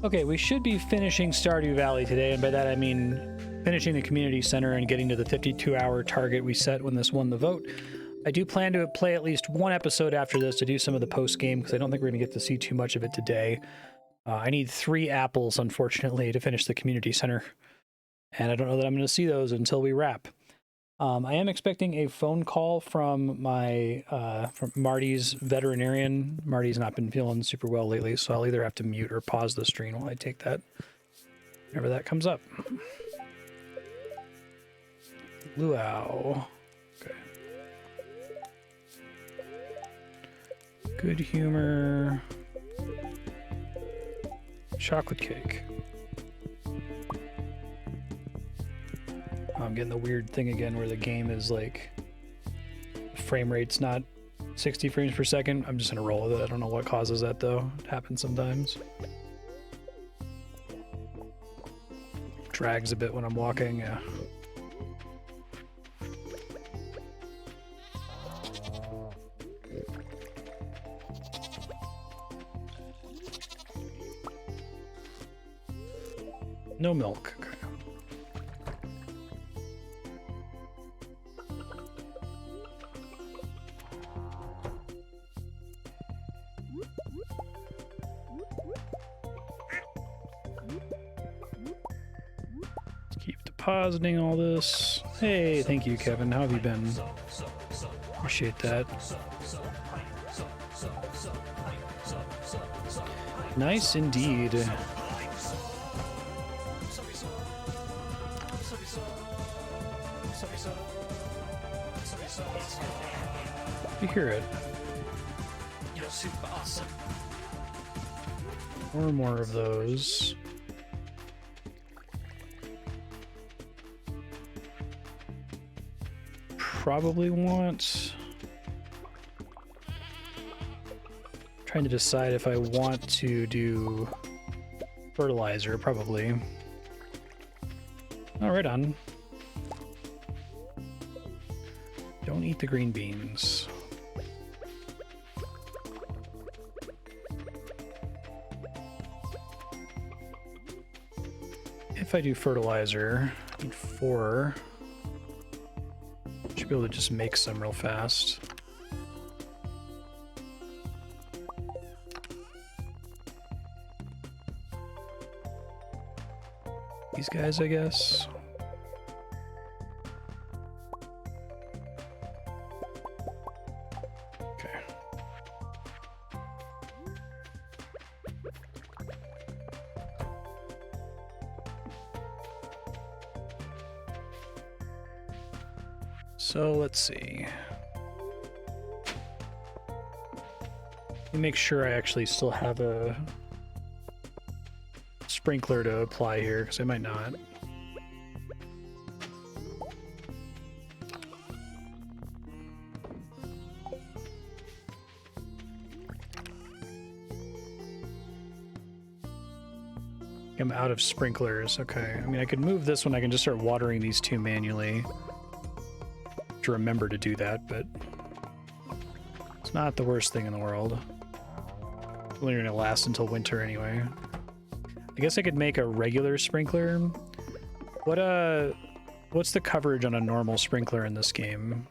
Okay, we should be finishing Stardew Valley today, and by that I mean finishing the community center and getting to the 52-hour target we set when this won the vote. I do plan to play at least one episode after this to do some of the post-game, because I don't think we're going to get to see too much of it today. I need 3 apples, unfortunately, to finish the community center, and I don't know that I'm going to see those until we wrap. I am expecting a phone call from my from Marty's veterinarian. Marty's not been feeling super well lately, so I'll either have to mute or pause the stream while I take that, whenever that comes up. Luau. Okay. Good humor. Chocolate cake. I'm getting the weird thing again where the game is like, frame rate's not 60 frames per second. I'm just gonna roll with it. I don't know what causes that though. It happens sometimes. Drags a bit when I'm walking, yeah. No milk. Okay. Depositing all this. Hey, thank you, Kevin. How have you been? Appreciate that. Nice indeed. You hear it. You're super awesome. More of those. Probably want... Trying to decide if I want to do fertilizer, probably. Oh, right on. Don't eat the green beans. If I do fertilizer, I need 4. Should be able to just make some real fast. These guys, I guess. Okay. So let's see. Let me make sure I actually still have a sprinkler to apply here, because I might not. I'm out of sprinklers. Okay. I mean, I could move this one. I can just start watering these 2 manually. To remember to do that, but it's not the worst thing in the world. It's only gonna last until winter anyway. I guess I could make a regular sprinkler. What's the coverage on a normal sprinkler in this game?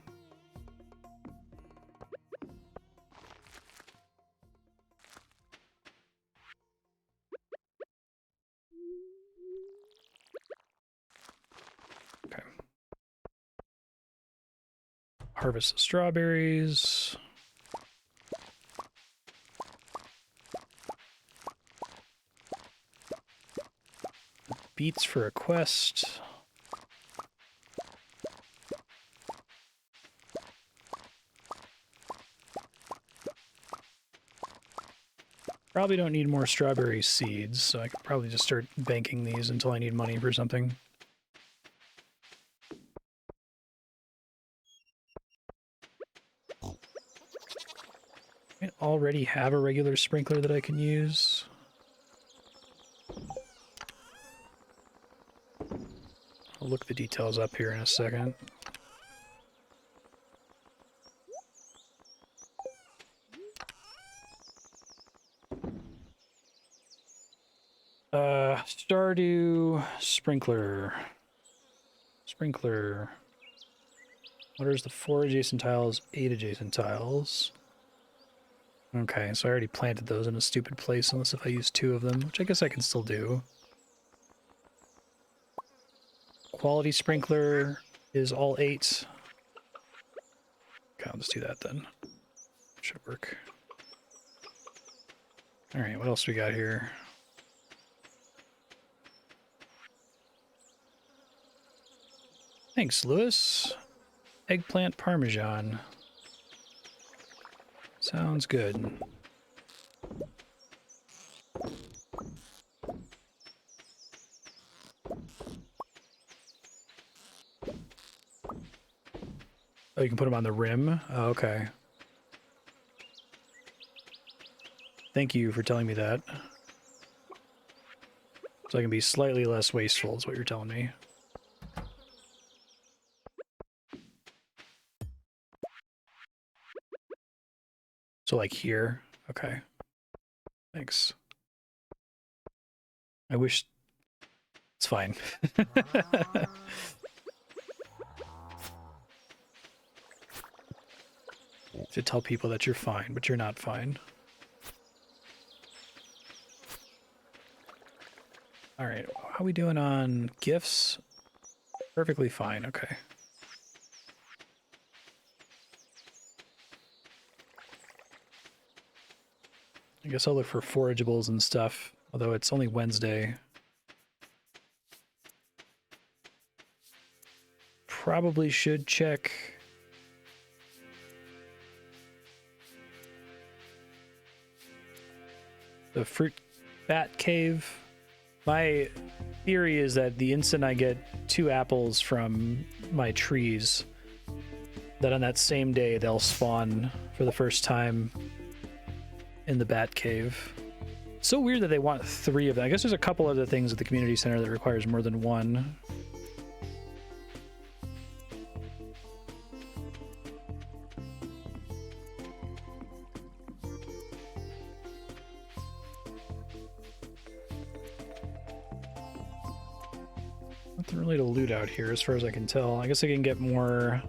Okay. Harvest the strawberries. Beets for a quest. Probably don't need more strawberry seeds, so I could probably just start banking these until I need money for something. I already have a regular sprinkler that I can use. I'll look the details up here in a second. Stardew sprinkler. Sprinkler. Waters the 4 adjacent tiles, 8 adjacent tiles. Okay, so I already planted those in a stupid place, unless if I use 2 of them, which I guess I can still do. Quality sprinkler is all 8. Okay, I'll just do that then. Should work. Alright, what else we got here? Thanks, Lewis. Eggplant parmesan. Sounds good. Oh, you can put them on the rim? Oh, okay. Thank you for telling me that. So I can be slightly less wasteful, is what you're telling me. So like here? Okay. Thanks. I wish... It's fine. To tell people that you're fine, but you're not fine. Alright, how are we doing on gifts? Perfectly fine, okay. I guess I'll look for forageables and stuff, although it's only Wednesday. Probably should check... the fruit bat cave. My theory is that the instant I get 2 apples from my trees, that on that same day they'll spawn for the first time in the bat cave. So weird that they want 3 of them. I guess there's a couple other things at the community center that requires more than 1. Nothing really to loot out here as far as I can tell. I guess I can get more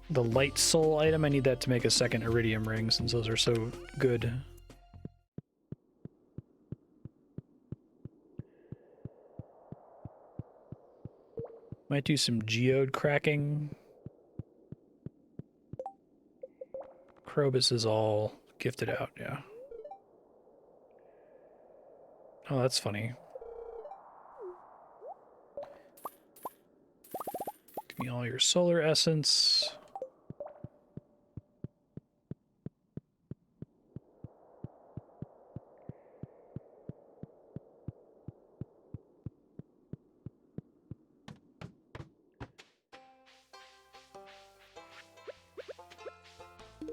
the light soul item. I need that to make a second iridium ring since those are so good. Might do some geode cracking. Krobus is all gifted out, yeah. Oh, that's funny. Give me all your solar essence.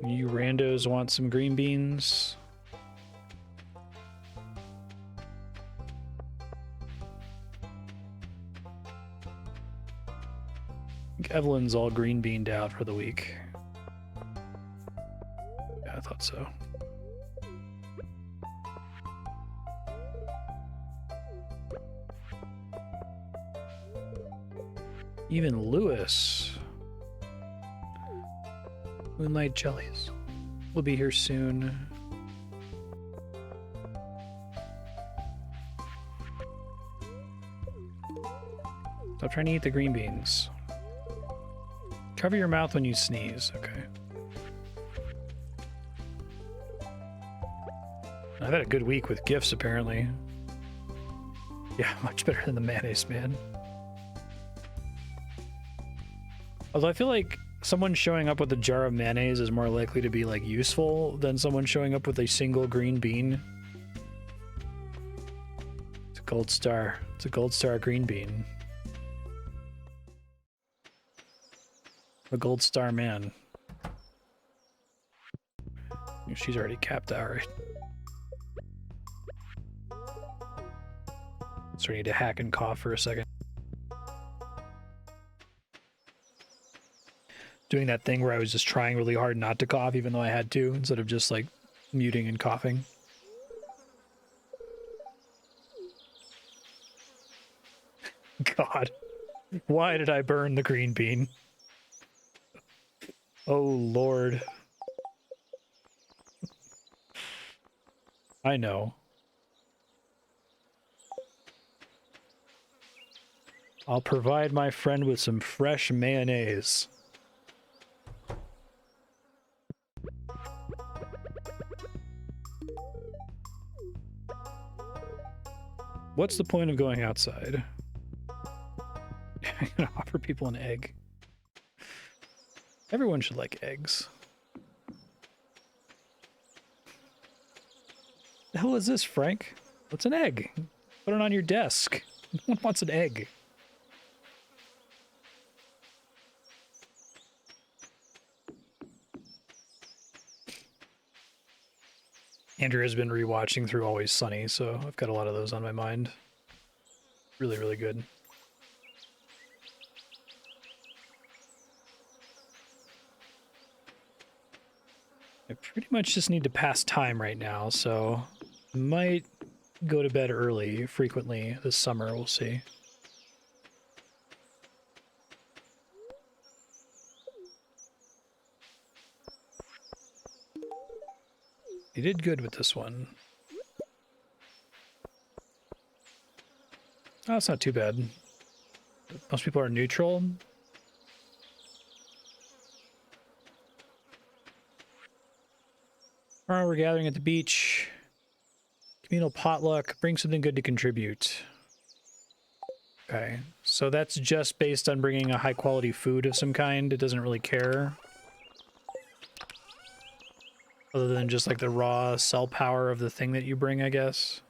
You randos want some green beans? I think Evelyn's all green beaned out for the week. Yeah, I thought so. Even Lewis. Moonlight jellies. We'll be here soon. Stop trying to eat the green beans. Cover your mouth when you sneeze, okay. I've had a good week with gifts, apparently. Yeah, much better than the mayonnaise, man. Although I feel like someone showing up with a jar of mayonnaise is more likely to be, like, useful than someone showing up with a single green bean. It's a gold star. It's a gold star green bean. A gold star man. She's already capped out, right? So I need to hack and cough for a second. Doing that thing where I was just trying really hard not to cough even though I had to, instead of just like muting and coughing. God, why did I burn the green bean? Oh, Lord. I know. I'll provide my friend with some fresh mayonnaise. What's the point of going outside? I'm gonna offer people an egg. Everyone should like eggs. The hell is this, Frank? What's an egg? Put it on your desk. No one wants an egg. Andrew has been rewatching through Always Sunny, so I've got a lot of those on my mind. Really, really good. I pretty much just need to pass time right now, so might go to bed early frequently this summer. We'll see. You did good with this one. Oh, that's not too bad. Most people are neutral. Tomorrow we're gathering at the beach. Communal potluck. Bring something good to contribute. Okay, so that's just based on bringing a high quality food of some kind. It doesn't really care. Other than just like the raw cell power of the thing that you bring, I guess.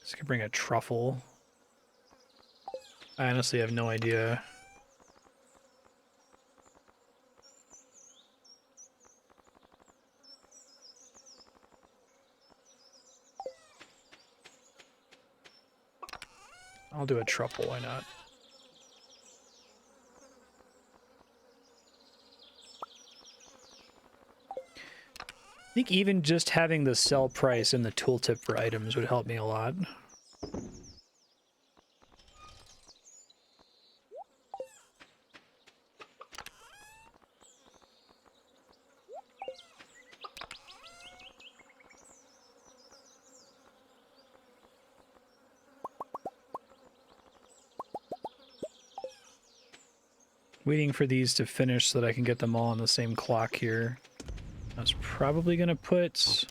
So I could bring a truffle. I honestly have no idea. I'll do a truffle, why not? I think even just having the sell price in the tooltip for items would help me a lot. Waiting for these to finish so that I can get them all on the same clock here. I was probably gonna put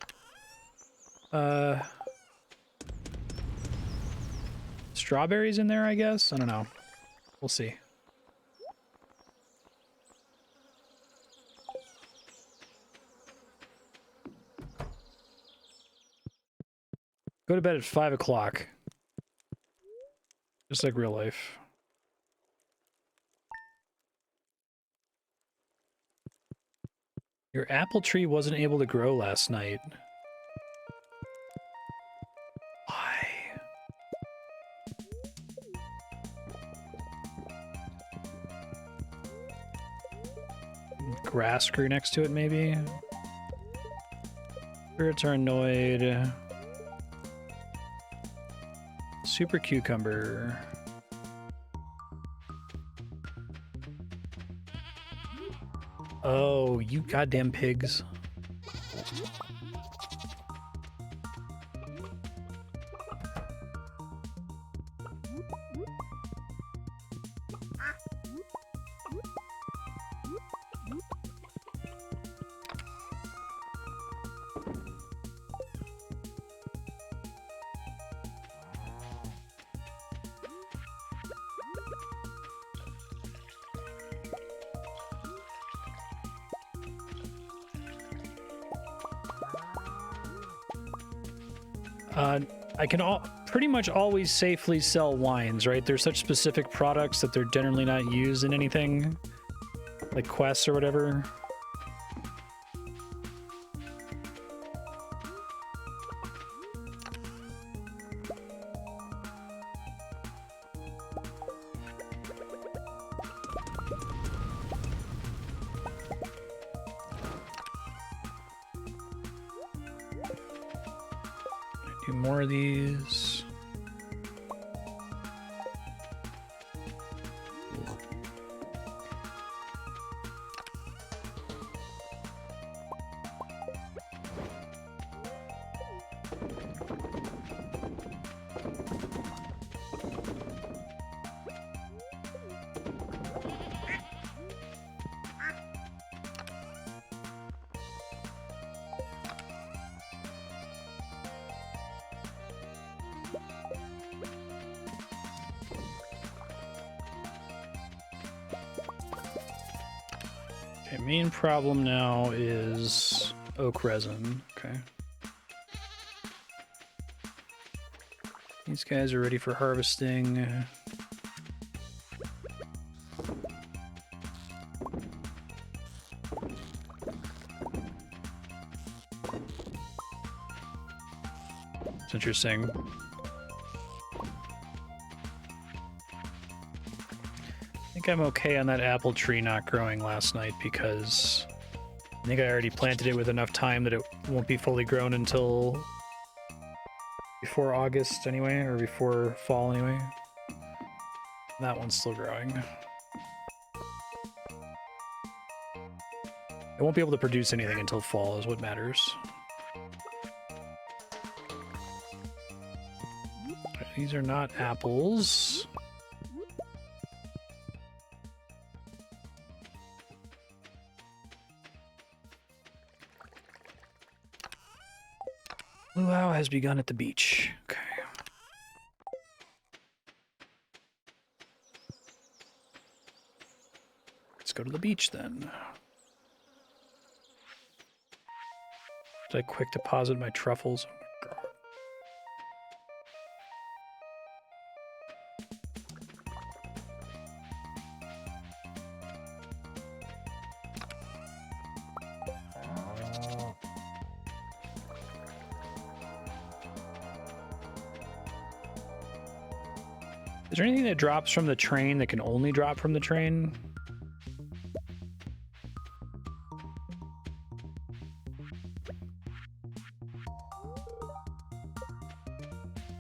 strawberries in there, I guess? I don't know. We'll see. Go to bed at 5 o'clock. Just like real life. Your apple tree wasn't able to grow last night. Why? Grass grew next to it, maybe? Spirits are annoyed. Super cucumber. Oh, you goddamn pigs. I can pretty much always safely sell wines, right? They're such specific products that they're generally not used in anything, like quests or whatever. few more of these. Okay, main problem now is oak resin. Okay. These guys are ready for harvesting. It's interesting. I think I'm okay on that apple tree not growing last night because I think I already planted it with enough time that it won't be fully grown until before August anyway, or before fall anyway. That one's still growing. I won't be able to produce anything until fall is what matters. These are not apples. Luau has begun at the beach. Okay. Let's go to the beach then. Did I quick deposit my truffles? Oh my God. Is there anything that drops from the train that can only drop from the train?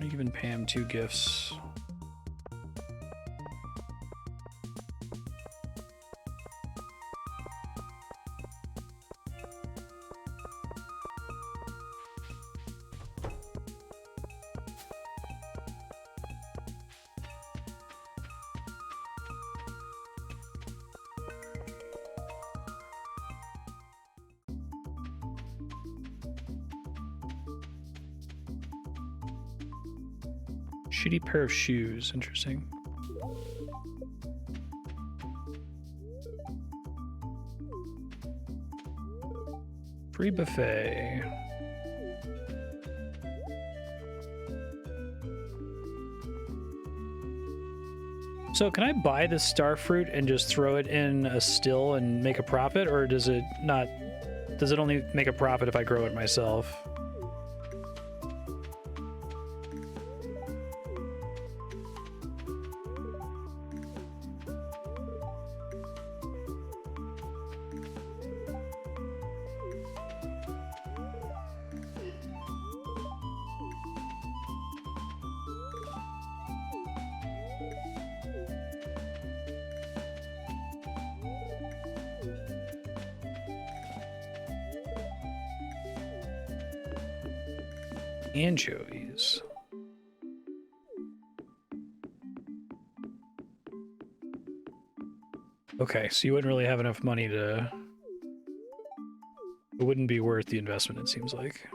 I'm giving Pam 2 gifts. Shitty pair of shoes. Interesting. Free buffet. So can I buy this star fruit and just throw it in a still and make a profit, or does it not? Does it only make a profit if I grow it myself? Anchovies. Okay, so you wouldn't really have enough money to... It wouldn't be worth the investment, it seems like.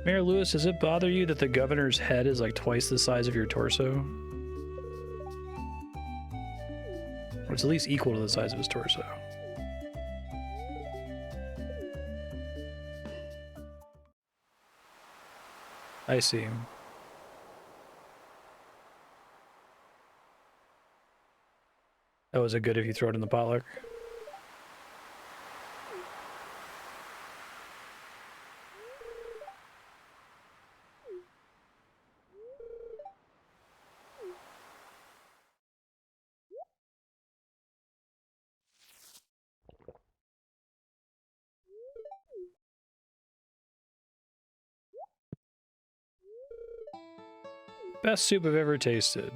Mayor Lewis, does it bother you that the governor's head is like twice the size of your torso? Or it's at least equal to the size of his torso. I see. Oh, is it good if you throw it in the potluck? Best soup I've ever tasted.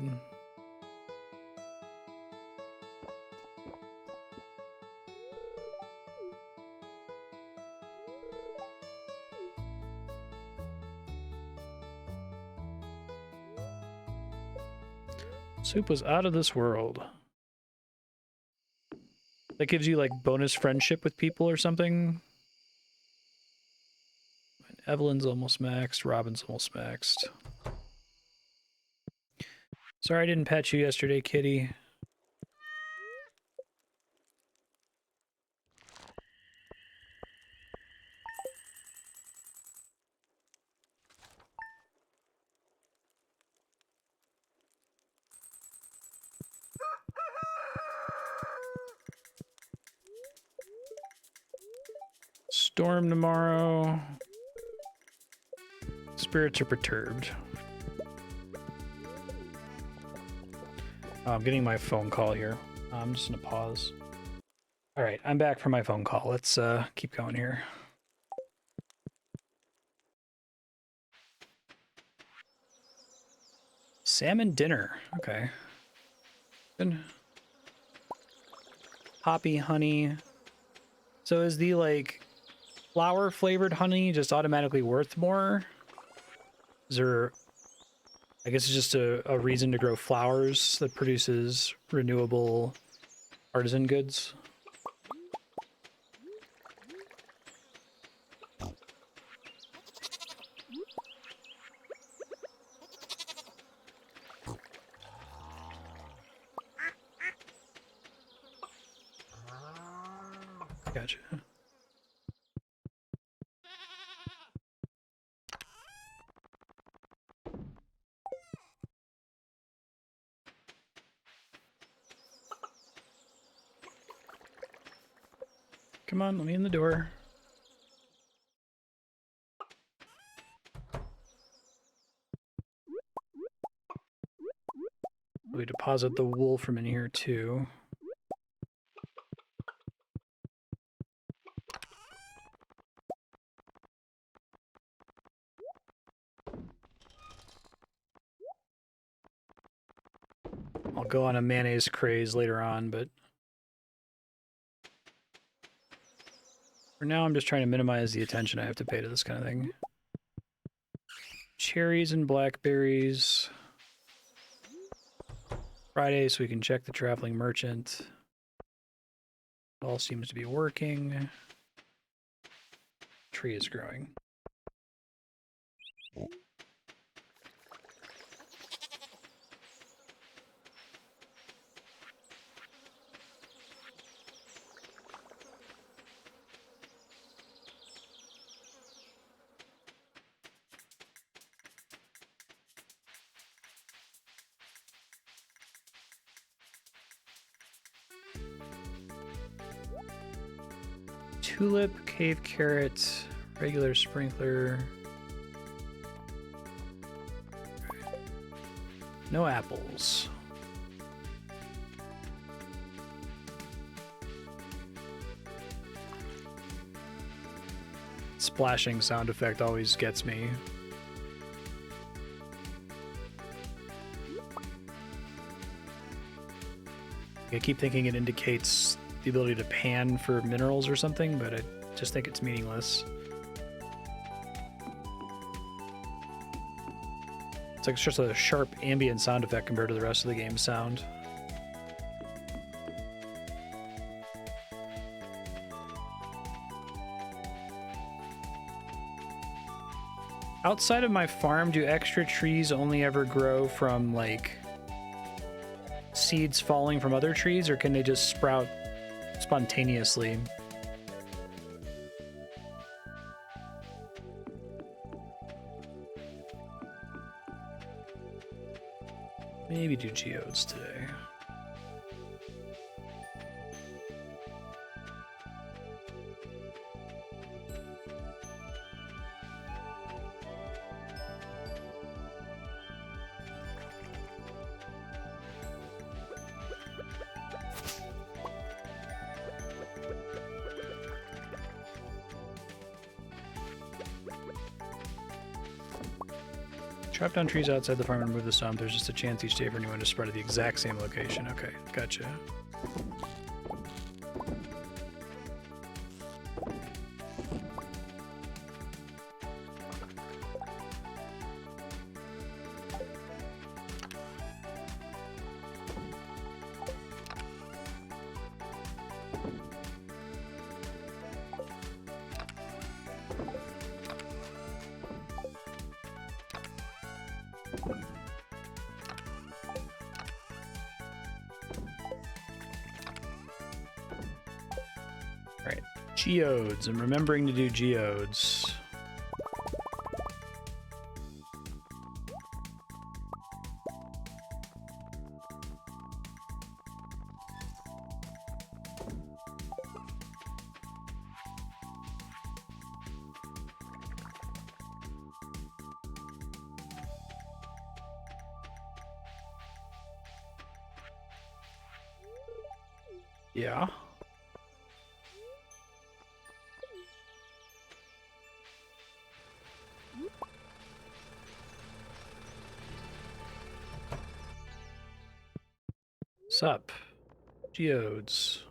Soup was out of this world. That gives you like bonus friendship with people or something. Evelyn's almost maxed. Robin's almost maxed. Sorry I didn't pet you yesterday, kitty. Storm tomorrow. Spirits are perturbed. Oh, I'm getting my phone call here. I'm just gonna pause. All right, I'm back from my phone call. Let's keep going here. Salmon dinner. Okay. Good. Poppy honey. So is the like flower flavored honey just automatically worth more? Is there, I guess it's just a reason to grow flowers that produces renewable artisan goods? Gotcha. Come on, let me in the door. We deposit the wool from in here too. I'll go on a mayonnaise craze later on, but for now I'm just trying to minimize the attention I have to pay to this kind of thing. Cherries and blackberries. Friday, so we can check the traveling merchant. All seems to be working. Tree is growing. Tulip, cave carrot, regular sprinkler. No apples. Splashing sound effect always gets me. I keep thinking it indicates the ability to pan for minerals or something, but I just think it's meaningless. It's like it's just a sharp ambient sound effect compared to the rest of the game's sound. Outside of my farm, do extra trees only ever grow from like seeds falling from other trees, or can they just sprout spontaneously? Maybe do geodes today. Chop down trees outside the farm and remove the stump. There's just a chance each day for anyone to spread at the exact same location. Okay, gotcha. Geodes. I'm remembering to do geodes. Yeah. Sup? Geodes.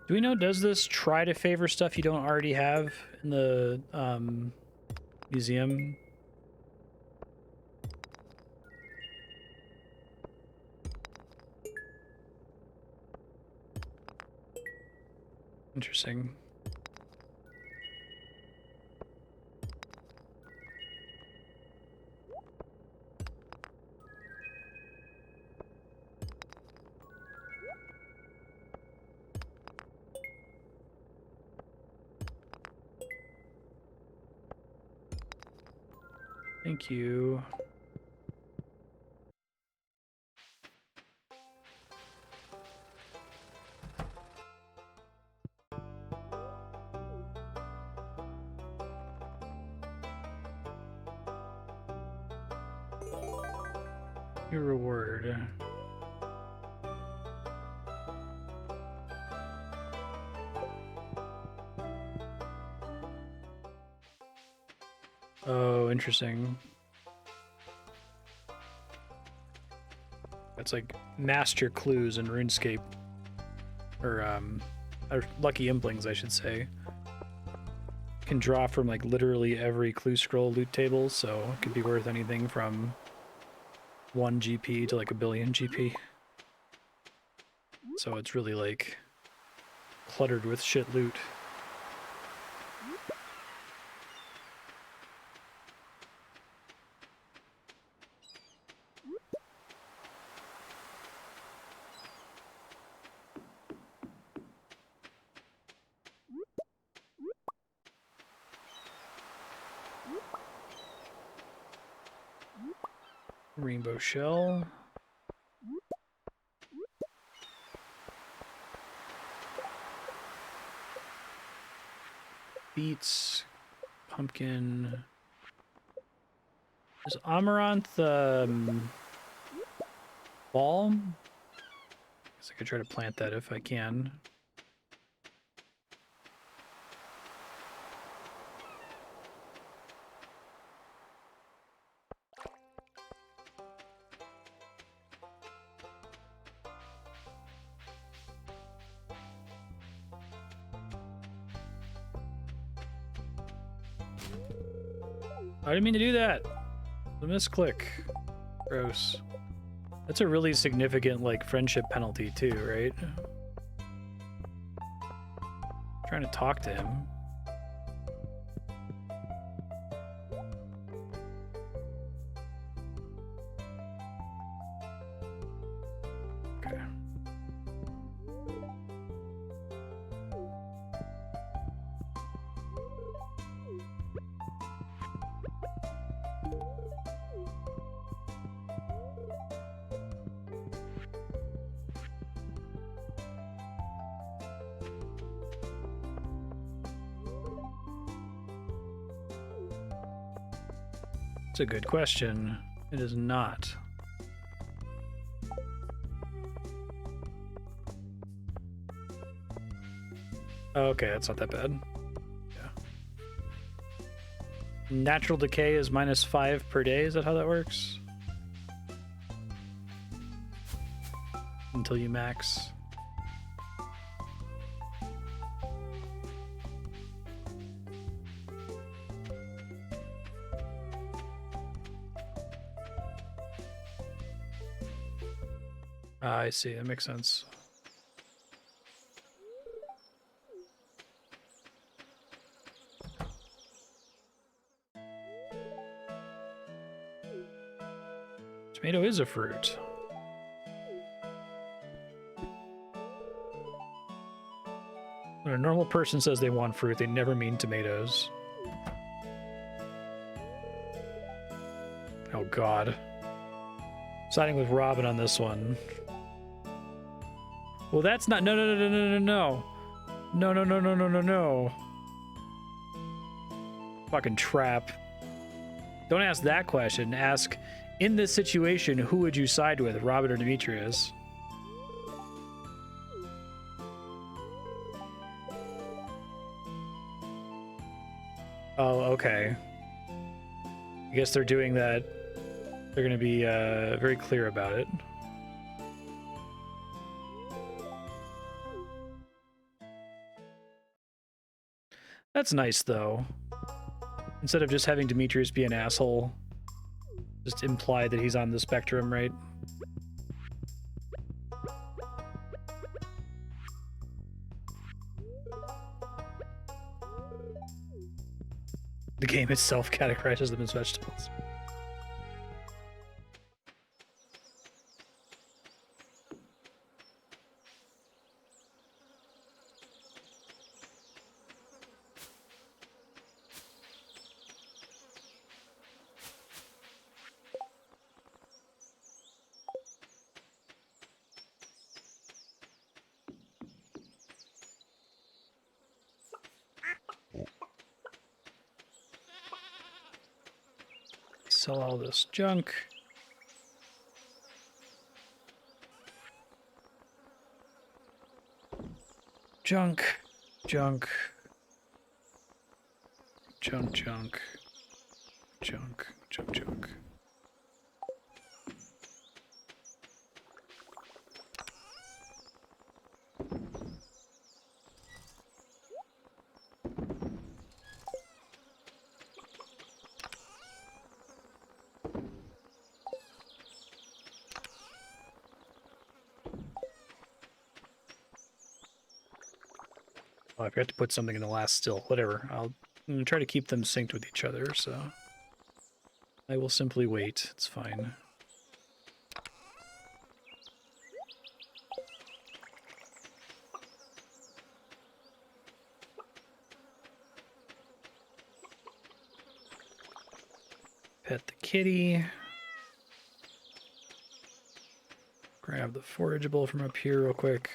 Do we know, does this try to favor stuff you don't already have in the museum? Interesting. Thank you. Your reward. Oh, interesting. That's like master clues in RuneScape. Or Lucky Implings, I should say. Can draw from like literally every clue scroll loot table, so it could be worth anything from 1 GP to like a billion GP. So it's really like cluttered with shit loot. Rainbow shell. Beets. Pumpkin. Is Amaranth ball? Guess I could try to plant that if I can. I didn't mean to do that. The misclick. Gross. That's a really significant, like, friendship penalty, too, right? Trying to talk to him. Okay. It's a good question. It is not. Okay, that's not that bad. Yeah. Natural decay is -5 per day. Is that how that works? Until you max. I see. That makes sense. Tomato is a fruit. When a normal person says they want fruit, they never mean tomatoes. Oh god. Siding with Robin on this one. Well, that's not. No, no, no, no, no, no, no. No, no, no, no, no, no, no. Fucking trap. Don't ask that question. Ask, in this situation, who would you side with, Robin or Demetrius? Oh, okay. I guess they're doing that. They're going to be very clear about it. That's nice, though. Instead of just having Demetrius be an asshole, just imply that he's on the spectrum, right? The game itself categorizes them as vegetables. Sell all this junk. Junk, junk, junk, junk, junk, junk, junk. Oh, I forgot to put something in the last still. Whatever. I'm gonna try to keep them synced with each other, so I will simply wait. It's fine. Pet the kitty. Grab the forageable from up here real quick.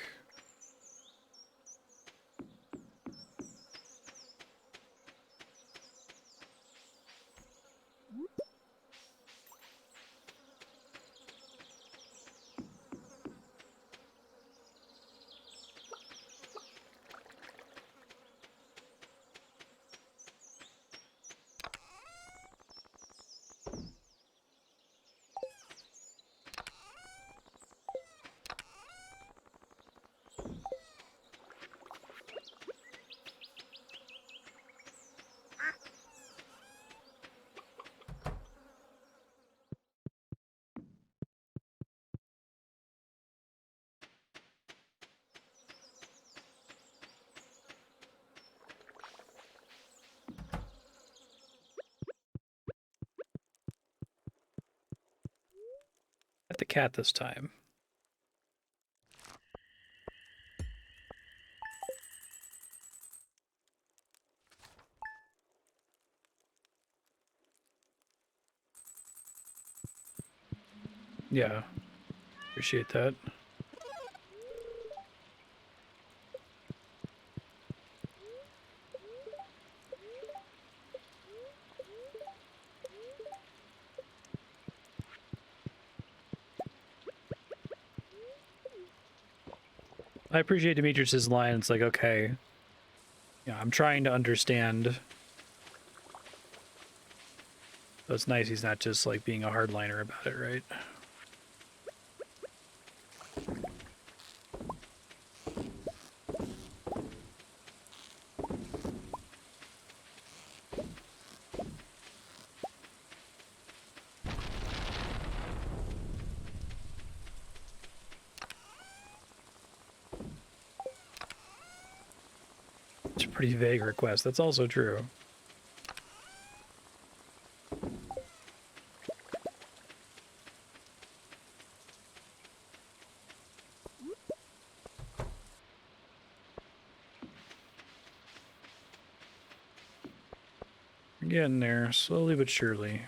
At the cat this time. Yeah, appreciate that. I appreciate Demetrius's line. It's like, okay, yeah, I'm trying to understand. So it's nice he's not just like being a hardliner about it, right? It's a pretty vague request. That's also true. We're getting there, slowly but surely.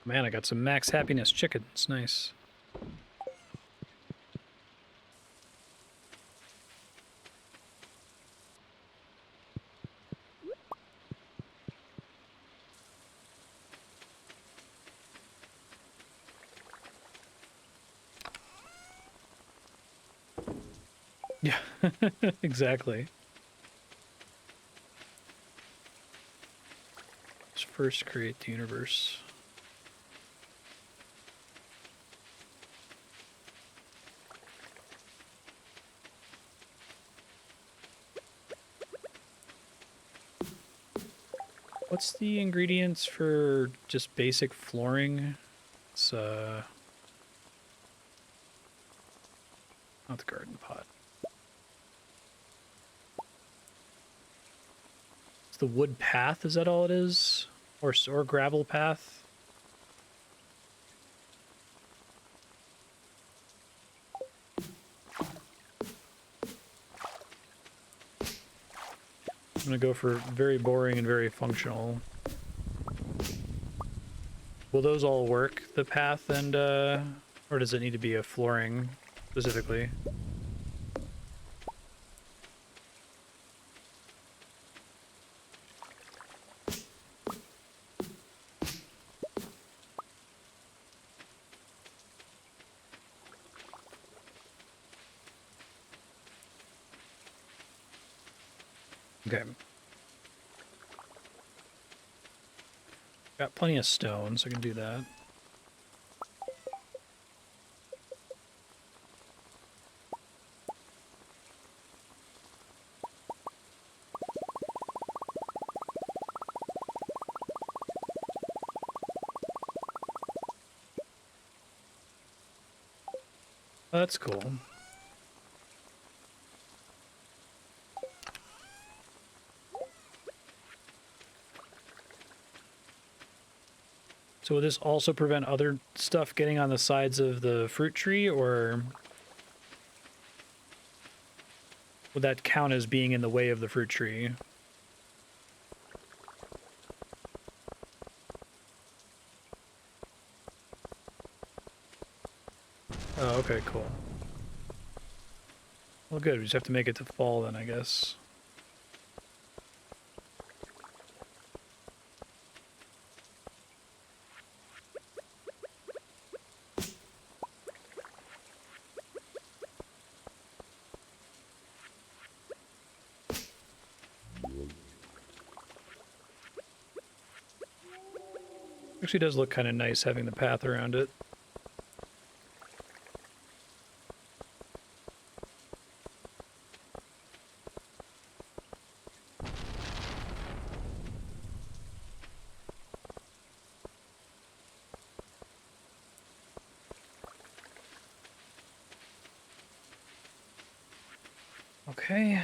Man, I got some max happiness chickens. Nice. Yeah, exactly. Let's first create the universe. What's the ingredients for just basic flooring? It's not the garden pot. It's the wood path, is that all it is? Or gravel path? I'm gonna go for very boring and very functional. Will those all work, the path and or does it need to be a flooring specifically? Okay. Got plenty of stone, so I can do that. Oh, that's cool. So will this also prevent other stuff getting on the sides of the fruit tree, or would that count as being in the way of the fruit tree? Oh, okay, cool. Well, good. We just have to make it to fall then, I guess. Actually does look kind of nice having the path around it. Okay.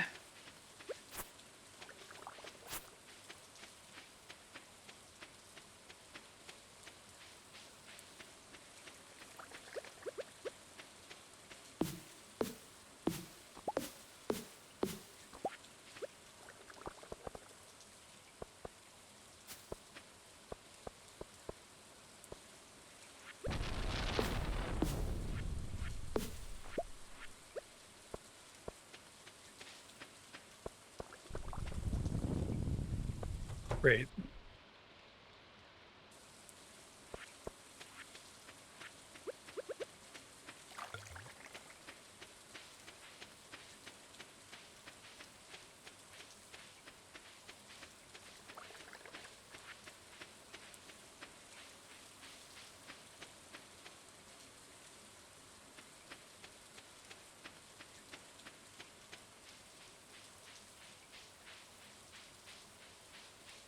Great.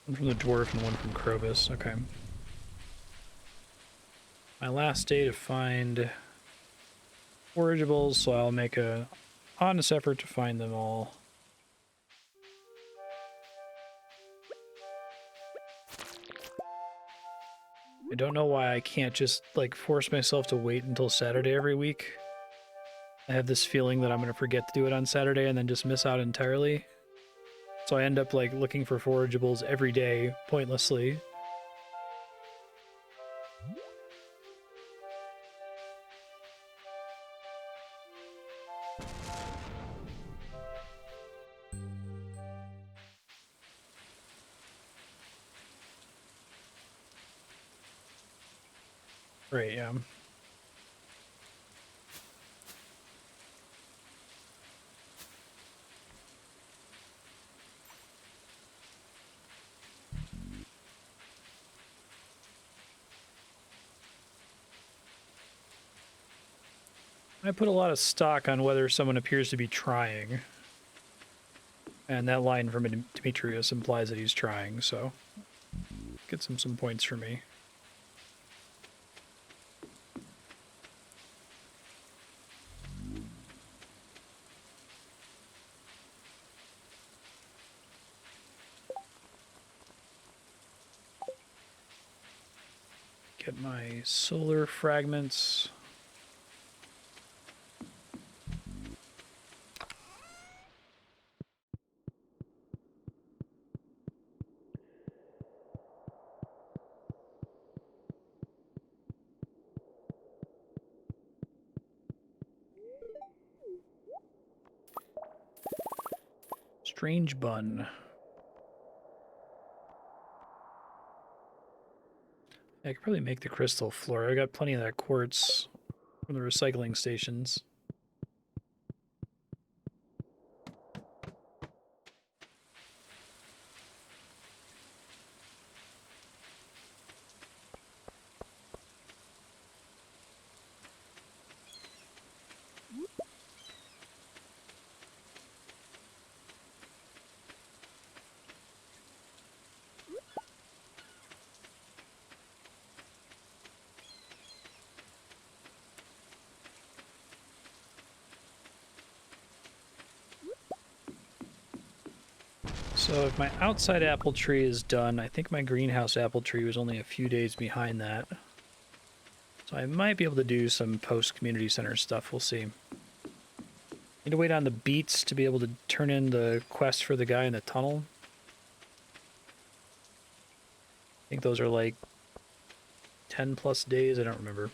One from the dwarf and one from Krobus. Okay. My last day to find forageables, so I'll make a honest effort to find them all. I don't know why I can't just, like, force myself to wait until Saturday every week. I have this feeling that I'm going to forget to do it on Saturday and then just miss out entirely. So I end up, like, looking for forageables every day, pointlessly. Right, yeah. I put a lot of stock on whether someone appears to be trying. And that line from Demetrius implies that he's trying, so gets him some points for me. Get my solar fragments. Strange bun. I could probably make the crystal floor. I got plenty of that quartz from the recycling stations. So if my outside apple tree is done, I think my greenhouse apple tree was only a few days behind that. So I might be able to do some post-community center stuff, we'll see. Need to wait on the beets to be able to turn in the quest for the guy in the tunnel. I think those are like 10 plus days, I don't remember.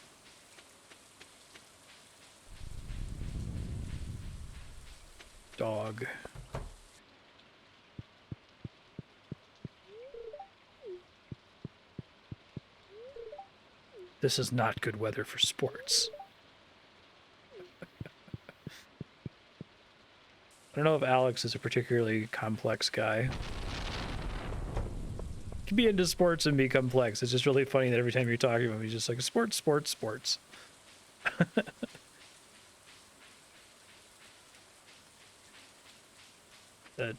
Dog. This is not good weather for sports. I don't know if Alex is a particularly complex guy. He can be into sports and be complex. It's just really funny that every time you're talking to him, he's just like, sports, sports, sports. That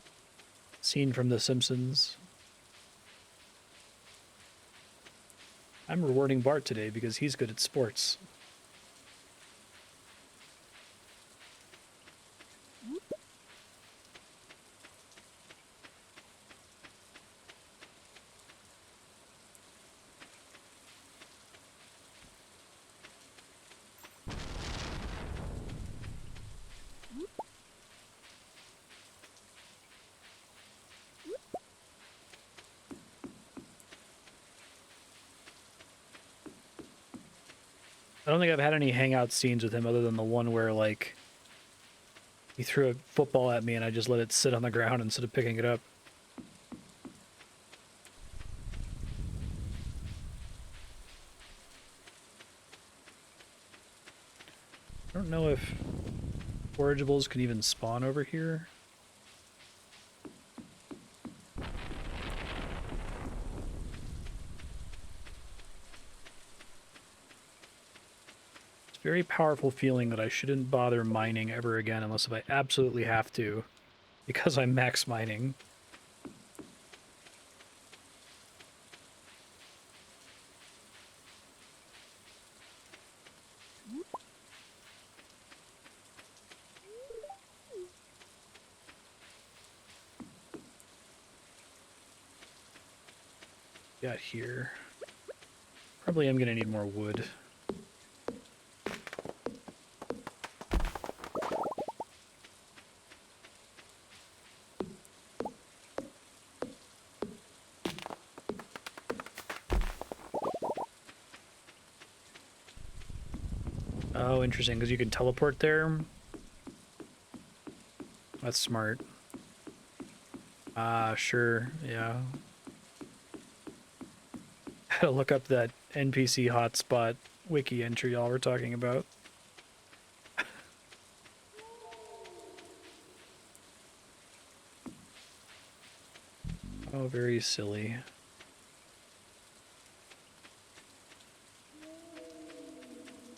scene from The Simpsons. I'm rewarding Bart today because he's good at sports. I don't think I've had any hangout scenes with him other than the one where, like, he threw a football at me and I just let it sit on the ground instead of picking it up. don't know if forageables can even spawn over here. It's a very powerful feeling that I shouldn't bother mining ever again unless if I absolutely have to, because I'm max mining. Got here. Probably am gonna need more wood. Oh, interesting, because you can teleport there. That's smart. Ah, sure, yeah. Gotta look up that NPC hotspot wiki entry y'all were talking about. Oh, very silly.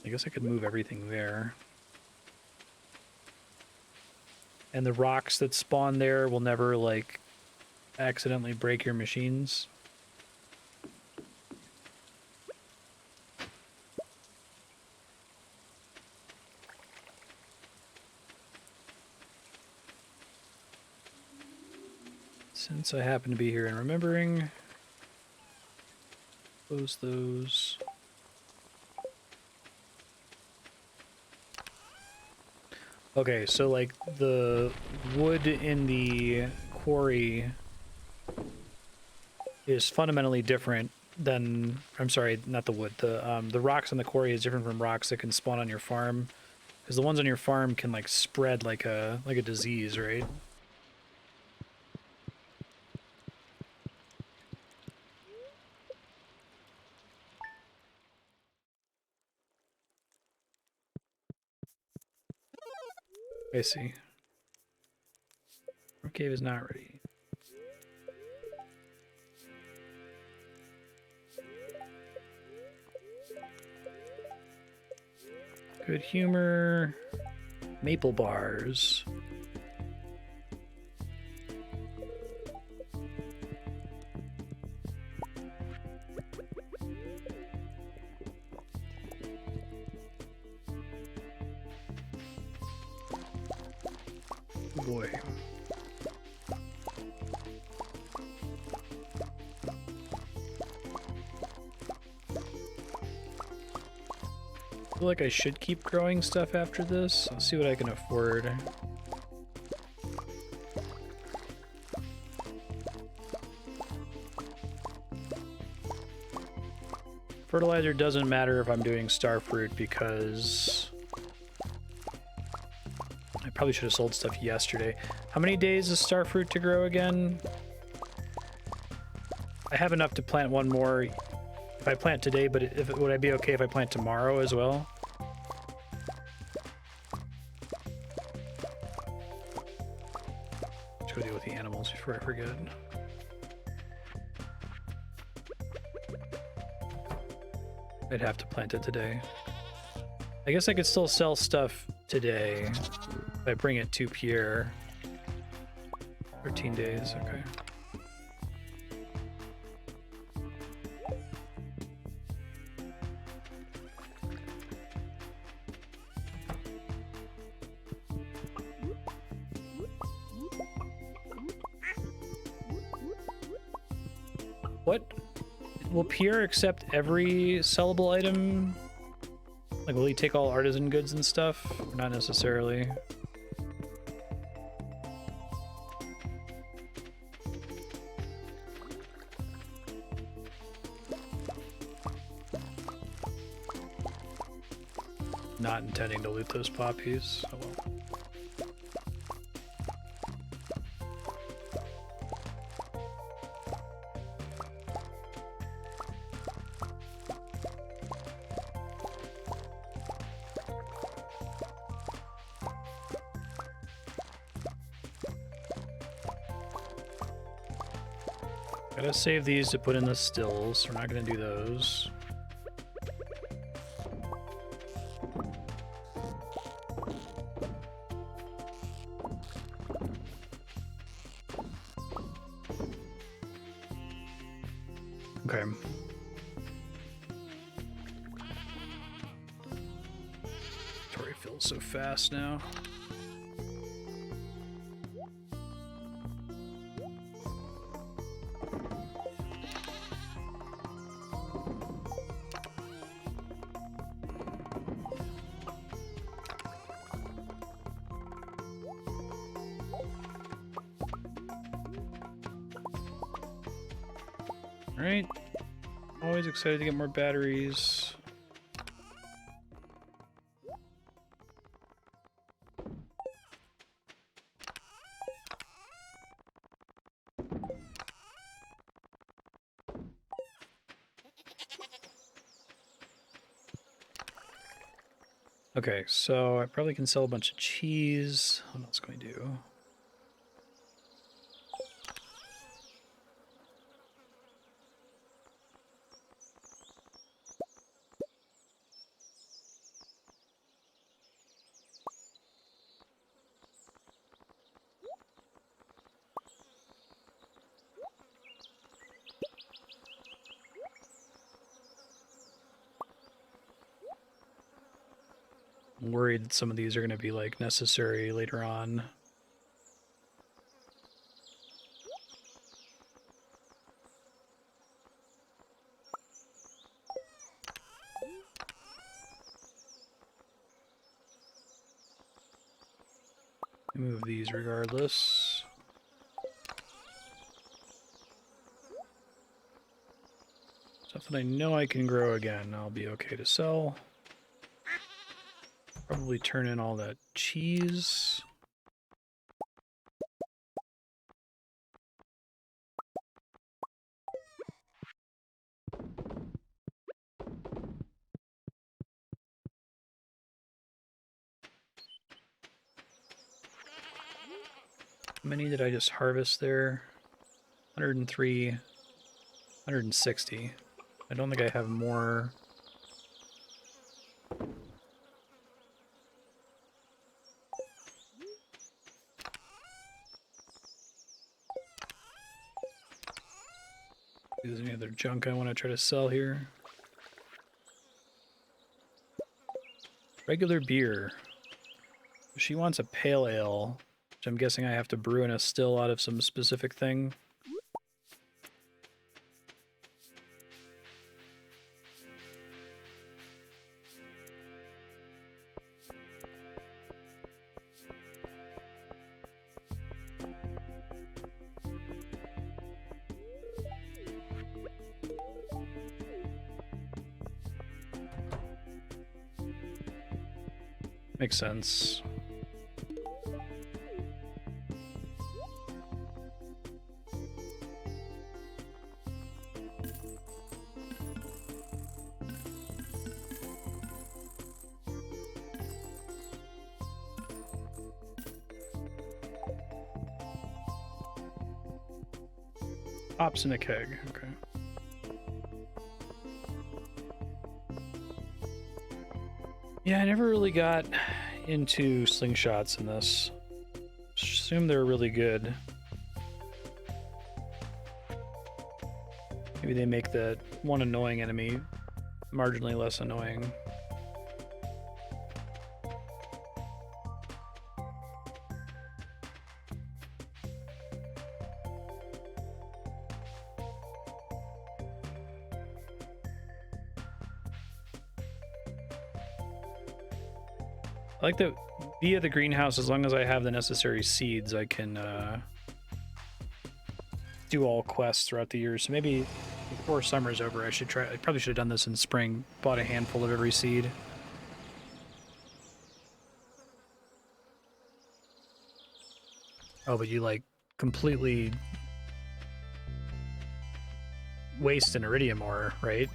I guess I could move everything there. And the rocks that spawn there will never, like, accidentally break your machines. Since I happen to be here and remembering, close those. Okay, so like the wood in the quarry is fundamentally different than, I'm sorry, not the wood. The rocks in the quarry is different from rocks that can spawn on your farm, because the ones on your farm can like spread like a disease, right? I see. Our cave is not ready. Good humor. Maple bars. Oh boy. I feel like I should keep growing stuff after this. I'll see what I can afford. Fertilizer doesn't matter if I'm doing starfruit because I probably should have sold stuff yesterday. How many days is starfruit to grow again? I have enough to plant one more if I plant today, but would I be okay if I plant tomorrow as well? Let's go deal with the animals before I forget. I'd have to plant it today. I guess I could still sell stuff today if I bring it to Pierre. 13 days, okay. What? Will Pierre accept every sellable item? Like, will he take all artisan goods and stuff? Or not necessarily. Not intending to loot those poppies. Oh well. Gotta save these to put in the stills. We're not gonna do those. Okay. Inventory fills so fast now. Alright. Always excited to get more batteries. Okay, so I probably can sell a bunch of cheese. What else can we do? I'm worried that some of these are going to be like necessary later on. Move these regardless. Stuff that I know I can grow again, I'll be okay to sell. Probably turn in all that cheese. How many did I just harvest there? 103, 160. I don't think I have more. Is there any other junk I want to try to sell here? Regular beer. She wants a pale ale, which I'm guessing I have to brew in a still out of some specific thing. Makes sense. Hops in a keg, okay. Yeah, I never really got into slingshots in this. Assume they're really good. Maybe they make that one annoying enemy marginally less annoying. I like that via the greenhouse, as long as I have the necessary seeds, I can do all quests throughout the year. So maybe before summer's over, I probably should have done this in spring. Bought a handful of every seed. Oh, but you like completely waste an iridium ore, right?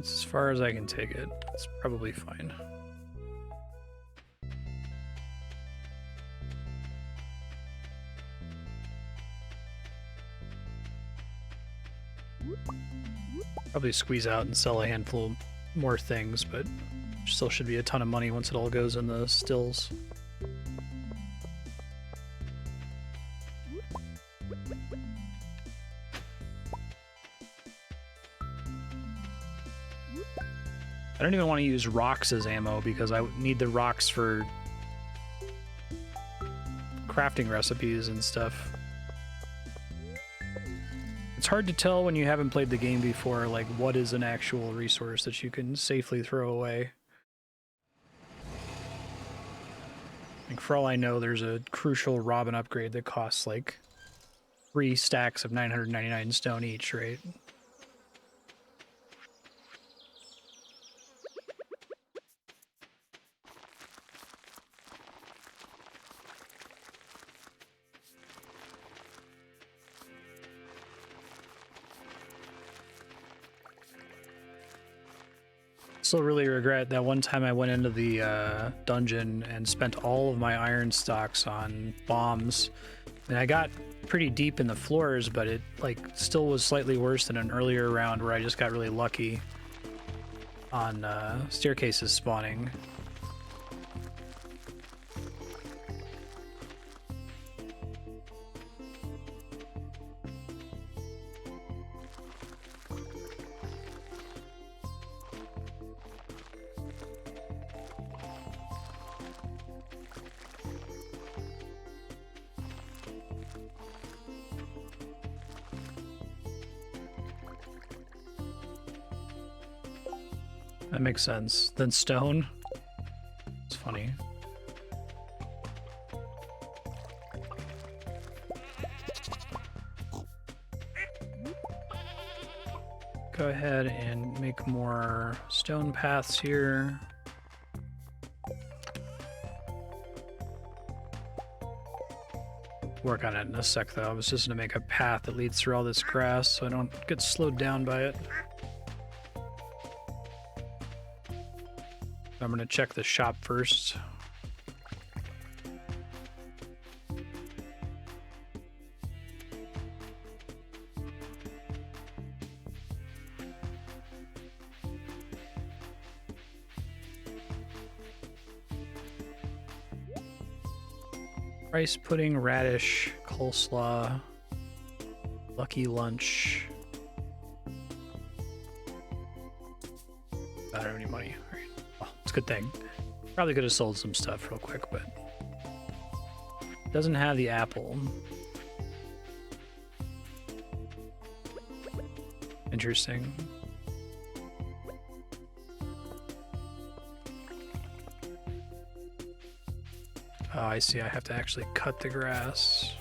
That's as far as I can take it. It's probably fine. Probably squeeze out and sell a handful more things, but still should be a ton of money once it all goes in the stills. I don't even want to use rocks as ammo because I need the rocks for crafting recipes and stuff. It's hard to tell when you haven't played the game before, like, what is an actual resource that you can safely throw away. Like, for all I know, there's a crucial Robin upgrade that costs, like, 3 stacks of 999 stone each, right? Still really regret that one time I went into the dungeon and spent all of my iron stocks on bombs. And I got pretty deep in the floors, but it like still was slightly worse than an earlier round where I just got really lucky on staircases spawning. That makes sense. Then stone. It's funny. Go ahead and make more stone paths here. Work on it in a sec though. I was just gonna make a path that leads through all this grass so I don't get slowed down by it. I'm gonna check the shop first. Rice pudding, radish, coleslaw, lucky lunch. I don't have any money. All right. Well, it's a good thing. Probably could have sold some stuff real quick, but doesn't have the apple. Interesting. Oh, I see. I have to actually cut the grass.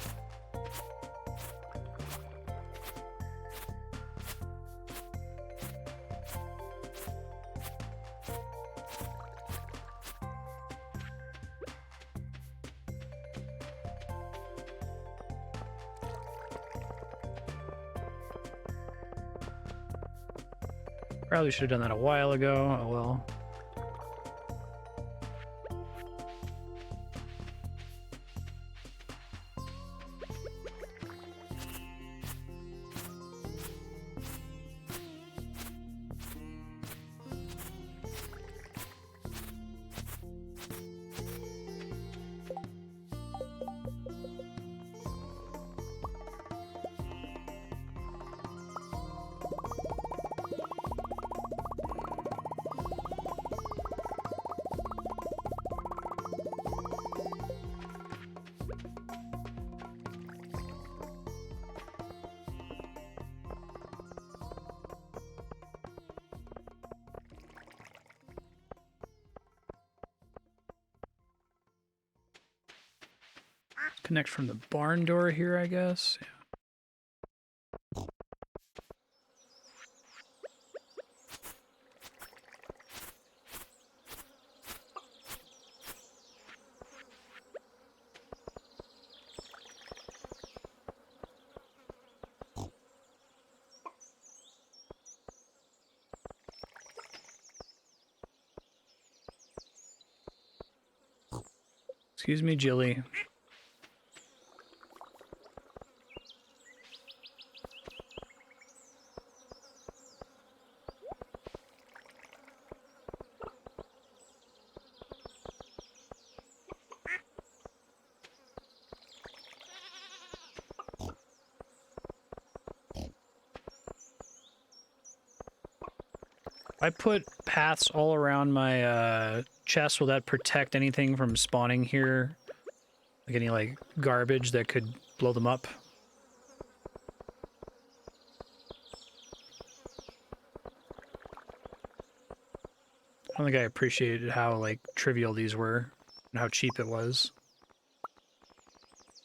Probably should have done that a while ago. Oh well. Connect from the barn door here, I guess. Yeah. Excuse me, Jilly. I put paths all around my chest. Will that protect anything from spawning here? Like any like garbage that could blow them up? I don't think I appreciated how like trivial these were and how cheap it was.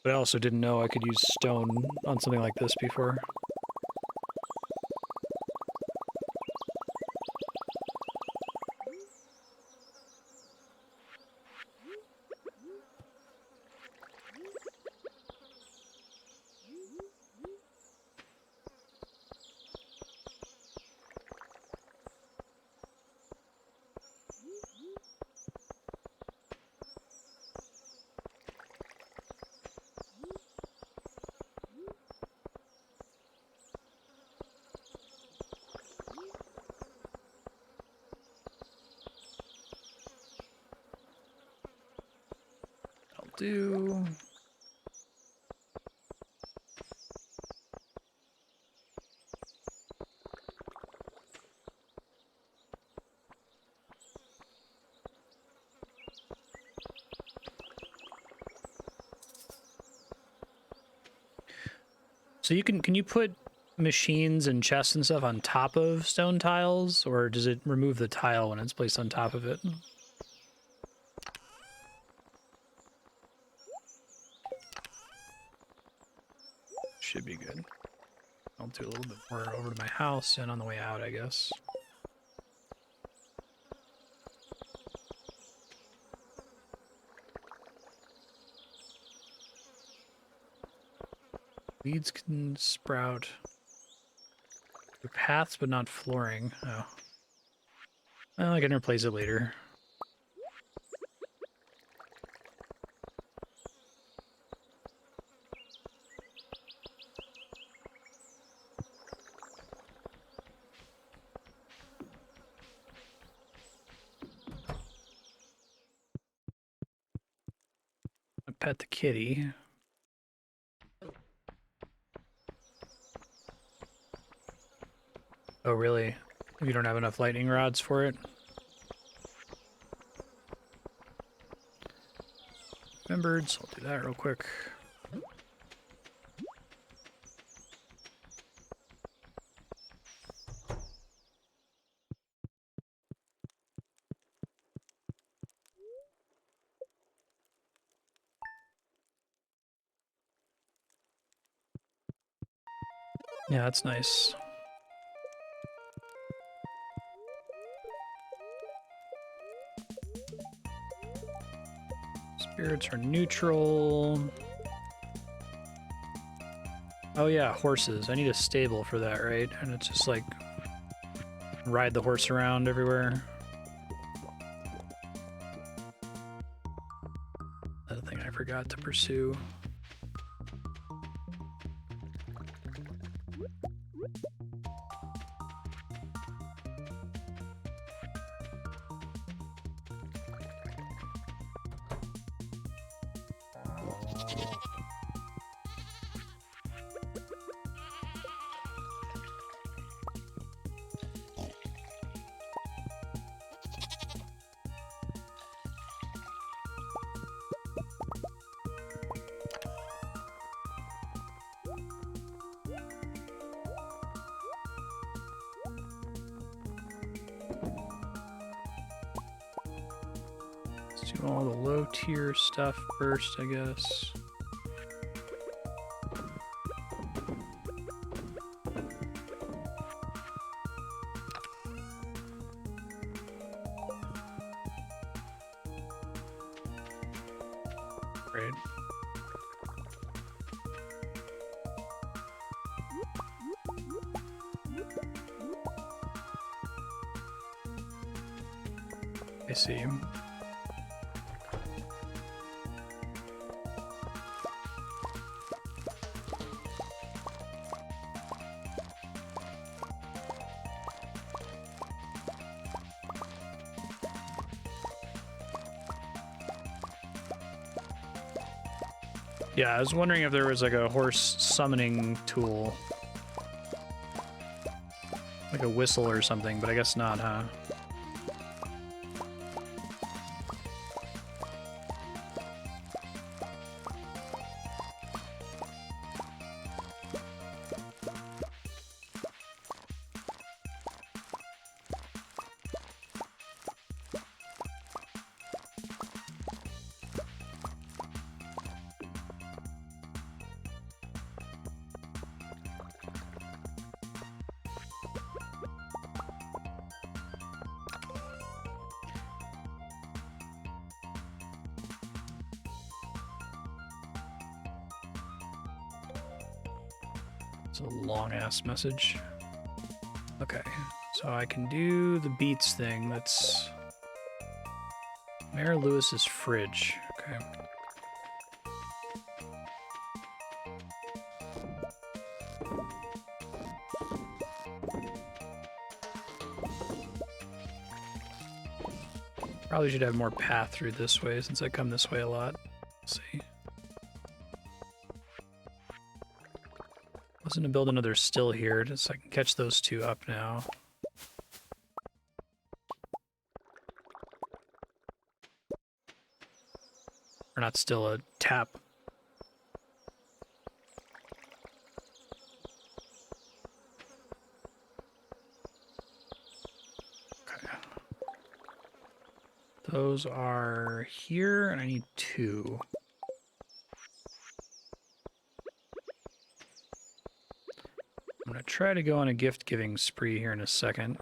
But I also didn't know I could use stone on something like this before. I'll do... So you can you put machines and chests and stuff on top of stone tiles, or does it remove the tile when it's placed on top of it? Should be good. I'll do a little bit more over to my house and on the way out, I guess. Weeds can sprout. The paths, but not flooring. Oh. Well, I can replace it later. I pet the kitty. Oh, really? You don't have enough lightning rods for it? Remembered, so I'll do that real quick. Yeah, that's nice. Spirits are neutral. Oh yeah, horses. I need a stable for that, right? And it's just like ride the horse around everywhere. Another thing I forgot to pursue. Let's do all the low tier stuff first, I guess. Right. I see. Yeah, I was wondering if there was like a horse summoning tool. Like a whistle or something, but I guess not, huh? It's a long-ass message. Okay, so I can do the beats thing. That's Mayor Lewis's fridge. Okay. Probably should have more path through this way since I come this way a lot. Let's see. Wasn't to build another still here, just so I can catch those two up now. Or not still, a tap. Okay. Those are here, and I need two. I'm gonna try to go on a gift-giving spree here in a second.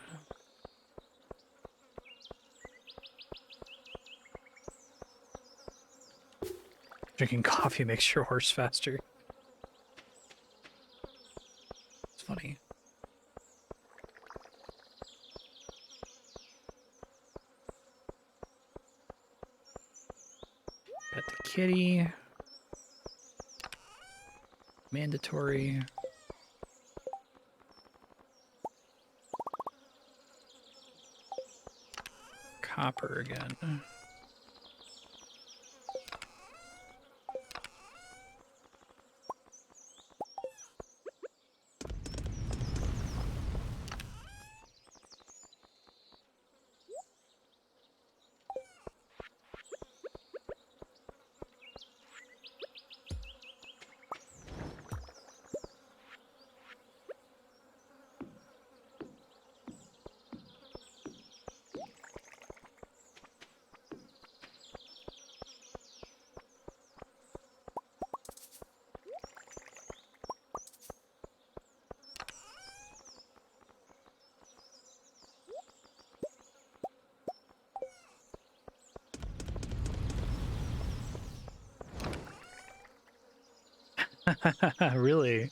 Drinking coffee makes your horse faster. It's funny. Pet the kitty. Mandatory. Copper again. Really?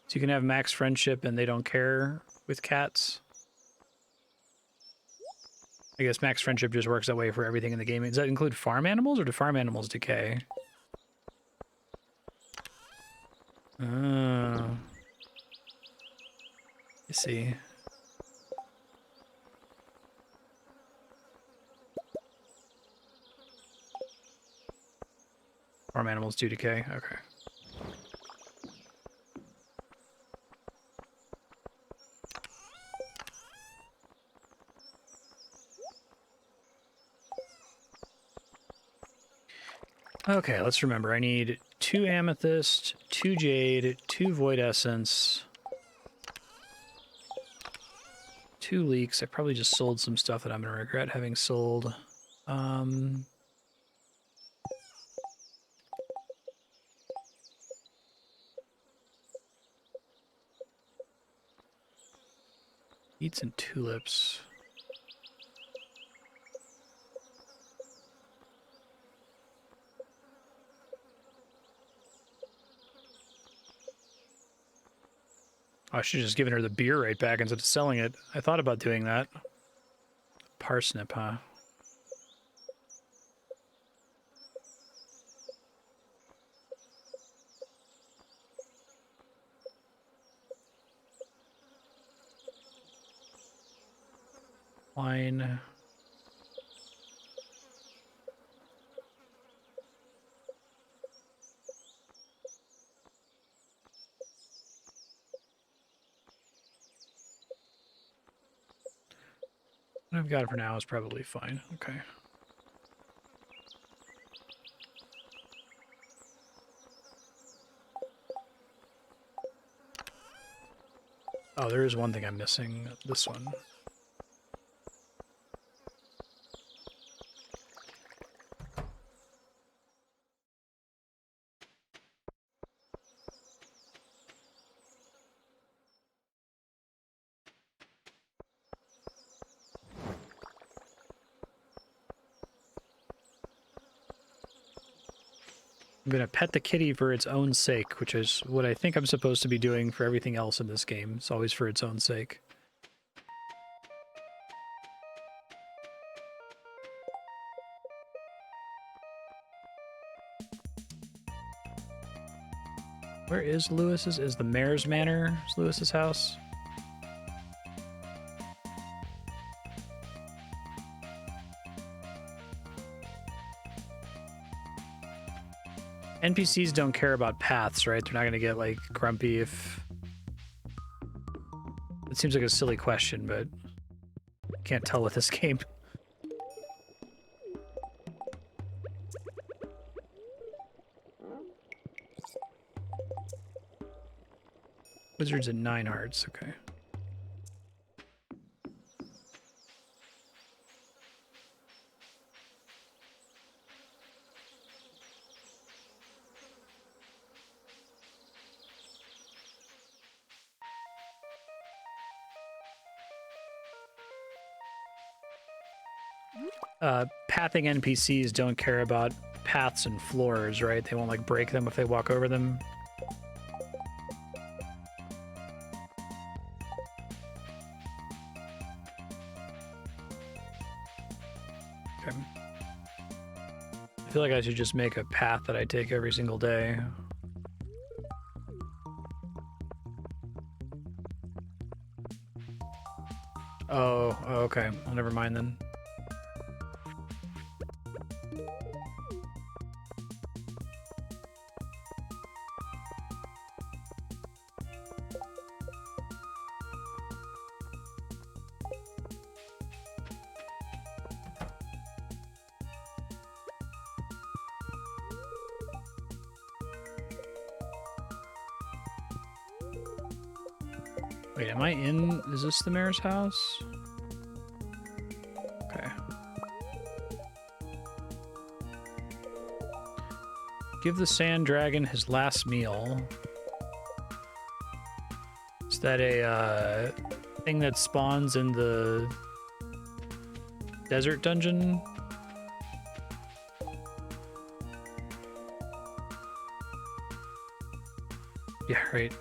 So you can have max friendship and they don't care with cats? I guess max friendship just works that way for everything in the game. Does that include farm animals, or do farm animals decay? Oh. I see. Farm animals do decay? Okay. Okay, let's remember. I need 2 amethyst, 2 jade, 2 void essence, 2 leeks. I probably just sold some stuff that I'm going to regret having sold. Beets and tulips. Oh, I should have just given her the beer right back instead of selling it. I thought about doing that. Parsnip, huh? Wine. What I've got for now is probably fine. Okay. Oh, there is one thing I'm missing. This one. I'm going to pet the kitty for its own sake, which is what I think I'm supposed to be doing for everything else in this game. It's always for its own sake. Where is Lewis's? Is the Mayor's Manor Lewis's house? NPCs don't care about paths, right? They're not going to get, like, grumpy if... It seems like a silly question, but... Can't tell with this game. Wizards at 9 hearts, okay. Pathing NPCs don't care about paths and floors, right? They won't, like, break them if they walk over them. Okay. I feel like I should just make a path that I take every single day. Oh, okay. Well, never mind then. Wait, am I in... Is this the mayor's house? Okay. Give the sand dragon his last meal. Is that a thing that spawns in the desert dungeon? Yeah, right.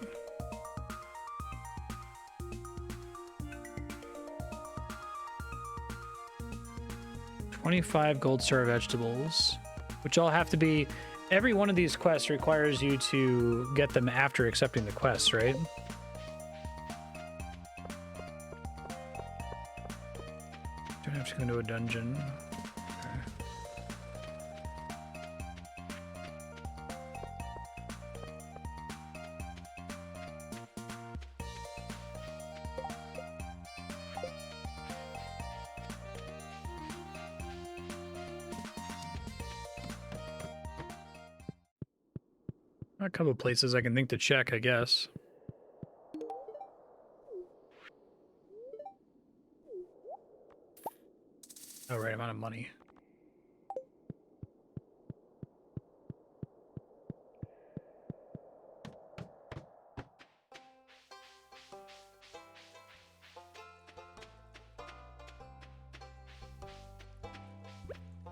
25 gold star vegetables, which all have to be... Every one of these quests requires you to get them after accepting the quest, right? Don't have to go into a dungeon. Okay. A couple of places I can think to check, I guess. Oh, right, I'm out of money.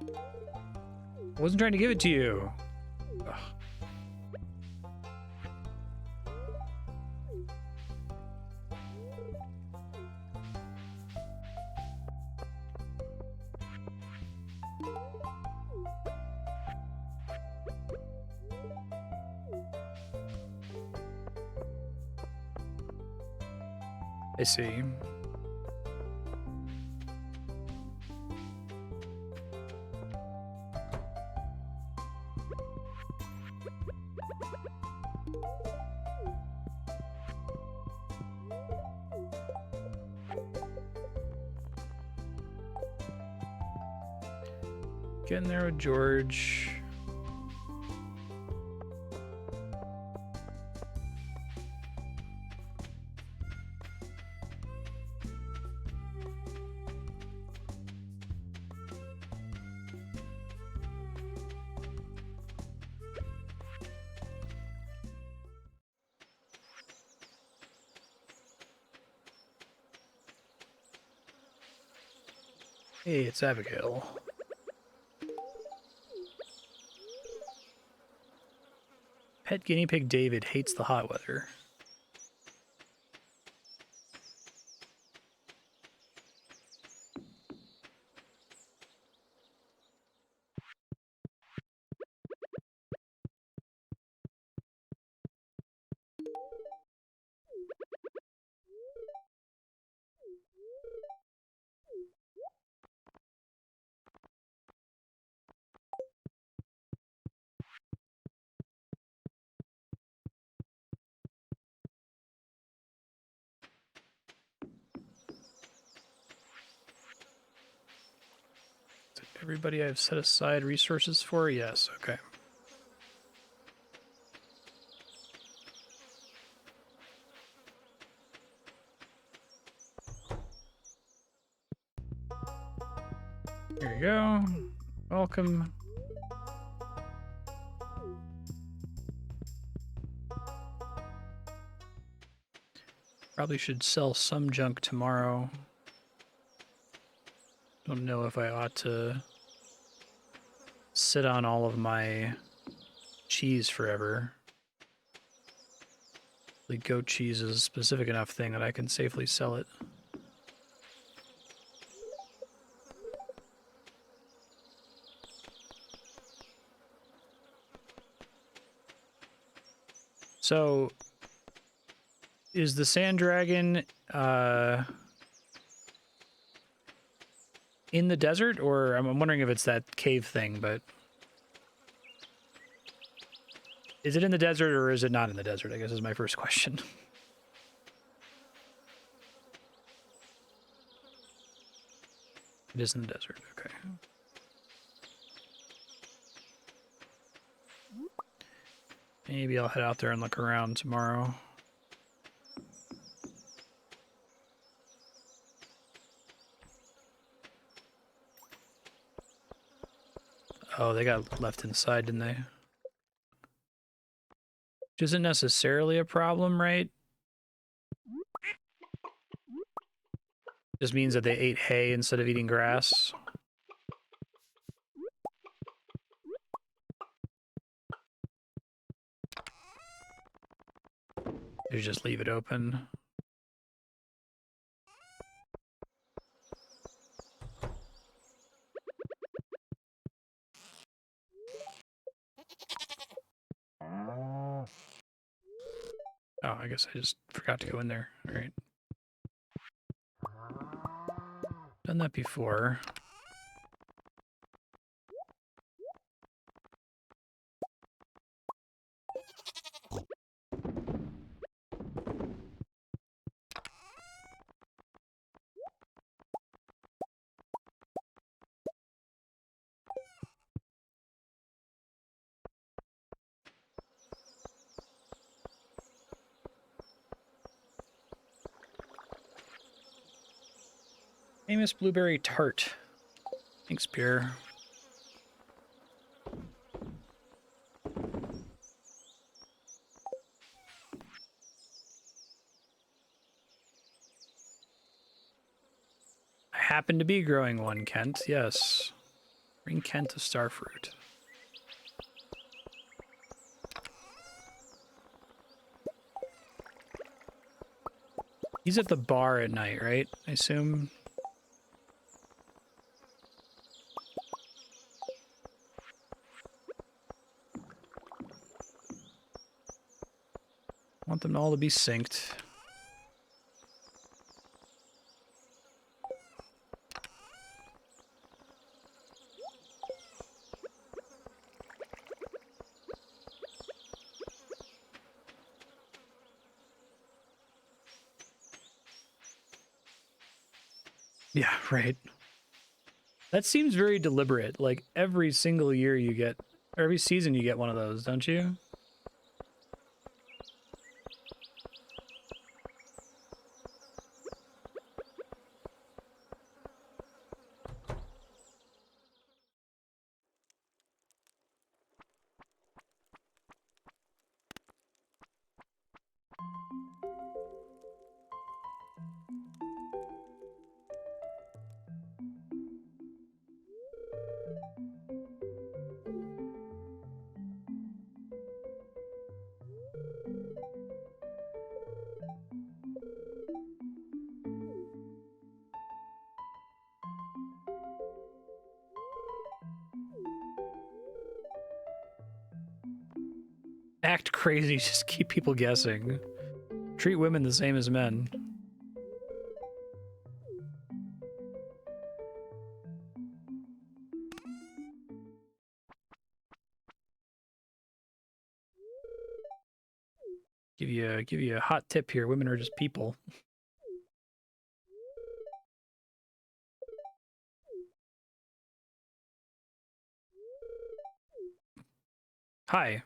I wasn't trying to give it to you. Ugh. I see. Getting there with George. Hey, it's Abigail. Pet guinea pig David hates the hot weather. Everybody I've set aside resources for? Yes, okay. Here you go. Welcome. Probably should sell some junk tomorrow. Don't know if I ought to sit on all of my cheese forever. The goat cheese is a specific enough thing that I can safely sell it. So, is the sand dragon in the desert, or I'm wondering if it's that cave thing, but is it in the desert or is it not in the desert? I guess is my first question. It is in the desert, okay. Maybe I'll head out there and look around tomorrow. Oh, they got left inside, didn't they? Which isn't necessarily a problem, right? Just means that they ate hay instead of eating grass. You just leave it open. Oh, I guess I just forgot to go in there. All right. Done that before. Famous blueberry tart. Thanks, Pierre. I happen to be growing one, Kent. Yes. Bring Kent a starfruit. He's at the bar at night, right? I assume. Want them all to be synced. Yeah, right. That seems very deliberate. Like every single year you get, or every season you get one of those, don't you? Act crazy, just keep people guessing. Treat women the same as men. Give you a hot tip here. Women are just people. Hi.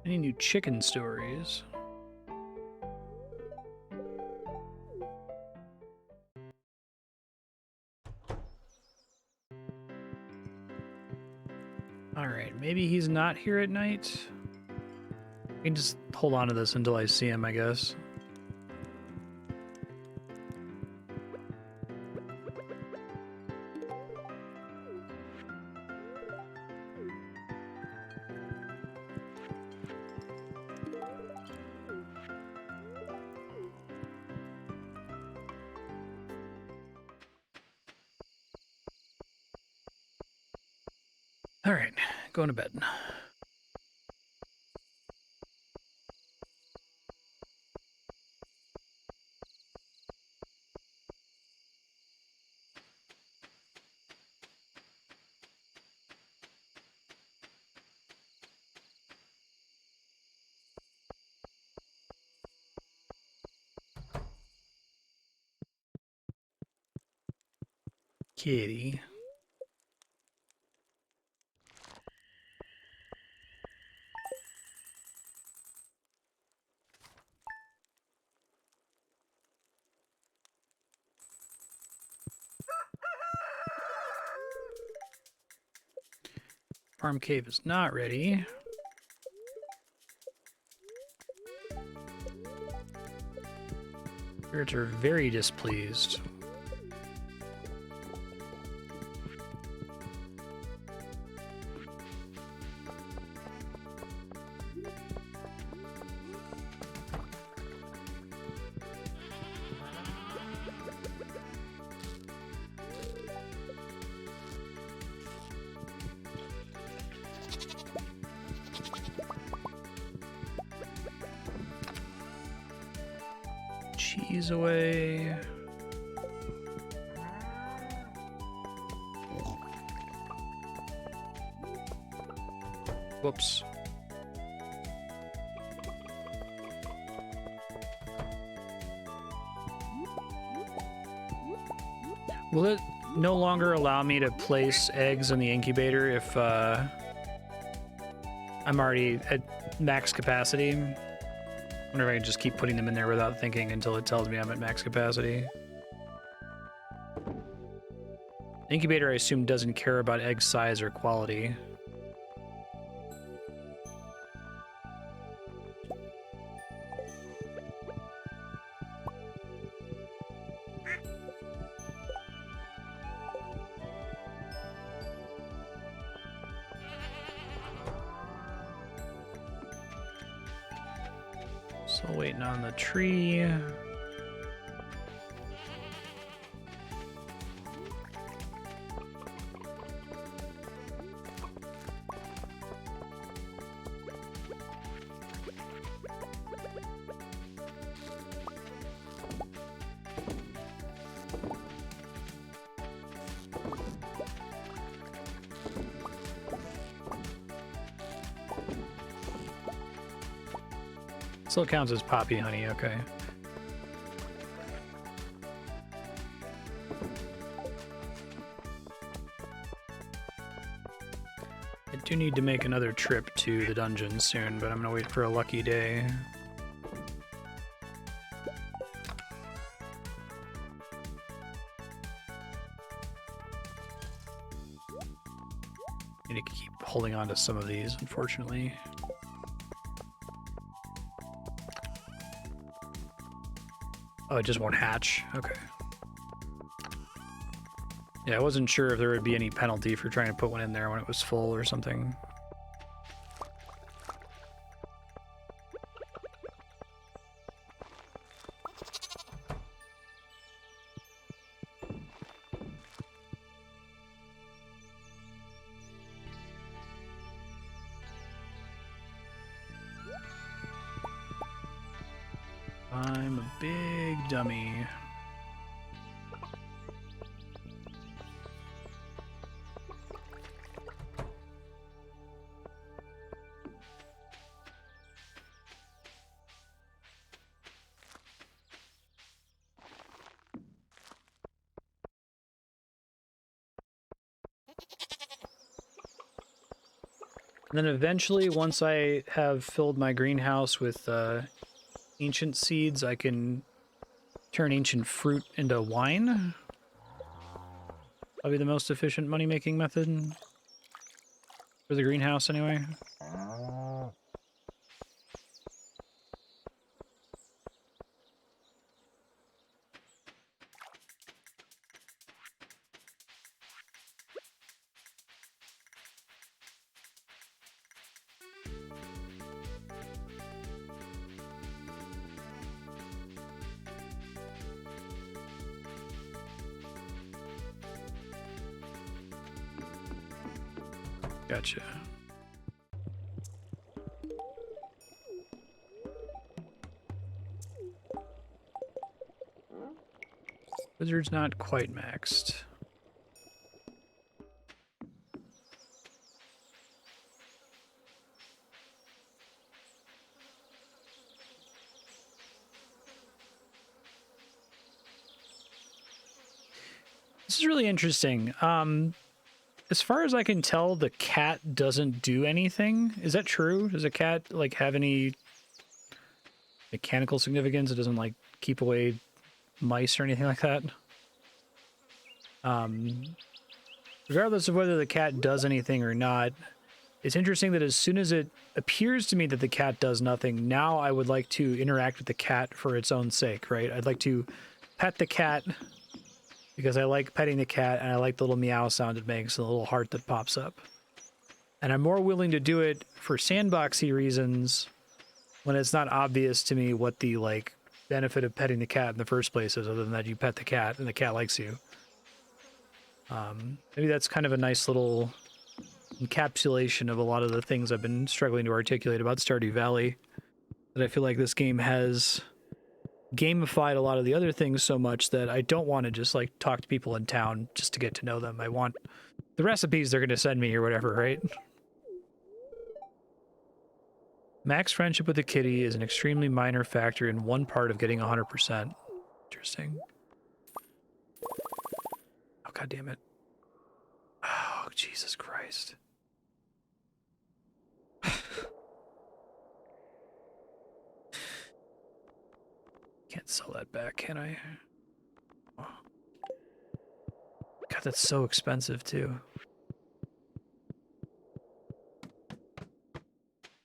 Any new chicken stories? Alright, maybe he's not here at night? I can just hold on to this until I see him, I guess. Alright, going to bed. Kitty. Farm cave is not ready. Spirits are very displeased. Cheese away. Whoops. Will it no longer allow me to place eggs in the incubator if I'm already at max capacity? I wonder if I can just keep putting them in there without thinking until it tells me I'm at max capacity. Incubator, I assume, doesn't care about egg size or quality. Still waiting on the tree. Still counts as poppy honey, okay. I do need to make another trip to the dungeon soon, but I'm gonna wait for a lucky day. I need to keep holding on to some of these, unfortunately. Oh, it just won't hatch? Okay. Yeah, I wasn't sure if there would be any penalty for trying to put one in there when it was full or something. I'm a big dummy. And then eventually, once I have filled my greenhouse with ancient seeds, I can turn ancient fruit into wine. That'll be the most efficient money-making method for the greenhouse, anyway. Gotcha. Wizard's not quite maxed. This is really interesting. As far as I can tell, the cat doesn't do anything. Is that true? Does a cat, like, have any mechanical significance? It doesn't, like, keep away mice or anything like that? Regardless of whether the cat does anything or not, it's interesting that as soon as it appears to me that the cat does nothing, now I would like to interact with the cat for its own sake, right? I'd like to pet the cat because I like petting the cat and I like the little meow sound it makes and the little heart that pops up. And I'm more willing to do it for sandboxy reasons when it's not obvious to me what the, like, benefit of petting the cat in the first place is, other than that you pet the cat and the cat likes you. Maybe that's kind of a nice little encapsulation of a lot of the things I've been struggling to articulate about Stardew Valley, that I feel like this game has gamified a lot of the other things so much that I don't want to just, like, talk to people in town just to get to know them. I want the recipes they're going to send me or whatever, right? Max friendship with a kitty is an extremely minor factor in one part of getting 100%. Interesting. Oh, God damn it. Oh, Jesus Christ. Can't sell that back, can I? Oh. God, that's so expensive, too.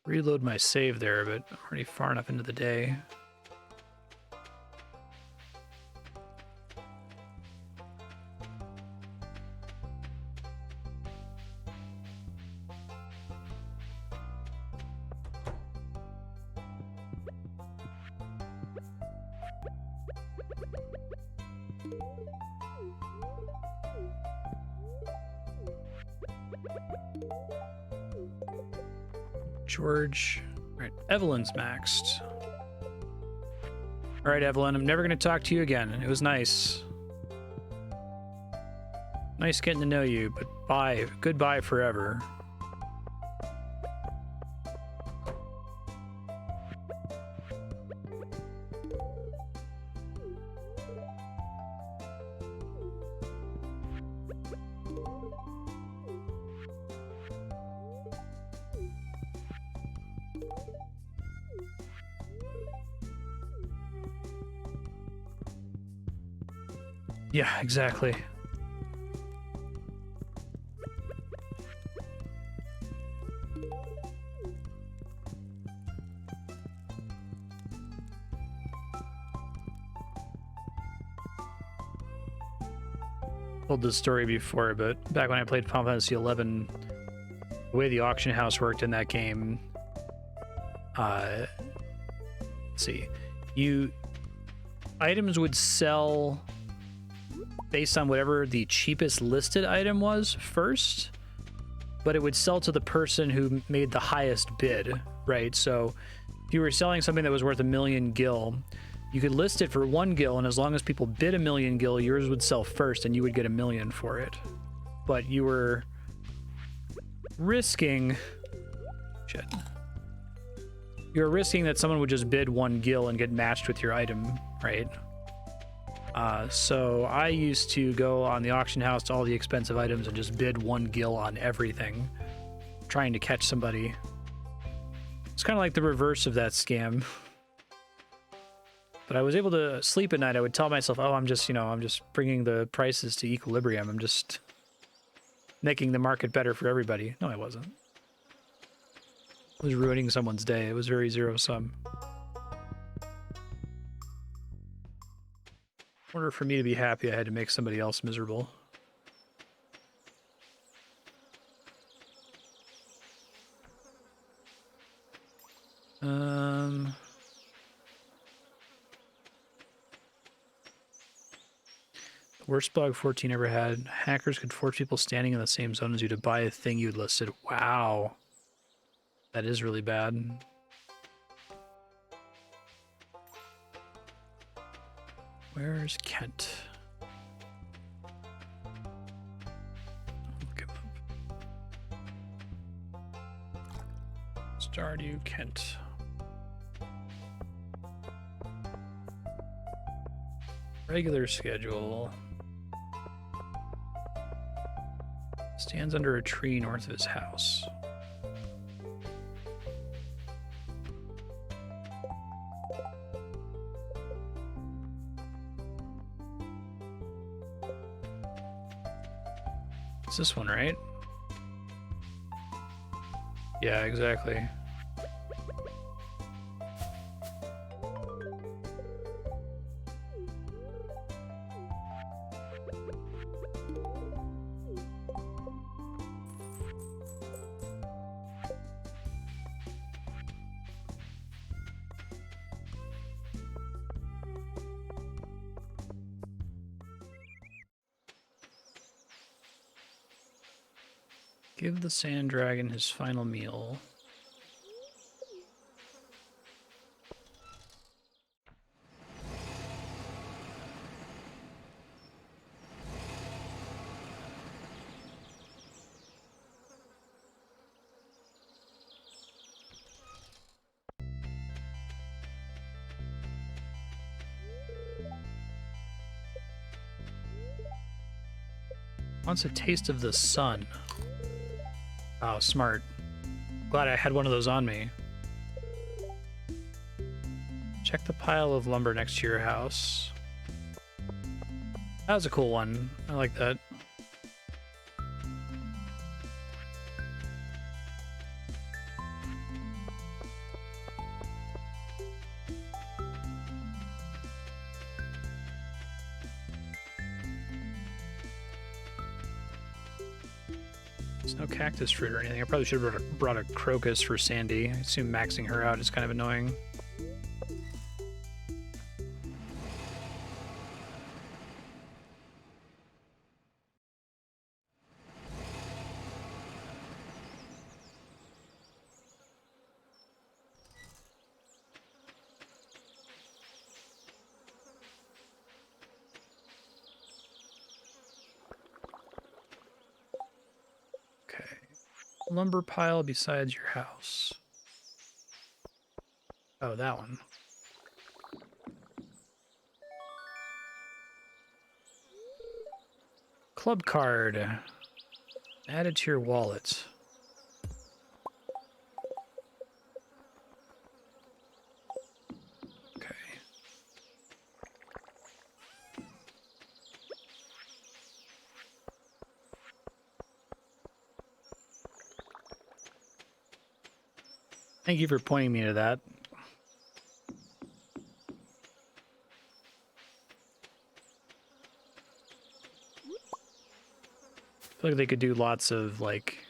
Reload my save there, but I'm already far enough into the day. George. All right, Evelyn's maxed. All right, Evelyn, I'm never going to talk to you again. It was nice. Nice getting to know you, but bye. Goodbye forever. Yeah, exactly. Told this story before, but back when I played Final Fantasy XI, the way the auction house worked in that game, let's see, items would sell based on whatever the cheapest listed item was first, but it would sell to the person who made the highest bid, right? So if you were selling something that was worth 1,000,000 gil, you could list it for 1 gil, and as long as people bid 1,000,000 gil, yours would sell first and you would get 1,000,000 for it. But you were risking... Shit. You're risking that someone would just bid 1 gil and get matched with your item, right? So I used to go on the auction house to all the expensive items and just bid 1 gil on everything, trying to catch somebody. It's kind of like the reverse of that scam. But I was able to sleep at night. I would tell myself, oh, I'm just bringing the prices to equilibrium. I'm just making the market better for everybody. No, I wasn't. I was ruining someone's day. It was very zero-sum. In order for me to be happy, I had to make somebody else miserable. Worst bug 14 ever had. Hackers could force people standing in the same zone as you to buy a thing you'd listed. Wow. That is really bad. Where's Kent? Look him up. Stardew Kent. Regular schedule. Stands under a tree north of his house. It's this one, right? Yeah, exactly. Give the sand dragon his final meal. Wants a taste of the sun. Oh, smart. Glad I had one of those on me. Check the pile of lumber next to your house. That was a cool one. I like that. There's no cactus fruit or anything. I probably should have brought a crocus for Sandy. I assume maxing her out is kind of annoying. Lumber pile besides your house. Oh, that one. Club card. Add it to your wallet. Okay. Thank you for pointing me to that. I feel like they could do lots of, like,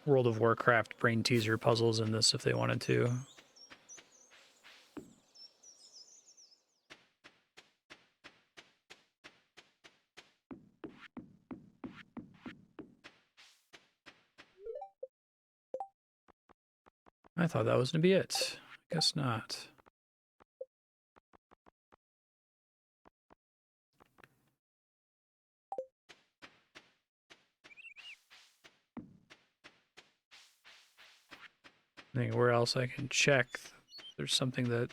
World of Warcraft brain teaser puzzles in this if they wanted to. I thought that was going to be it. Guess not. I think where else I can check. There's something that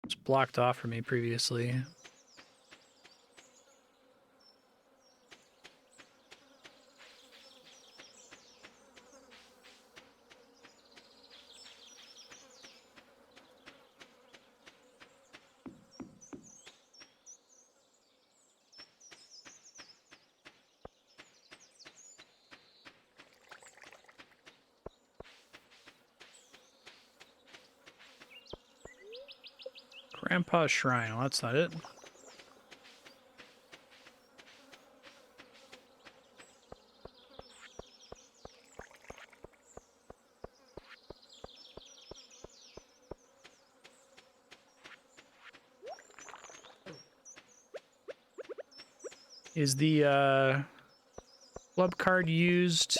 was blocked off for me previously. Grandpa's Shrine. Well, that's not it. Is the club card used?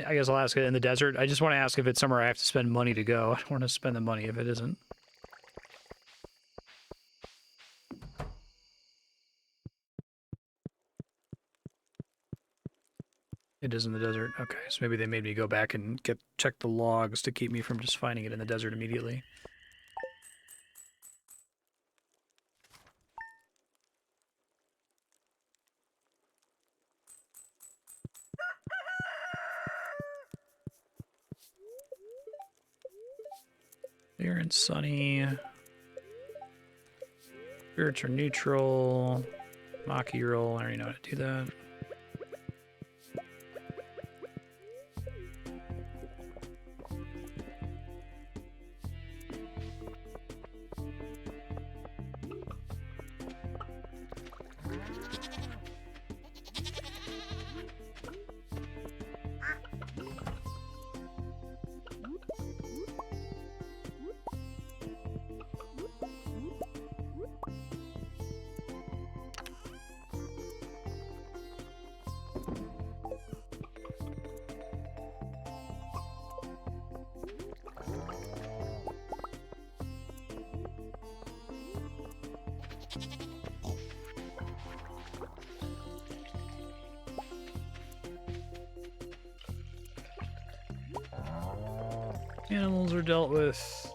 I guess I'll ask it in the desert. I just want to ask if it's somewhere I have to spend money to go. I don't want to spend the money if it isn't. It is in the desert. Okay, so maybe they made me go back and check the logs to keep me from just finding it in the desert immediately. Clear and sunny. Spirits are neutral. Maki roll. I already know how to do that. Animals are dealt with.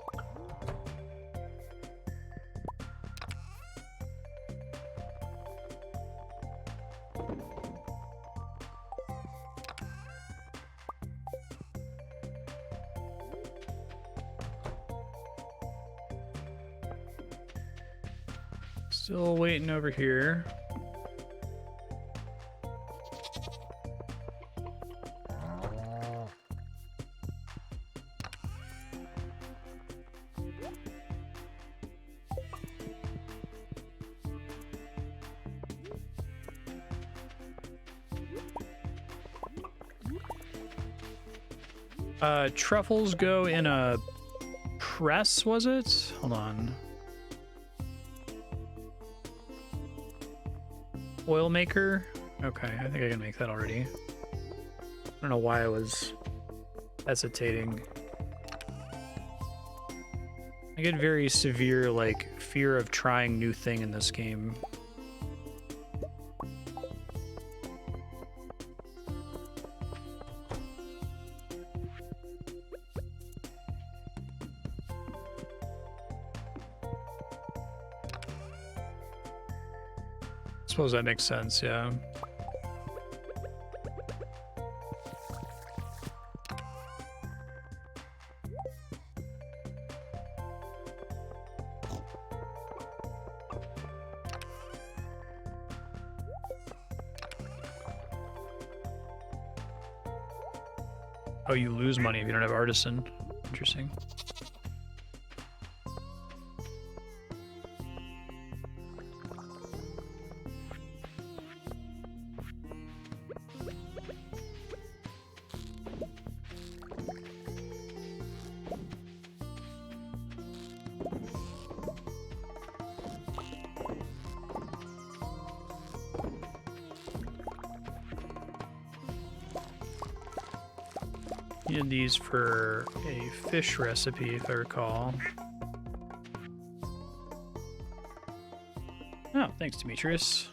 Still waiting over here. Truffles go in a press, was it? Hold on. Oil maker? Okay, I think I can make that already. I don't know why I was hesitating. I get very severe, like, fear of trying new thing in this game. Suppose that makes sense, yeah. Oh, you lose money if you don't have artisan. Interesting. Needed these for a fish recipe, if I recall. Oh, thanks, Demetrius.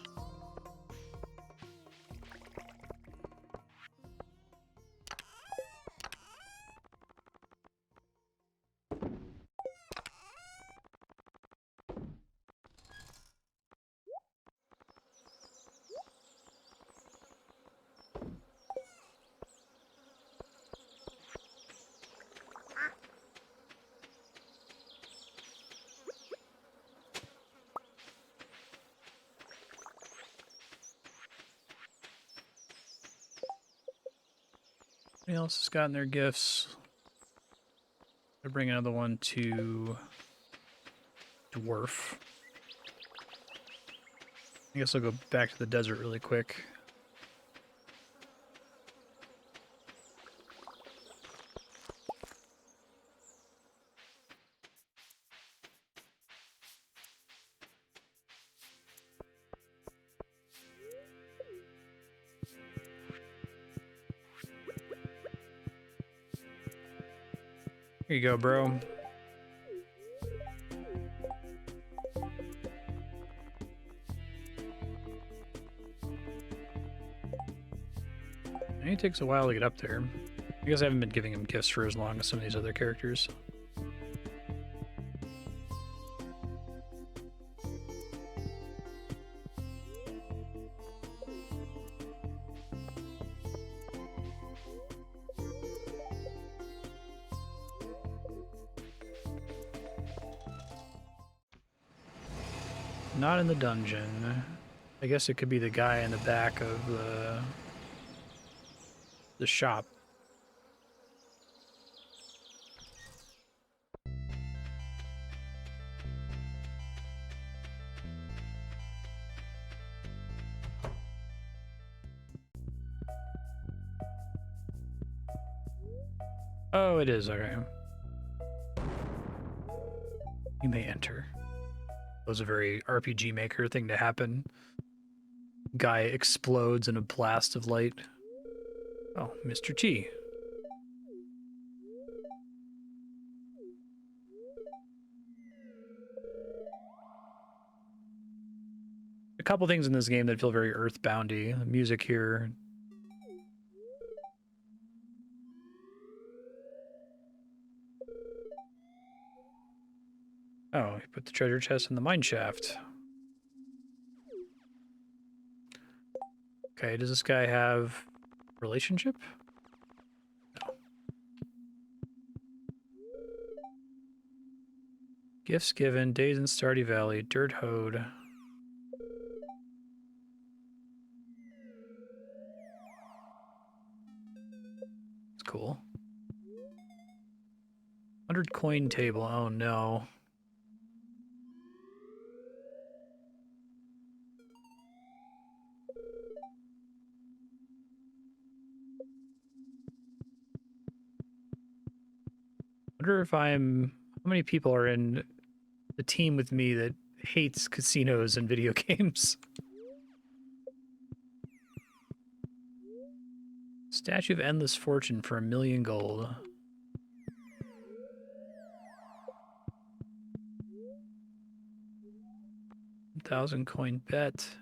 Anybody else has gotten their gifts? I'll bring another one to Dwarf. I guess I'll go back to the desert really quick. Here you go, bro. It takes a while to get up there. I guess I haven't been giving him gifts for as long as some of these other characters. Not in the dungeon. I guess it could be the guy in the back of the shop. Oh, it is, okay. You may enter. That was a very RPG Maker thing to happen. Guy explodes in a blast of light. Oh, Mr. T. A couple things in this game that feel very earthboundy. The music here. Oh, he put the treasure chest in the mine shaft. Okay, does this guy have a relationship? No. Gifts given, days in Stardew Valley, dirt hoed. It's cool. 100 coin table, oh no. Wonder if I'm... How many people are in the team with me that hates casinos and video games? Statue of Endless Fortune for 1,000,000 gold. $1,000 coin bet.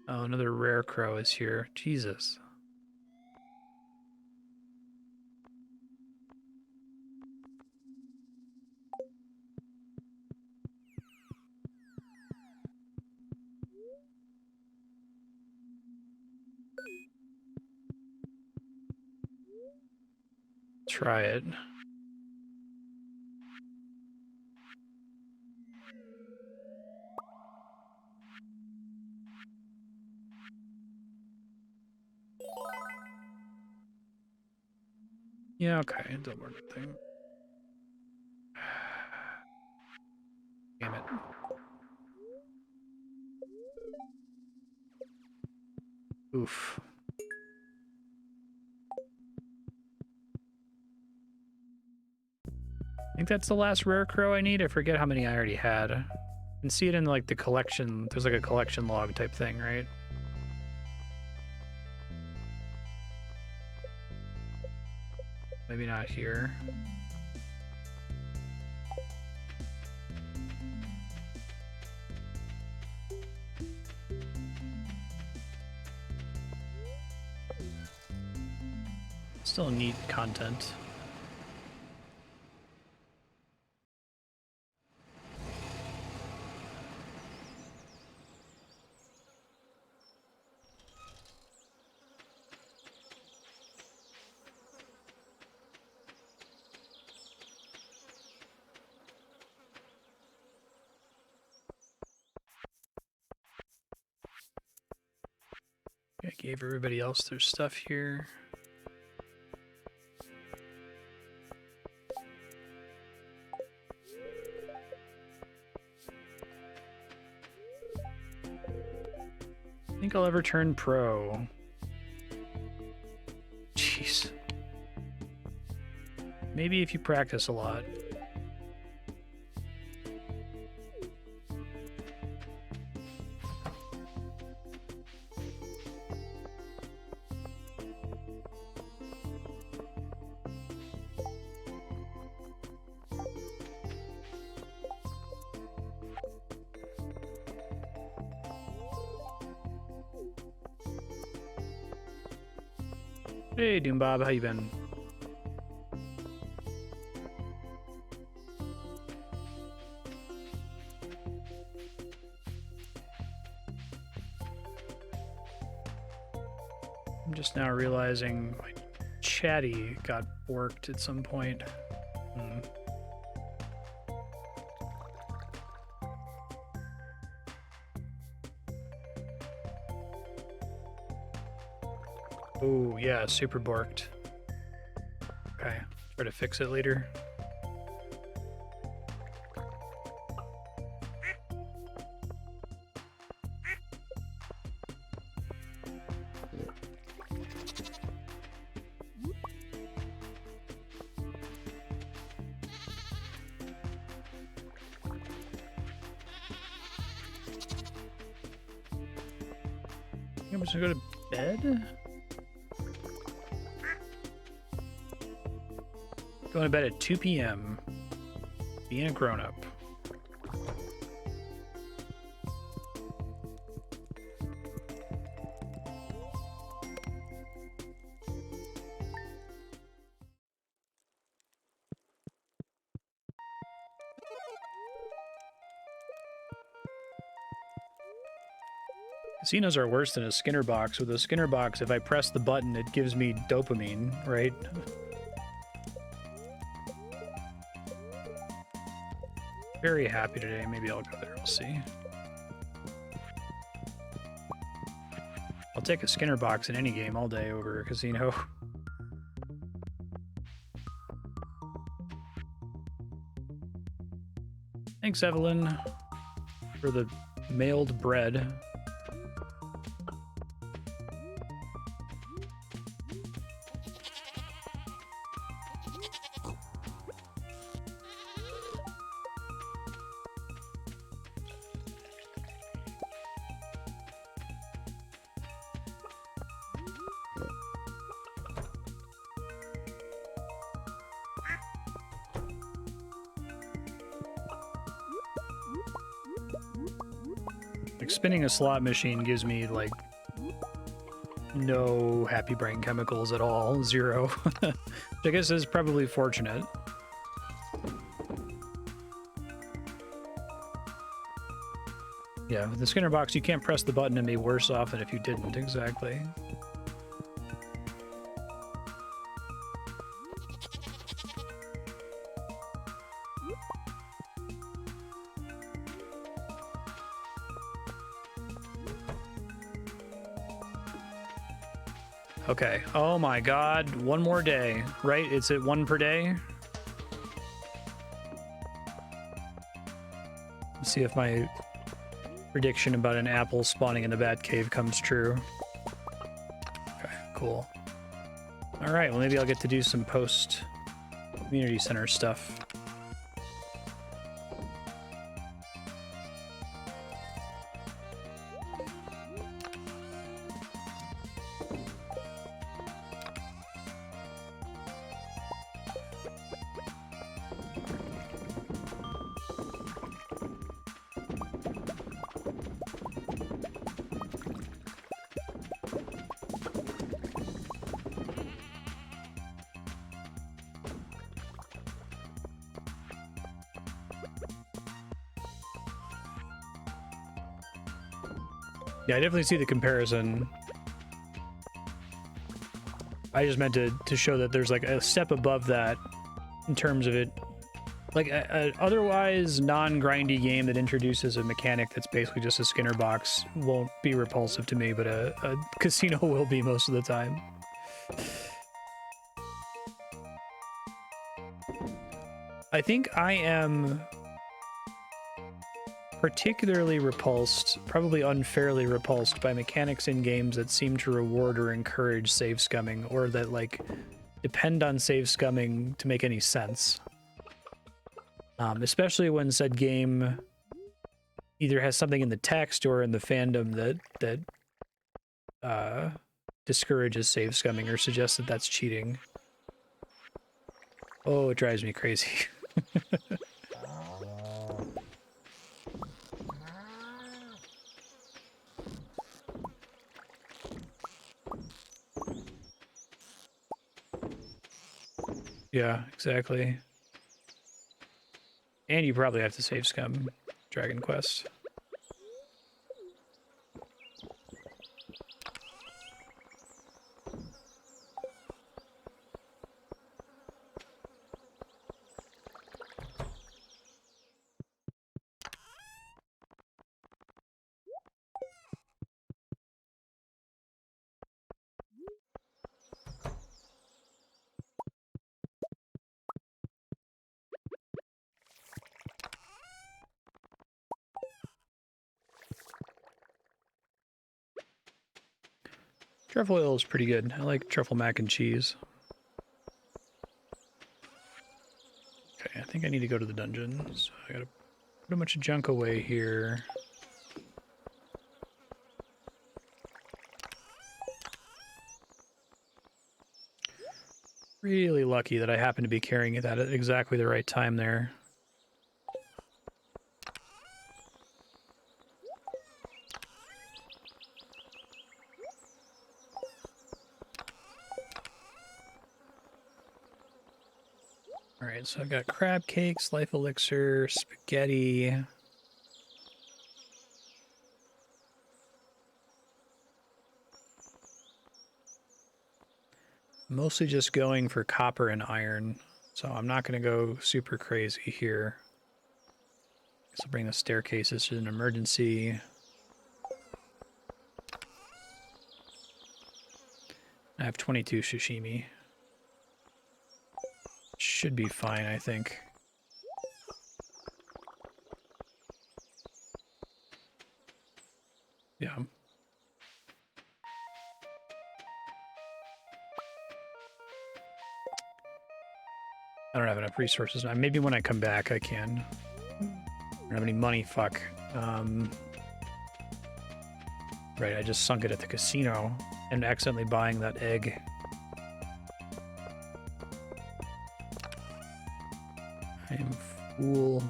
Oh, another rare crow is here. Jesus. Try it. Yeah, okay, don't work a thing. Damn it. Oof. I think that's the last rare crow I need. I forget how many I already had. You can see it in like the collection. There's like a collection log type thing, right? Maybe not here. Still neat content. I gave everybody else their stuff here. I think I'll ever turn pro. Jeez. Maybe if you practice a lot. Hey, Doombob, how you been? I'm just now realizing my chatty got borked at some point. Oh, yeah, super borked. Okay, try to fix it later. I'm just gonna go to bed? Going to bed at 2 p.m. Being a grown-up. Casinos are worse than a Skinner box. With a Skinner box, if I press the button, it gives me dopamine, right? Very happy today. Maybe I'll go there. We'll see. I'll take a Skinner box in any game all day over a casino. Thanks, Evelyn, for the mailed bread. Like, spinning a slot machine gives me, like, no happy brain chemicals at all. Zero. Which I guess is probably fortunate. Yeah, with the Skinner box, you can't press the button and be worse off than if you didn't, exactly. Okay. Oh my god. One more day, right? It's at one per day. Let's see if my prediction about an apple spawning in the bat cave comes true. Okay, cool. All right, well, maybe I'll get to do some post community center stuff. Yeah, I definitely see the comparison. I just meant to show that there's like a step above that in terms of it. Like a otherwise non-grindy game that introduces a mechanic that's basically just a Skinner box won't be repulsive to me, but a casino will be most of the time. I think I am particularly repulsed, probably unfairly repulsed, by mechanics in games that seem to reward or encourage save scumming, or that like depend on save scumming to make any sense. Especially when said game either has something in the text or in the fandom that discourages save scumming or suggests that that's cheating. Oh, it drives me crazy. Yeah, exactly. And you probably have to save scum Dragon Quest. Truffle oil is pretty good. I like truffle mac and cheese. Okay, I think I need to go to the dungeon. So I gotta put a bunch of junk away here. Really lucky that I happen to be carrying it at exactly the right time there. Alright, so I've got crab cakes, life elixir, spaghetti. Mostly just going for copper and iron, so I'm not going to go super crazy here. Guess I'll bring the staircases to an emergency. I have 22 sashimi. Should be fine, I think. Yeah. I don't have enough resources now. Maybe when I come back I can. I don't have any money, fuck. Right, I just sunk it at the casino and accidentally buying that egg. I am fool.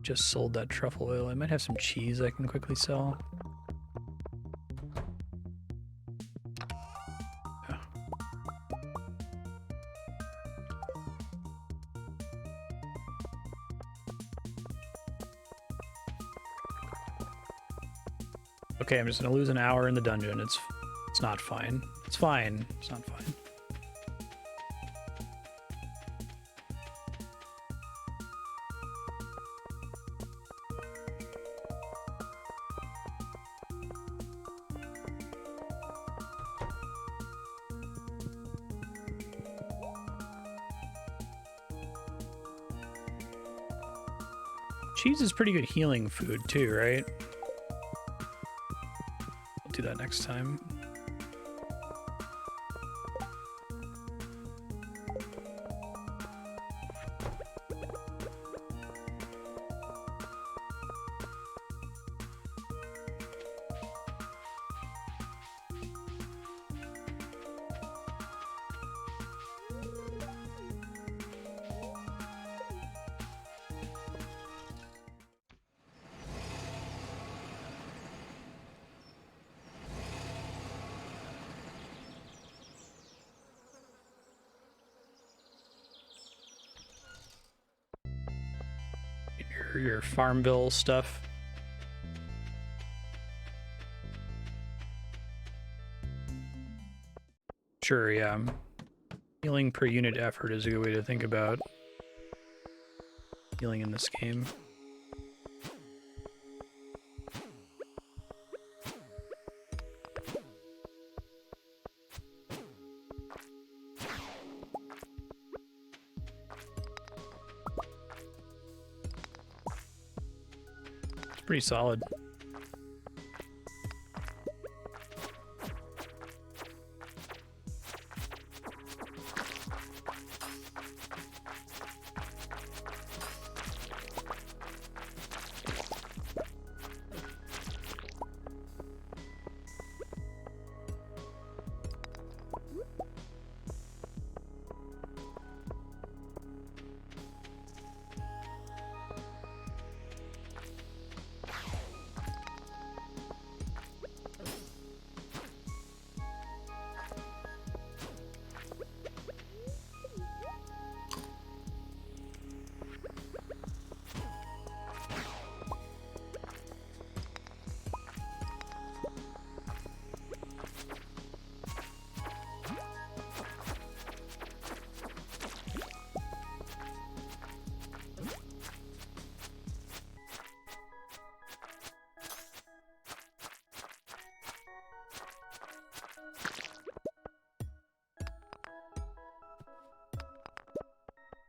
Just sold that truffle oil. I might have some cheese I can quickly sell. Yeah. Okay, I'm just gonna lose an hour in the dungeon. It's not fine. It's fine. It's not fine. Cheese is pretty good healing food too, right? I'll do that next time. Your Farmville stuff. Sure, yeah. Healing per unit effort is a good way to think about healing in this game. It's pretty solid.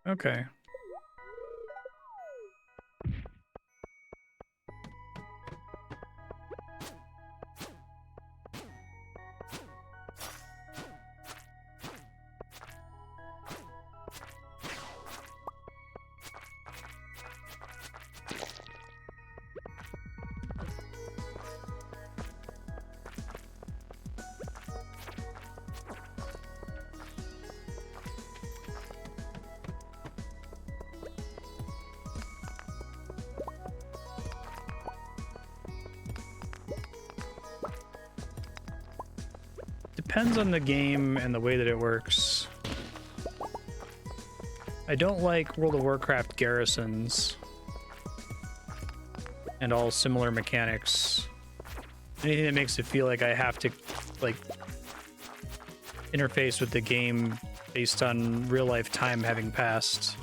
Okay. Depends on the game and the way that it works. I don't like World of Warcraft garrisons and all similar mechanics. Anything that makes it feel like I have to, like, interface with the game based on real-life time having passed.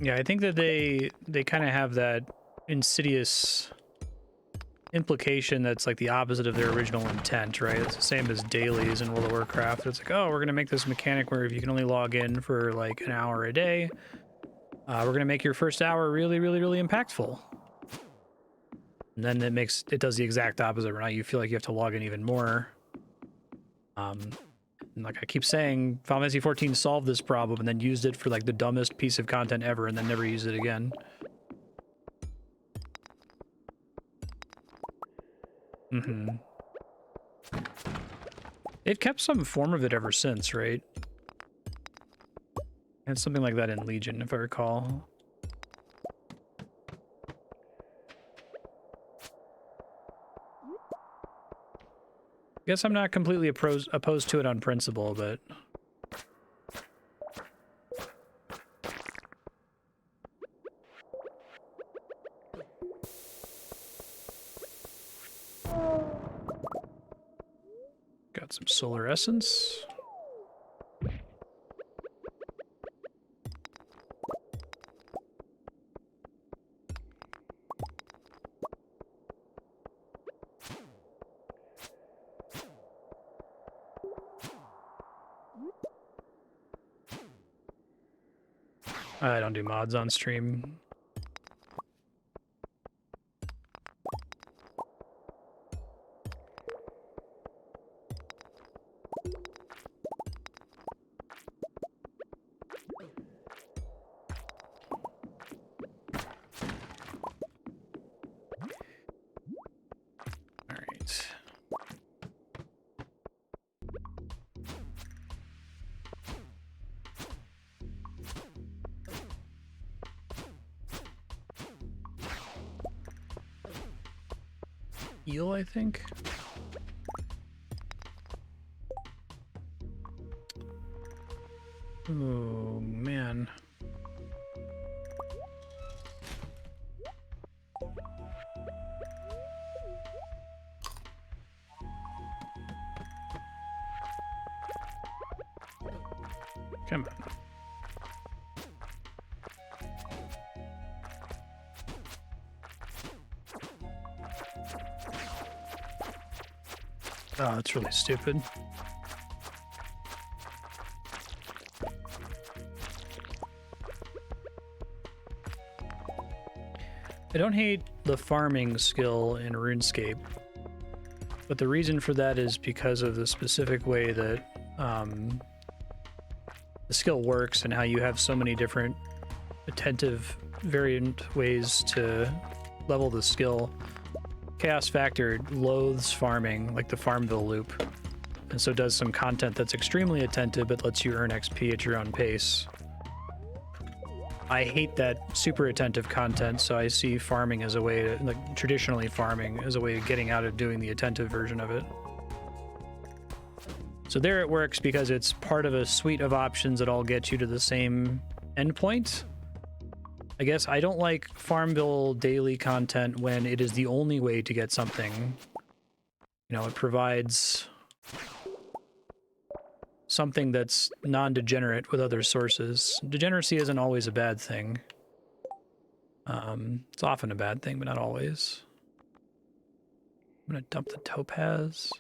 Yeah, I think that they kind of have that insidious implication that's like the opposite of their original intent, right? It's the same as dailies in World of Warcraft. It's like, oh, we're gonna make this mechanic where if you can only log in for like an hour a day, we're gonna make your first hour really, really, really impactful. And then it does the exact opposite, right? You feel like you have to log in even more. And like I keep saying, Final Fantasy 14 solved this problem and then used it for like the dumbest piece of content ever and then never used it again. They've kept some form of it ever since, right? And something like that in Legion, if I recall. Guess I'm not completely opposed to it on principle, but... Some solar essence. I don't do mods on stream. All right. Eel, I think. Oh, man. Come on. Oh, that's really stupid. I don't hate the farming skill in RuneScape, but the reason for that is because of the specific way that the skill works and how you have so many different attentive variant ways to level the skill. Chaos Factor loathes farming, like the Farmville loop, and so does some content that's extremely attentive but lets you earn XP at your own pace. I hate that super attentive content, so I see farming as a way to, like, traditionally farming as a way of getting out of doing the attentive version of it. So there it works because it's part of a suite of options that all get you to the same endpoint. I guess I don't like Farmville daily content when it is the only way to get something. You know, it provides something that's non-degenerate with other sources. Degeneracy isn't always a bad thing. It's often a bad thing, but not always. I'm gonna dump the topaz.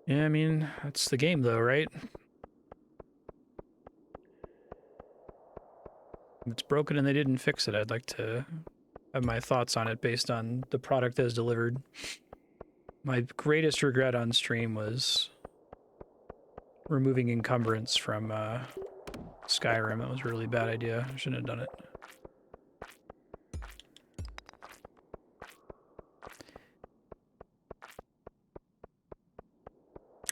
Yeah, I mean, that's the game though, right? If it's broken and they didn't fix it, I'd like to have my thoughts on it based on the product as delivered. My greatest regret on stream was removing encumbrance from Skyrim. That was a really bad idea. I shouldn't have done it.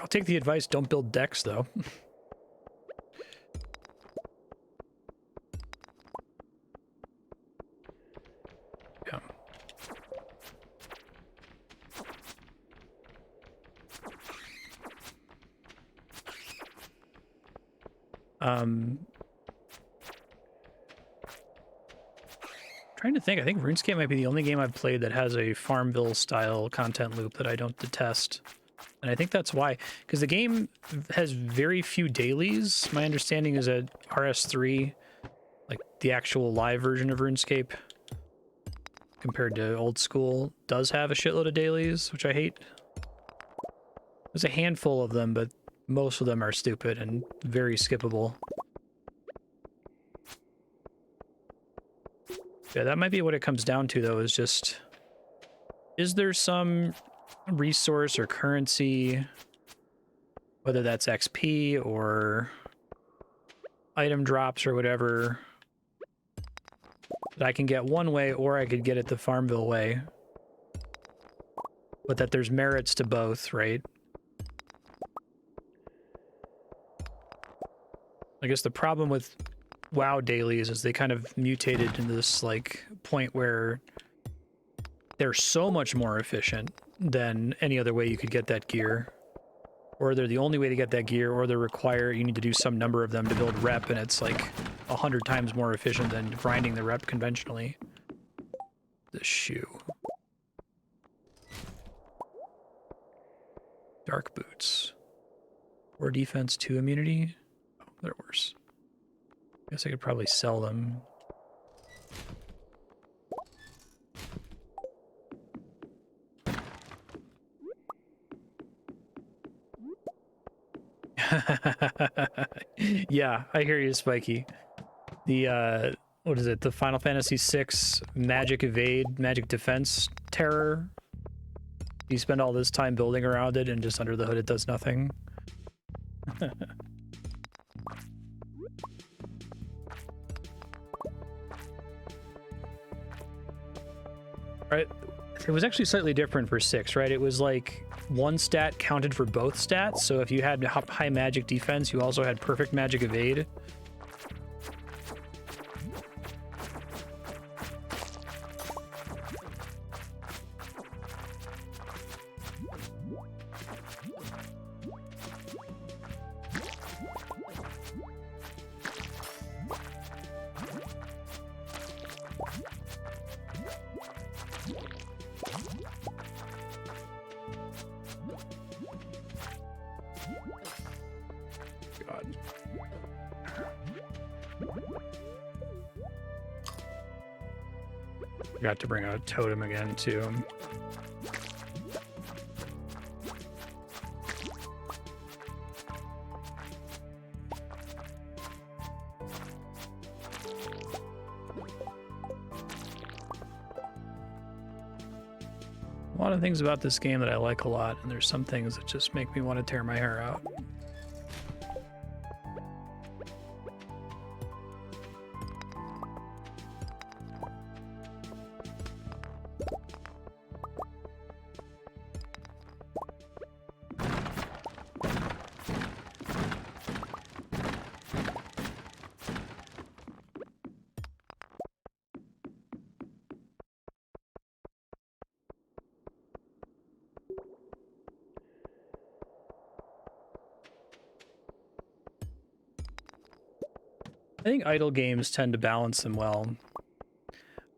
I'll take the advice, don't build decks, though. Yeah. Trying to think, I think RuneScape might be the only game I've played that has a Farmville-style content loop that I don't detest. And I think that's why, because the game has very few dailies. My understanding is that RS3, like the actual live version of RuneScape, compared to old school, does have a shitload of dailies, which I hate. There's a handful of them, but most of them are stupid and very skippable. Yeah, that might be what it comes down to, though, is just, is there some resource or currency, whether that's XP or item drops or whatever, that I can get one way, or I could get it the Farmville way, but that there's merits to both, right? I guess the problem with WoW dailies is they kind of mutated into this, like, point where they're so much more efficient than any other way you could get that gear. Or they're the only way to get that gear, or you need to do some number of them to build rep, and it's like 100 times more efficient than grinding the rep conventionally. The shoe. Dark boots. 4 defense, 2 immunity. Oh, they're worse. Guess I could probably sell them. Yeah, I hear you, Spiky. The what is it? The Final Fantasy VI magic evade, magic defense terror. You spend all this time building around it, and just under the hood it does nothing. Right. It was actually slightly different for 6, right? It was like one stat counted for both stats. So if you had high magic defense, you also had perfect magic evade. Forgot to bring out a totem again, too. A lot of things about this game that I like a lot, and there's some things that just make me want to tear my hair out. I think idle games tend to balance them well.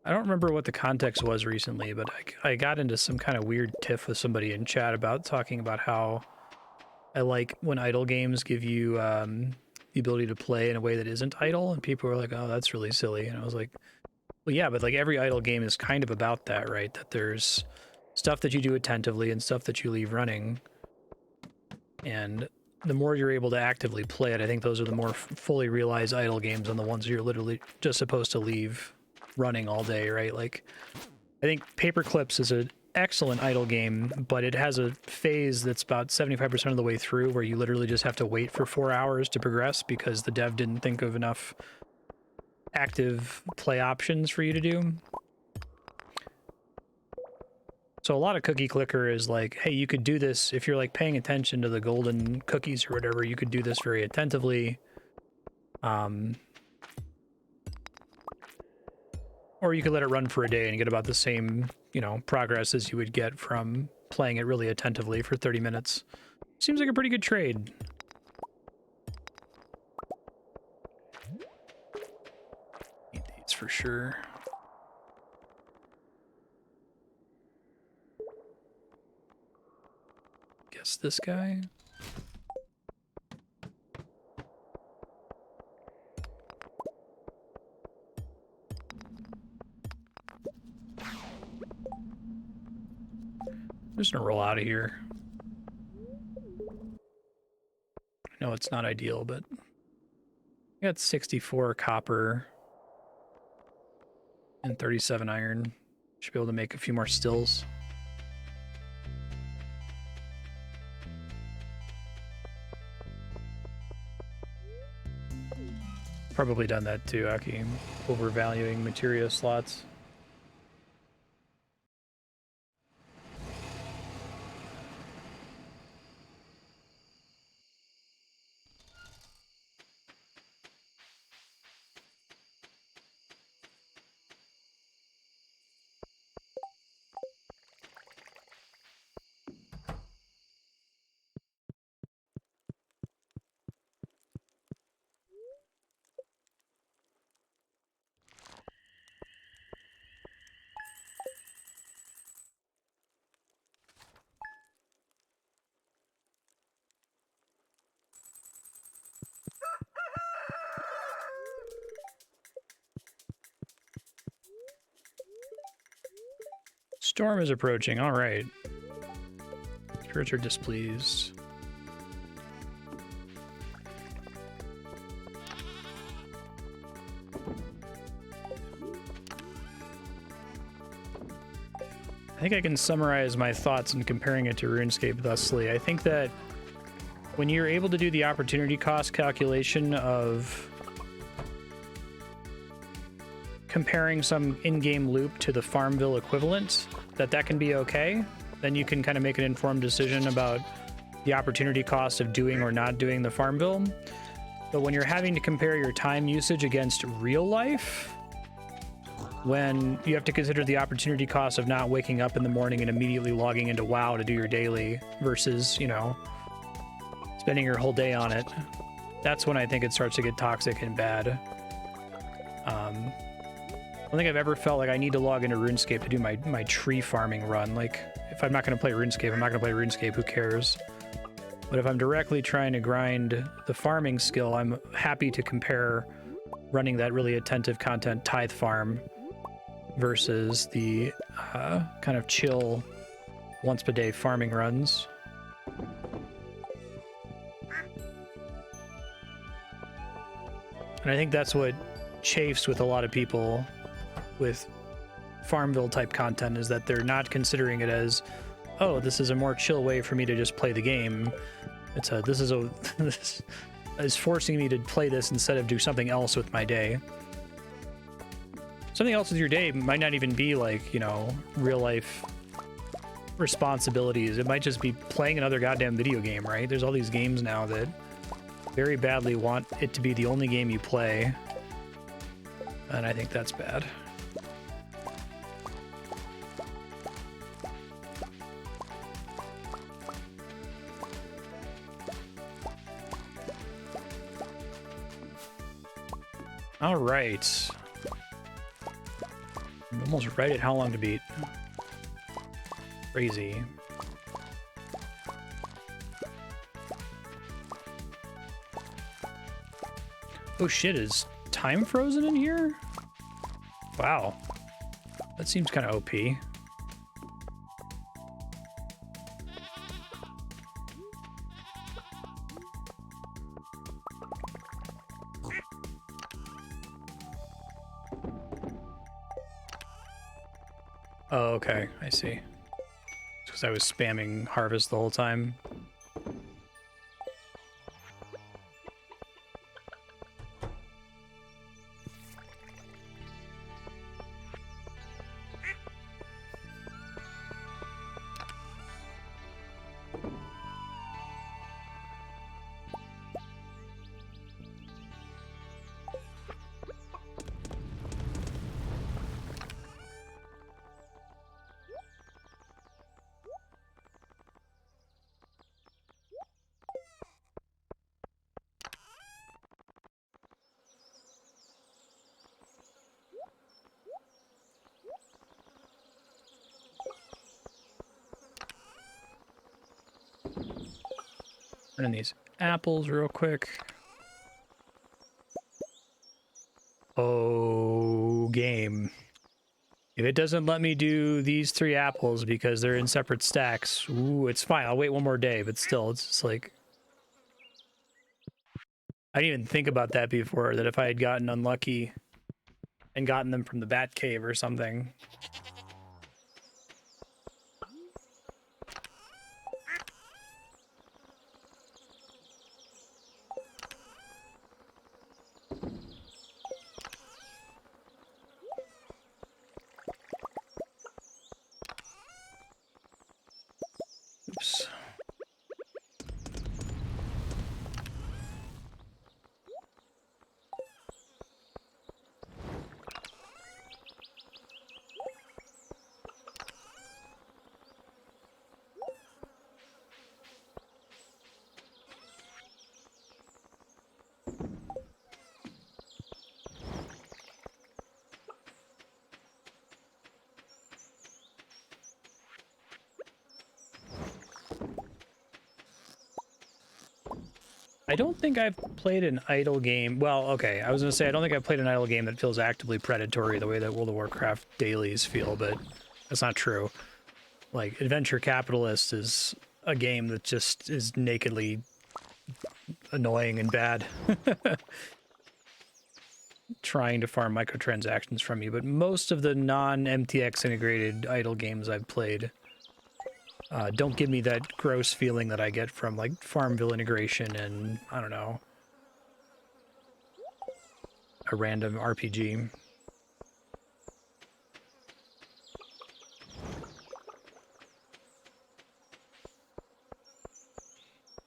I don't remember what the context was recently, but I got into some kind of weird tiff with somebody in chat about talking about how I like when idle games give you the ability to play in a way that isn't idle, and people were like, oh, that's really silly. And I was like, well, yeah, but like every idle game is kind of about that, right? That there's stuff that you do attentively and stuff that you leave running. And the more you're able to actively play it, I think those are the more fully realized idle games than the ones you're literally just supposed to leave running all day, right? Like, I think Paper Clips is an excellent idle game, but it has a phase that's about 75% of the way through where you literally just have to wait for 4 hours to progress because the dev didn't think of enough active play options for you to do. So a lot of cookie clicker is like, hey, you could do this if you're like paying attention to the golden cookies or whatever, you could do this very attentively. Or you could let it run for a day and get about the same, you know, progress as you would get from playing it really attentively for 30 minutes. Seems like a pretty good trade. Need these for sure. Guess this guy. I'm just gonna roll out of here. I know it's not ideal, but I got 64 copper and 37 iron. Should be able to make a few more stills. Probably done that too, Aki. Overvaluing materia slots. Storm is approaching. All right. Spirits are displeased. I think I can summarize my thoughts in comparing it to RuneScape thusly. I think that when you're able to do the opportunity cost calculation of comparing some in-game loop to the Farmville equivalent, that can be okay. Then you can kind of make an informed decision about the opportunity cost of doing or not doing the Farmville. But when you're having to compare your time usage against real life, when you have to consider the opportunity cost of not waking up in the morning and immediately logging into WoW to do your daily versus, you know, spending your whole day on it, that's when I think it starts to get toxic and bad. I don't think I've ever felt like I need to log into RuneScape to do my tree farming run. Like, if I'm not going to play RuneScape, I'm not going to play RuneScape, who cares? But if I'm directly trying to grind the farming skill, I'm happy to compare running that really attentive content tithe farm versus the kind of chill once per day farming runs. And I think that's what chafes with a lot of people with Farmville type content, is that they're not considering it as, oh, this is a more chill way for me to just play the game. It's a, this is forcing me to play this instead of do something else with my day. Something else with your day might not even be like, you know, real life responsibilities. It might just be playing another goddamn video game, right? There's all these games now that very badly want it to be the only game you play. And I think that's bad. All right. I'm almost right at how long to beat. Crazy. Oh shit, is time frozen in here? Wow. That seems kind of OP. Oh, okay, I see. Because I was spamming harvest the whole time. Turn in these apples real quick. Oh, game. If it doesn't let me do these 3 apples because they're in separate stacks, ooh, it's fine. I'll wait one more day, but still, it's just like... I didn't even think about that before, that if I had gotten unlucky and gotten them from the bat cave or something. Oops. I don't think I've played an idle game. Well, okay, I was going to say, I don't think I've played an idle game that feels actively predatory the way that World of Warcraft dailies feel, but That's not true. Like, Adventure Capitalist is a game that just is nakedly annoying and bad. Trying to farm microtransactions from you, but most of the non-MTX integrated idle games I've played don't give me that gross feeling that I get from like Farmville integration and, I don't know, a random RPG.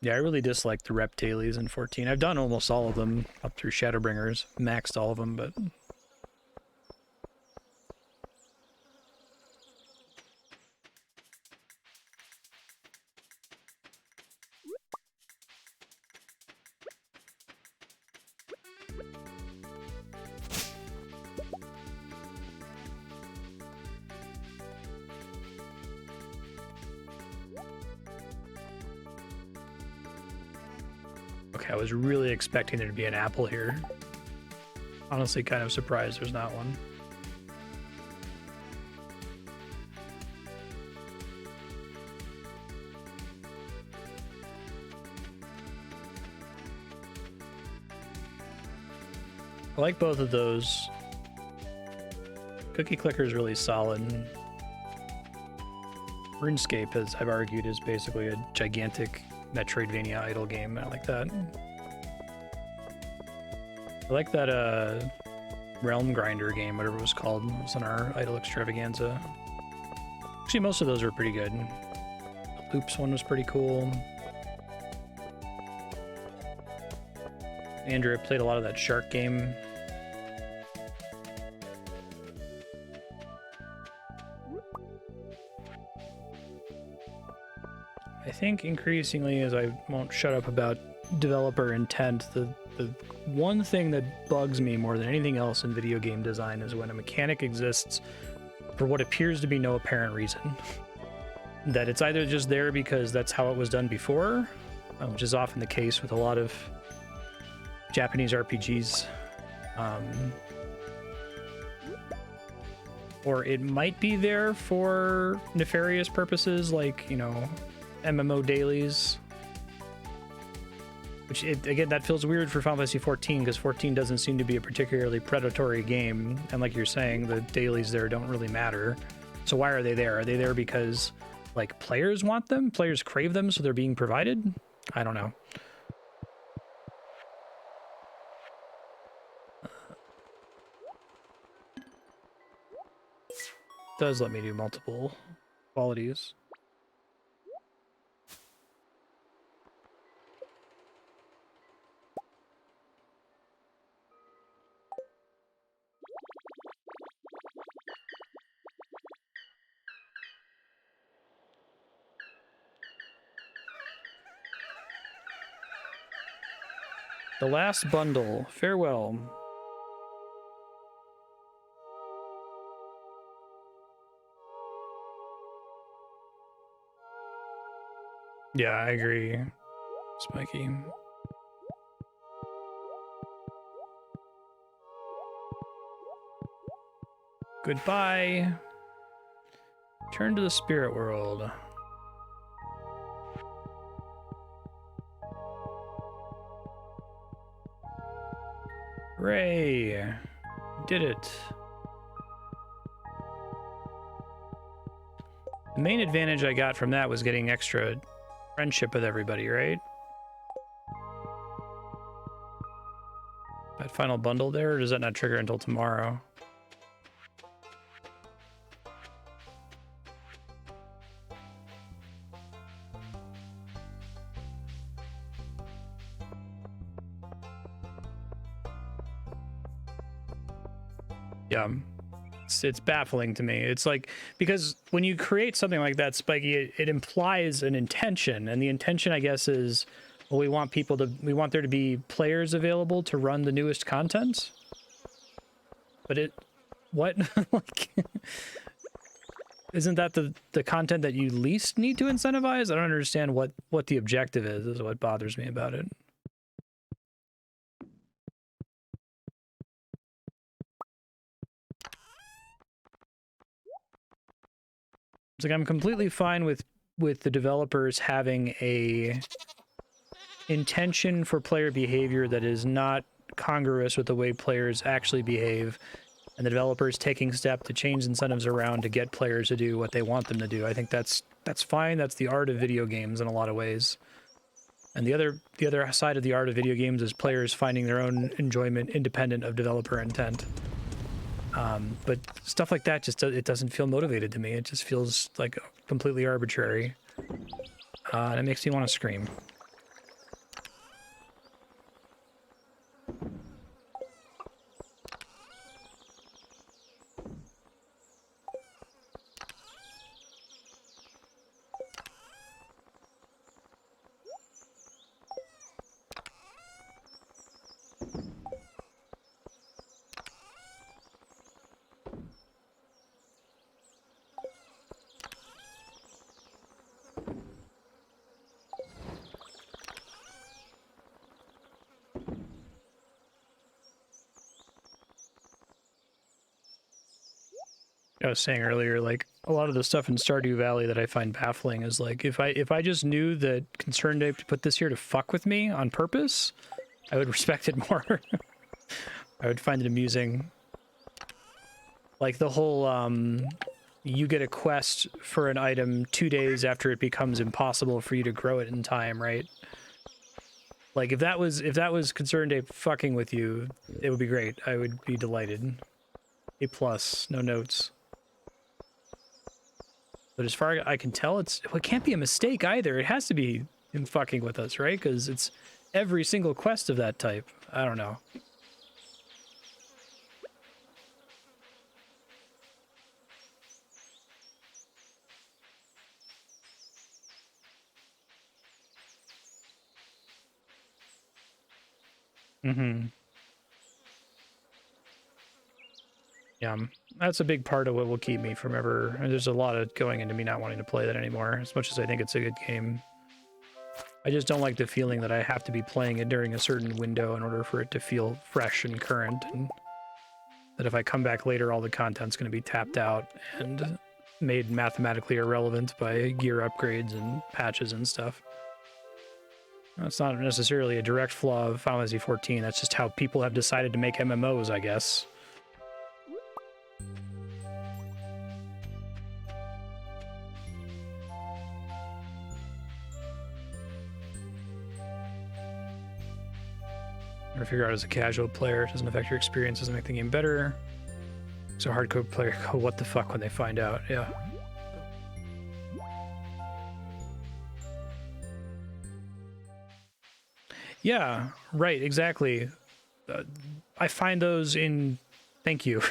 Yeah, I really dislike the rep dailies in 14. I've done almost all of them up through Shadowbringers, maxed all of them, but okay, I was really expecting there to be an apple here. Honestly, kind of surprised there's not one. I like both of those. Cookie Clicker is really solid. RuneScape, as I've argued, is basically a gigantic Metroidvania idle game. I like that. I like that Realm Grinder game, whatever it was called. It was on our idle extravaganza. Actually, most of those are pretty good. The Loops one was pretty cool. Andrew played a lot of that shark game. I think increasingly, as I won't shut up about developer intent, the one thing that bugs me more than anything else in video game design is when a mechanic exists for what appears to be no apparent reason. That it's either just there because that's how it was done before, which is often the case with a lot of Japanese RPGs, or it might be there for nefarious purposes, like, you know, MMO dailies. Which, again, that feels weird for Final Fantasy 14, because 14 doesn't seem to be a particularly predatory game, and like you're saying, the dailies there don't really matter. So why are they there? Are they there because, like, players want them? Players crave them, so they're being provided? I don't know. Does let me do multiple qualities. The last bundle. Farewell. Yeah, I agree, Spiky. Goodbye. Turn to the spirit world. Hooray! Did it. The main advantage I got from that was getting extra friendship with everybody, right? That final bundle there, or does that not trigger until tomorrow? Yeah. It's baffling to me. It's like, because when you create something like that, Spiky, it implies an intention, and the intention, I guess, is, well, we want there to be players available to run the newest content. But what? Like, isn't that the content that you least need to incentivize? I don't understand what the objective is what bothers me about it. It's like I'm completely fine with the developers having a intention for player behavior that is not congruous with the way players actually behave, and the developers taking steps to change incentives around to get players to do what they want them to do. I think that's fine. That's the art of video games in a lot of ways. And the other side of the art of video games is players finding their own enjoyment independent of developer intent. But stuff like that just it doesn't feel motivated to me. It just feels like completely arbitrary, and it makes me want to scream. I was saying earlier, like, a lot of the stuff in Stardew Valley that I find baffling is like, if I just knew that ConcernedApe put this here to fuck with me on purpose, I would respect it more. I would find it amusing. Like the whole, you get a quest for an item 2 days after it becomes impossible for you to grow it in time, right? Like, if that was ConcernedApe fucking with you, it would be great. I would be delighted. A+, no notes. But as far as I can tell, it can't be a mistake either. It has to be him fucking with us, right? Because it's every single quest of that type. I don't know. Mm-hmm. Yeah, that's a big part of what will keep me from ever... There's a lot of going into me not wanting to play that anymore, as much as I think it's a good game. I just don't like the feeling that I have to be playing it during a certain window in order for it to feel fresh and current, and that if I come back later, all the content's going to be tapped out and made mathematically irrelevant by gear upgrades and patches and stuff. That's not necessarily a direct flaw of Final Fantasy XIV, that's just how people have decided to make MMOs, I guess. Or figure out as a casual player, it doesn't affect your experience, doesn't make the game better. So hardcore player go, what the fuck when they find out, yeah. Yeah, right, exactly. I find those in... Thank you.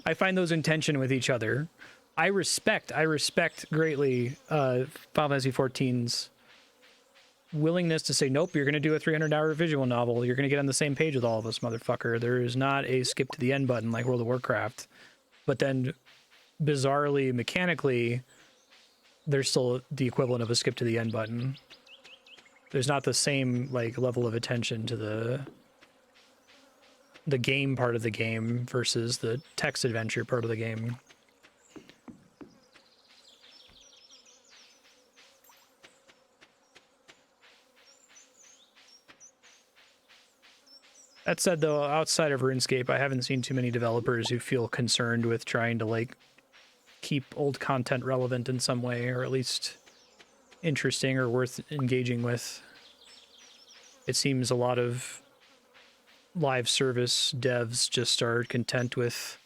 I find those in tension with each other. I respect greatly Final Fantasy XIV's willingness to say, nope, you're going to do a 300-hour visual novel. You're going to get on the same page with all of us, motherfucker. There is not a skip to the end button like World of Warcraft. But then, bizarrely, mechanically, there's still the equivalent of a skip to the end button. There's not the same, like, level of attention to the game part of the game versus the text adventure part of the game. That said, though, outside of RuneScape, I haven't seen too many developers who feel concerned with trying to, like, keep old content relevant in some way, or at least interesting or worth engaging with. It seems a lot of live service devs just are content with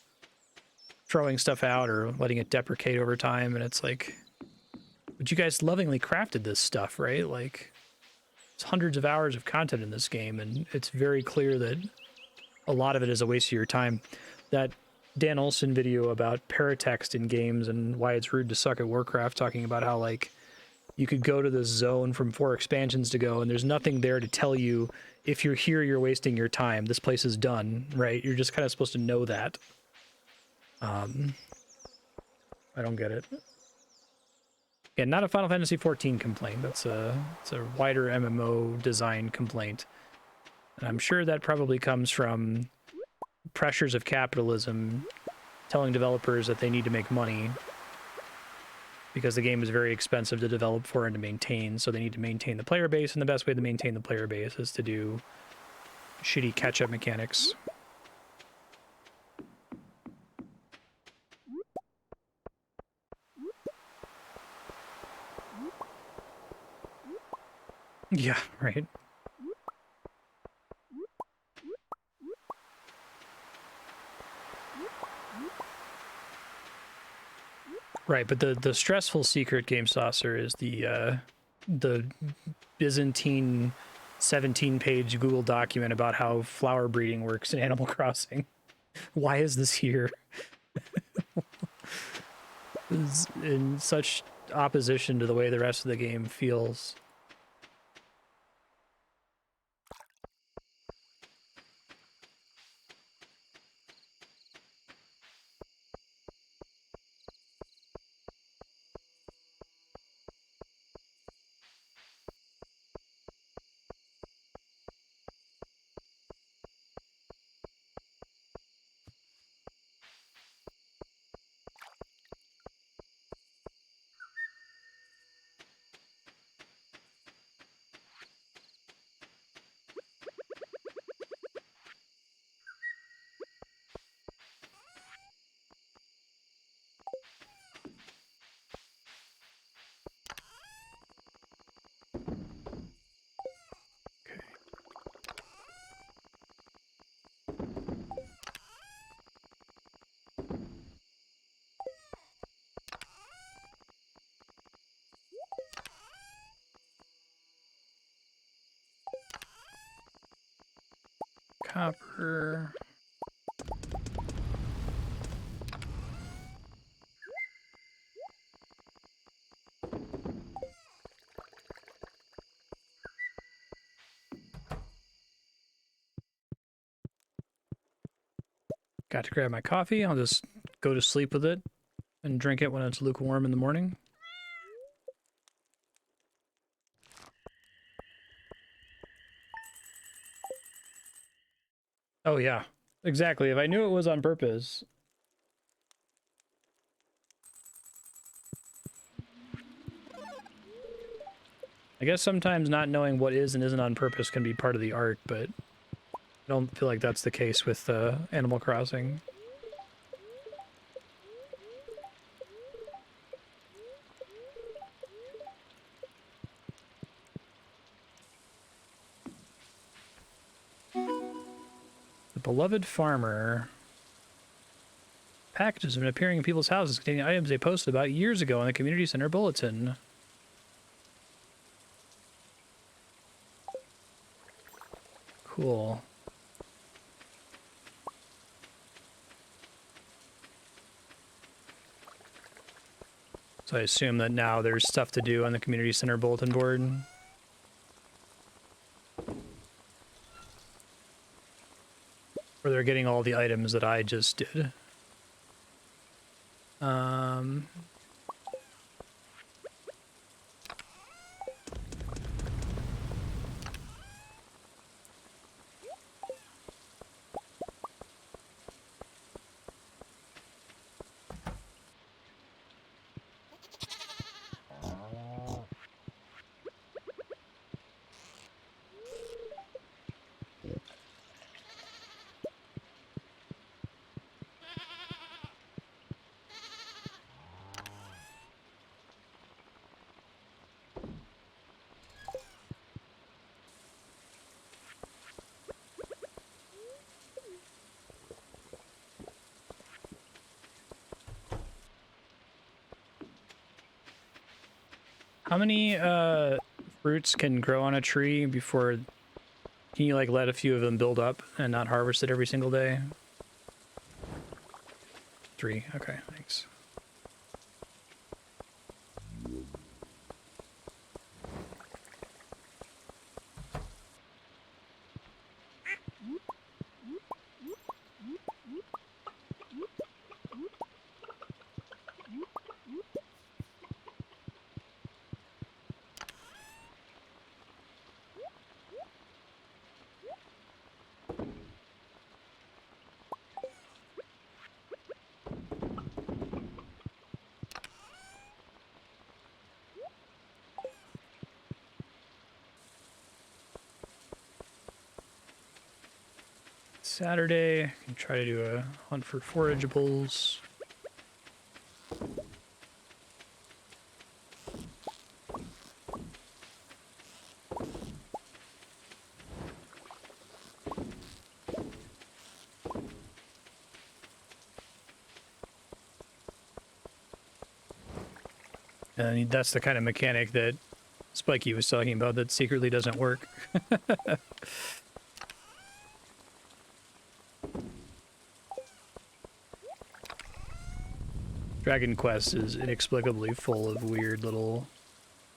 throwing stuff out or letting it deprecate over time, and it's like, but you guys lovingly crafted this stuff, right? Like, it's hundreds of hours of content in this game, and it's very clear that a lot of it is a waste of your time. That Dan Olson video about paratext in games and why it's rude to suck at Warcraft, talking about how, like, you could go to this zone from 4 expansions ago, and there's nothing there to tell you, if you're here, you're wasting your time. This place is done, right? You're just kind of supposed to know that. I don't get it. Yeah, not a Final Fantasy XIV complaint. It's a wider MMO design complaint. And I'm sure that probably comes from pressures of capitalism telling developers that they need to make money because the game is very expensive to develop for and to maintain, so they need to maintain the player base, and the best way to maintain the player base is to do shitty catch-up mechanics. Yeah, right. Right, but the stressful secret, Game Saucer, is the Byzantine 17-page Google document about how flower breeding works in Animal Crossing. Why is this here? Is in such opposition to the way the rest of the game feels. Copper. Got to grab my coffee. I'll just go to sleep with it and drink it when it's lukewarm in the morning. Oh yeah, exactly. If I knew it was on purpose. I guess sometimes not knowing what is and isn't on purpose can be part of the art, but I don't feel like that's the case with Animal Crossing. The beloved farmer. Packages have been appearing in people's houses containing items they posted about years ago on the community center bulletin. Cool. So I assume that now there's stuff to do on the community center bulletin board. Where they're getting all the items that I just did. How many fruits can grow on a tree before... Can you like let a few of them build up and not harvest it every single day? 3. Okay, thanks. Saturday. And try to do a hunt for forageables. And that's the kind of mechanic that Spiky was talking about that secretly doesn't work. Dragon Quest is inexplicably full of weird little...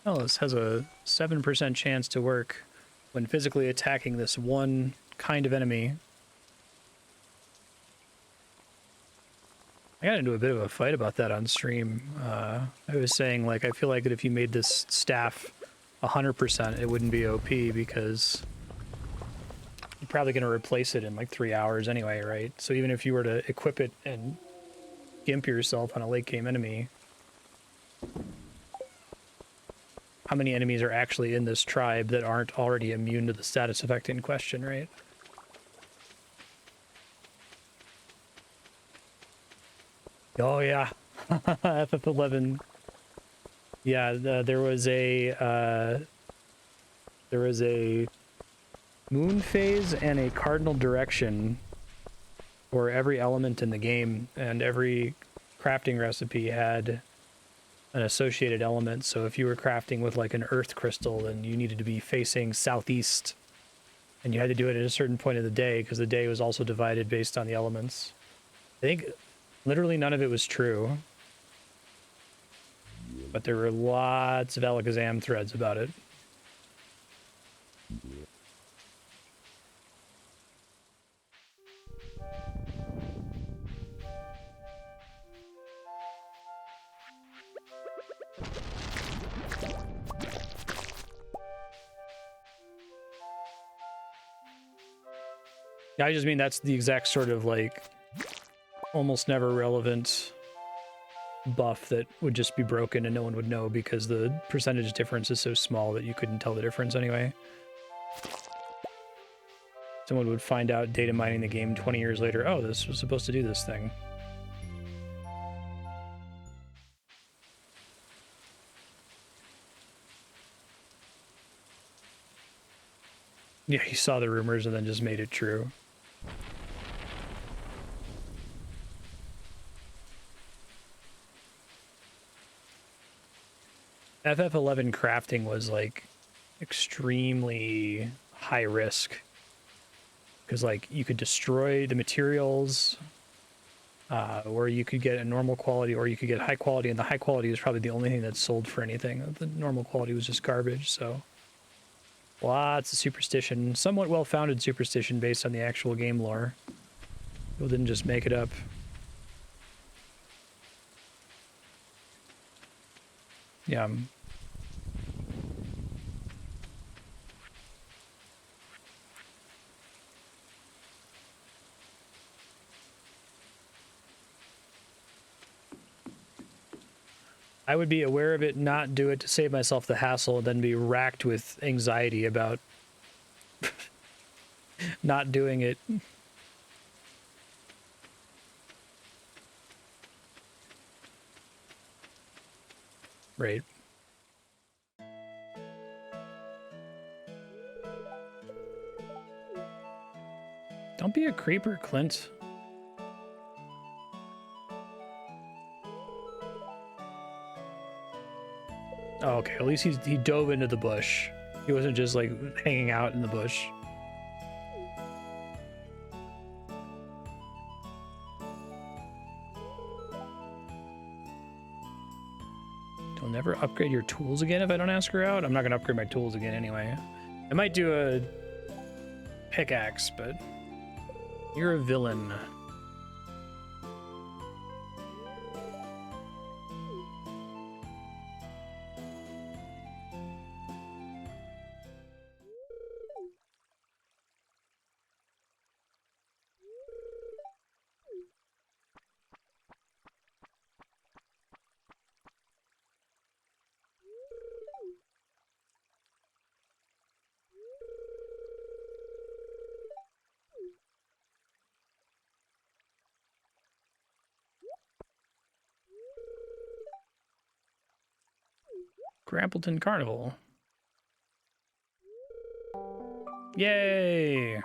Oh, this has a 7% chance to work when physically attacking this one kind of enemy. I got into a bit of a fight about that on stream. I was saying, like, I feel like that if you made this staff 100%, it wouldn't be OP because you're probably going to replace it in like 3 hours anyway, right? So even if you were to equip it and gimp yourself on a late game enemy, how many enemies are actually in this tribe that aren't already immune to the status effect in question, right? Oh yeah, FF11. Yeah, there was a moon phase and a cardinal direction for every element in the game, and every crafting recipe had an associated element. So if you were crafting with like an earth crystal, then you needed to be facing southeast, and you had to do it at a certain point of the day because the day was also divided based on the elements. I think literally none of it was true, but there were lots of Alakazam threads about it. Yeah, I just mean that's the exact sort of like almost never relevant buff that would just be broken and no one would know because the percentage difference is so small that you couldn't tell the difference anyway. Someone would find out data mining the game 20 years later, oh, this was supposed to do this thing. Yeah, he saw the rumors and then just made it true. FF11 crafting was like extremely high risk because like you could destroy the materials, or you could get a normal quality, or you could get high quality, and the high quality is probably the only thing that sold for anything. The normal quality was just garbage. So lots of superstition, somewhat well-founded superstition based on the actual game lore. People didn't just make it up. Yeah. I would be aware of it, not do it to save myself the hassle, and then be racked with anxiety about not doing it. Right. Don't be a creeper, Clint. Oh, okay, at least he dove into the bush. He wasn't just like hanging out in the bush. You'll never upgrade your tools again if I don't ask her out? I'm not gonna upgrade my tools again anyway. I might do a pickaxe, but you're a villain. Grampleton Carnival. Yay!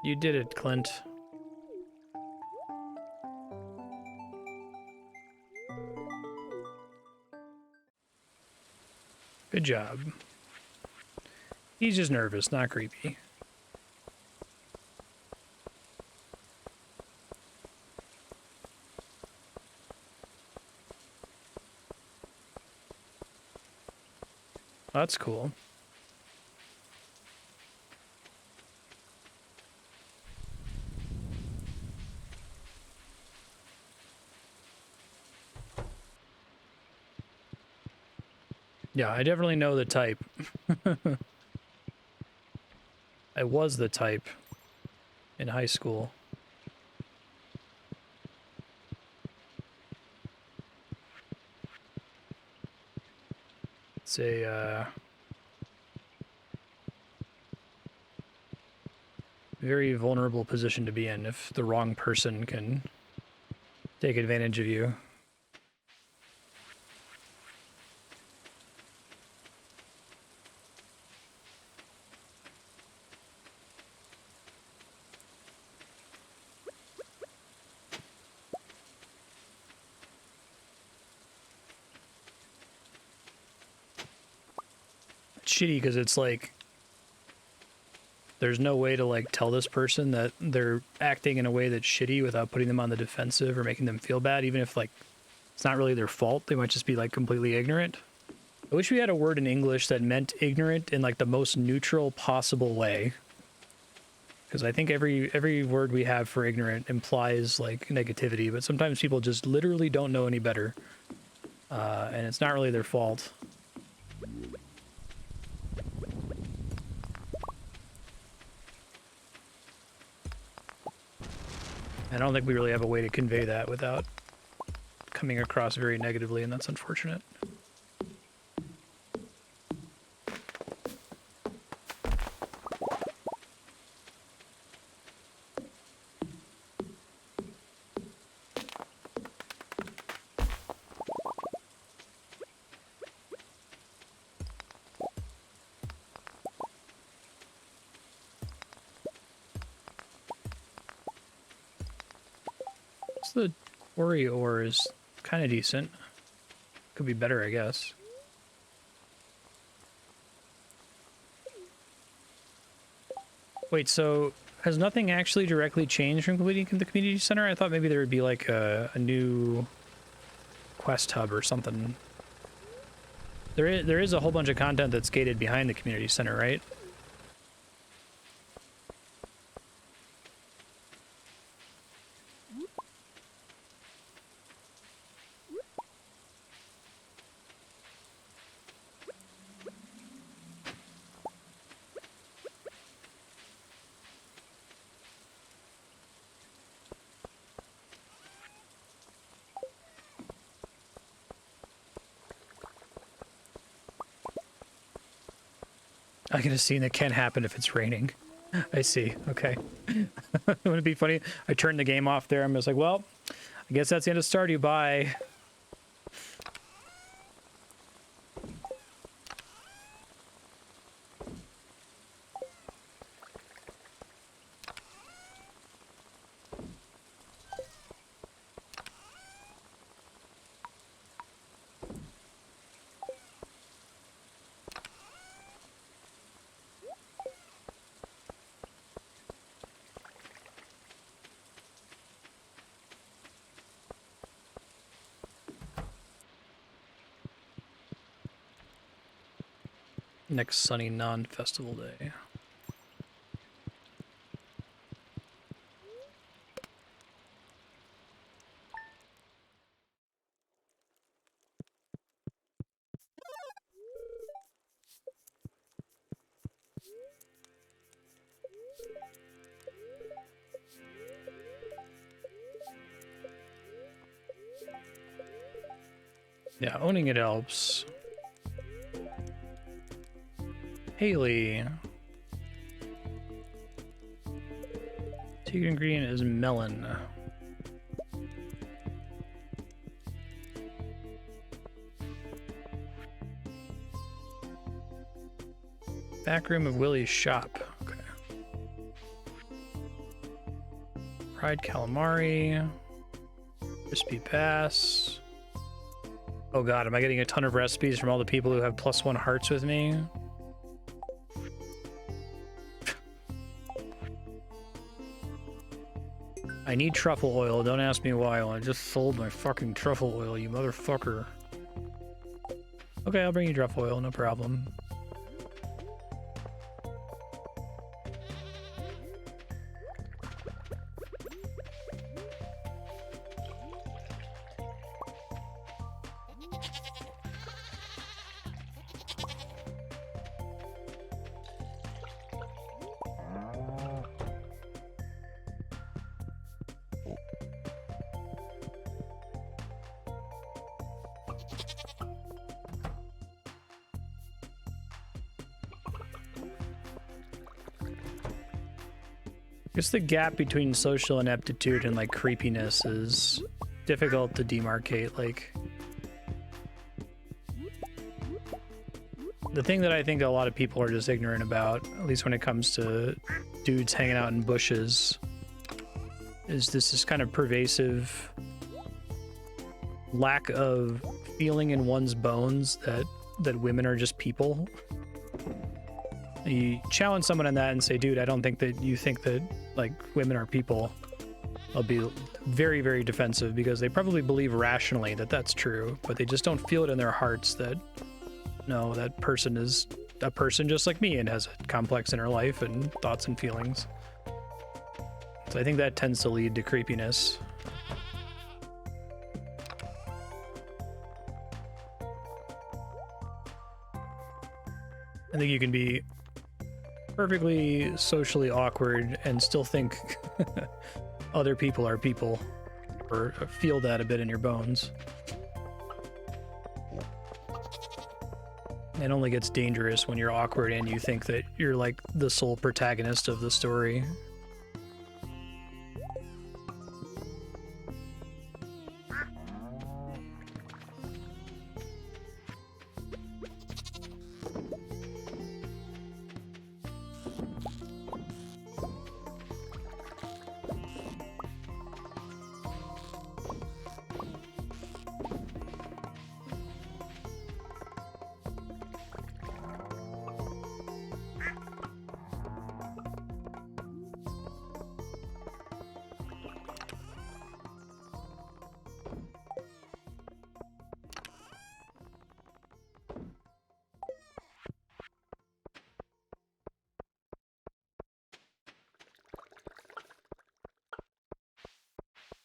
You did it, Clint. Good job. He's just nervous, not creepy. That's cool. Yeah, I definitely know the type. I was the type in high school. It's a very vulnerable position to be in if the wrong person can take advantage of you. It's shitty because it's like there's no way to like tell this person that they're acting in a way that's shitty without putting them on the defensive or making them feel bad, even if like it's not really their fault. They might just be like completely ignorant. I wish we had a word in English that meant ignorant in like the most neutral possible way. Because I think every word we have for ignorant implies like negativity, but sometimes people just literally don't know any better. And it's not really their fault. I don't think we really have a way to convey that without coming across very negatively, and that's unfortunate. The quarry ore is kind of decent. Could be better, I guess. Wait, so has nothing actually directly changed from completing the community center? I thought maybe there would be like a new quest hub or something. There is a whole bunch of content that's gated behind the community center, right? I can have seen that can happen if it's raining. I see. Okay. Wouldn't it be funny? I turned the game off there. I'm just like, well, I guess that's the end of Stardew. Bye. Next sunny non-festival day. Yeah, owning it helps. Haley. Secret ingredient is melon. Back room of Willie's shop. Okay. Fried calamari. Crispy bass. Oh god, am I getting a ton of recipes from all the people who have +1 hearts with me? I need truffle oil. Don't ask me why. I just sold my fucking truffle oil, you motherfucker. Okay, I'll bring you truffle oil, no problem. I guess the gap between social ineptitude and like creepiness is difficult to demarcate. Like, the thing that I think a lot of people are just ignorant about, at least when it comes to dudes hanging out in bushes, is this kind of pervasive lack of feeling in one's bones that women are just people. You challenge someone on that and say, dude, I don't think that you think that like women are people. I'll be very, very defensive because they probably believe rationally that that's true, but they just don't feel it in their hearts that no, that person is a person just like me and has a complex inner life and thoughts and feelings. So I think that tends to lead to creepiness. I think you can be perfectly socially awkward and still think other people are people, or feel that a bit in your bones. It only gets dangerous when you're awkward and you think that you're like the sole protagonist of the story.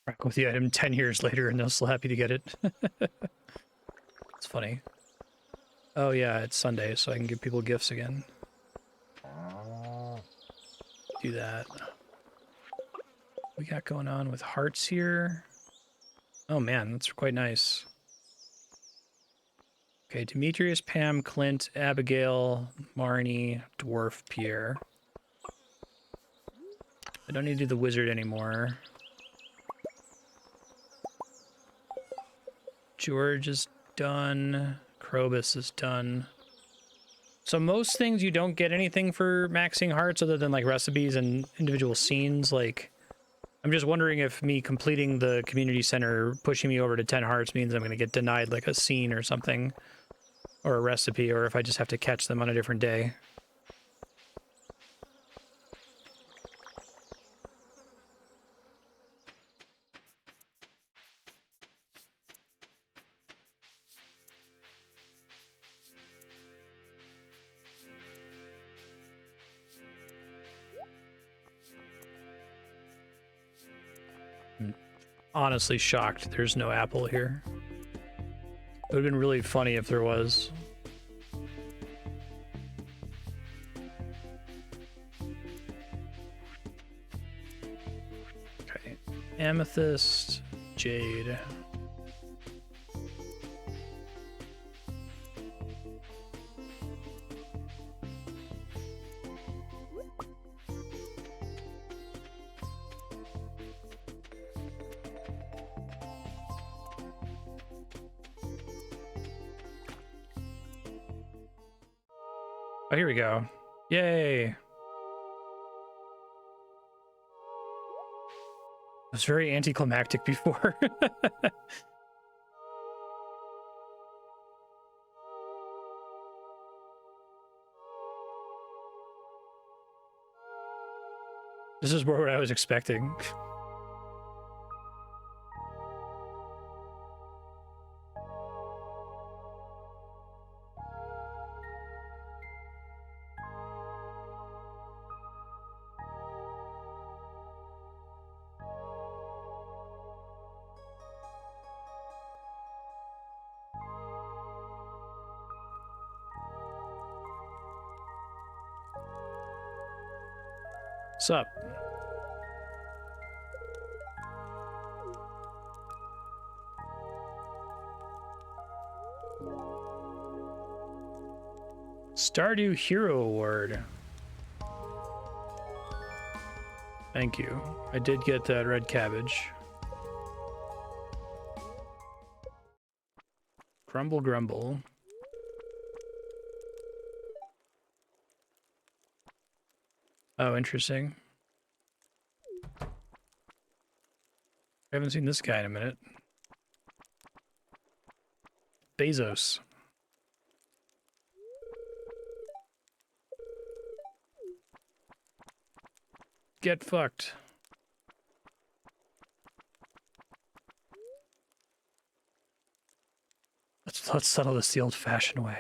Back with the item 10 years later and they're still happy to get it. It's funny. Oh yeah, it's Sunday, so I can give people gifts again. Do that. What we got going on with hearts here? Oh man, that's quite nice. Okay, Demetrius, Pam, Clint, Abigail, Marnie, Dwarf, Pierre. I don't need to do the wizard anymore. George is done. Krobus is done. So most things you don't get anything for maxing hearts other than like recipes and individual scenes. Like, I'm just wondering if me completing the community center, pushing me over to 10 hearts means I'm going to get denied like a scene or something, or a recipe, or if I just have to catch them on a different day. Honestly shocked there's no apple here. It would have been really funny if there was. Okay. Amethyst, jade. Oh, here we go. Yay. It was very anticlimactic before. This is more what I was expecting. Sup? Stardew Hero Award. Thank you. I did get that red cabbage. Grumble grumble. Oh, interesting. I haven't seen this guy in a minute. Bezos. Get fucked. Let's settle this the old-fashioned way.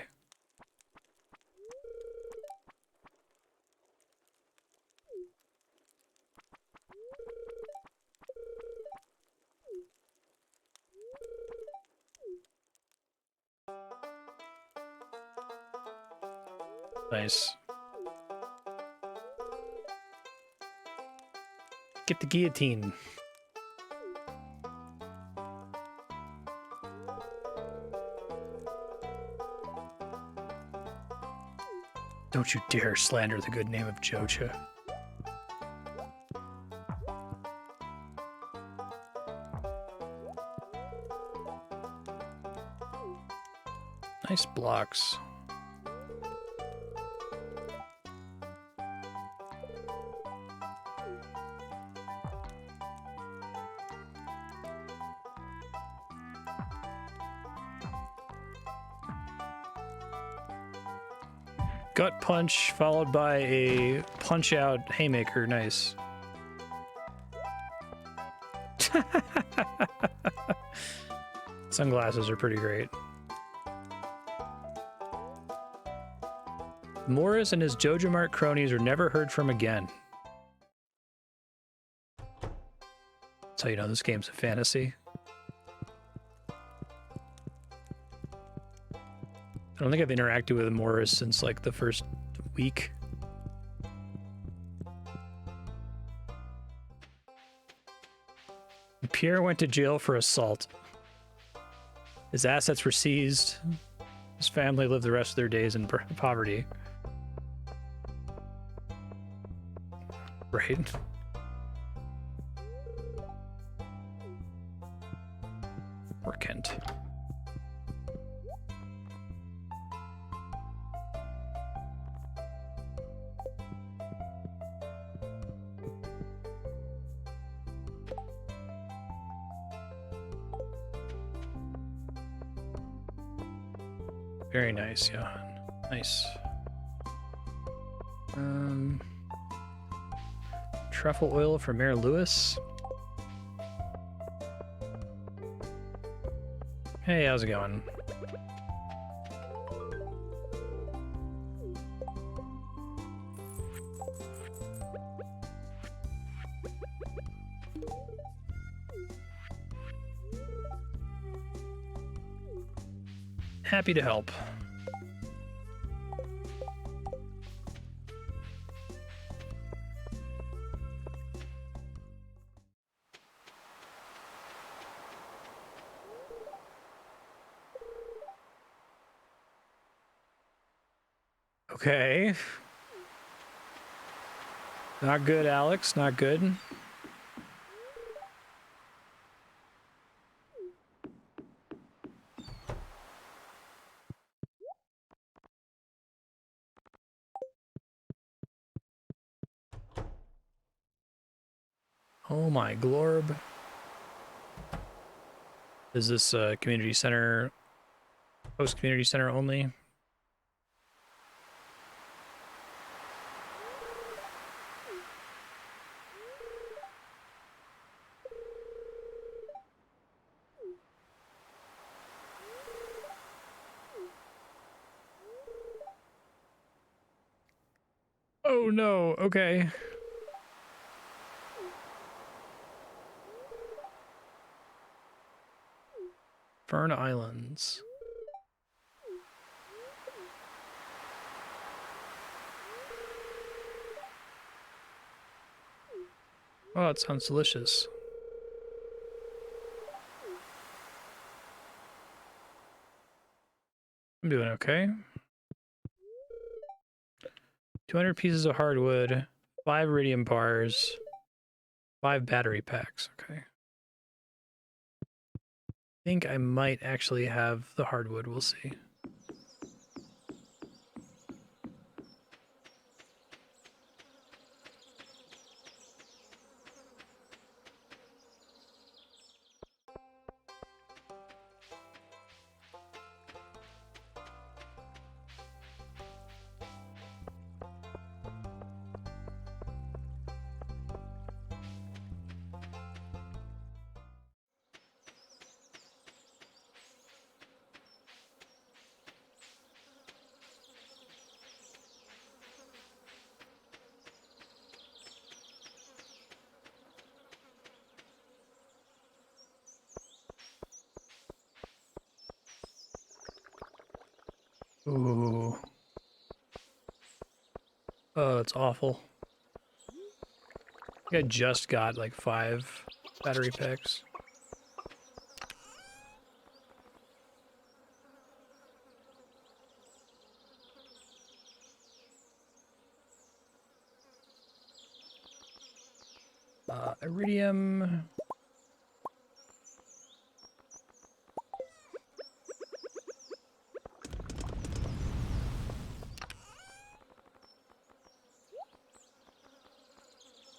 Nice. Get the guillotine. Don't you dare slander the good name of Joja. Nice blocks. Gut punch followed by a punch out haymaker. Nice. Sunglasses are pretty great. Morris and his Joja Mart cronies are never heard from again. That's how you know this game's a fantasy. I don't think I've interacted with Morris since like the first week. Pierre went to jail for assault. His assets were seized. His family lived the rest of their days in poverty. Right. Or Kent. Very nice, Johan. Nice. Truffle oil for Mayor Lewis. Hey, how's it going? Happy to help. Okay. Not good, Alex. Not good. Oh my glorb. Is this a community center, post community center only? Oh no, okay. Fern Islands. Oh, it sounds delicious. I'm doing okay. 200 pieces of hardwood, 5 iridium bars, 5 battery packs. Okay. I think I might actually have the hardwood. We'll see. Ooh. Oh, it's awful. I think I just got like 5 battery packs. Iridium.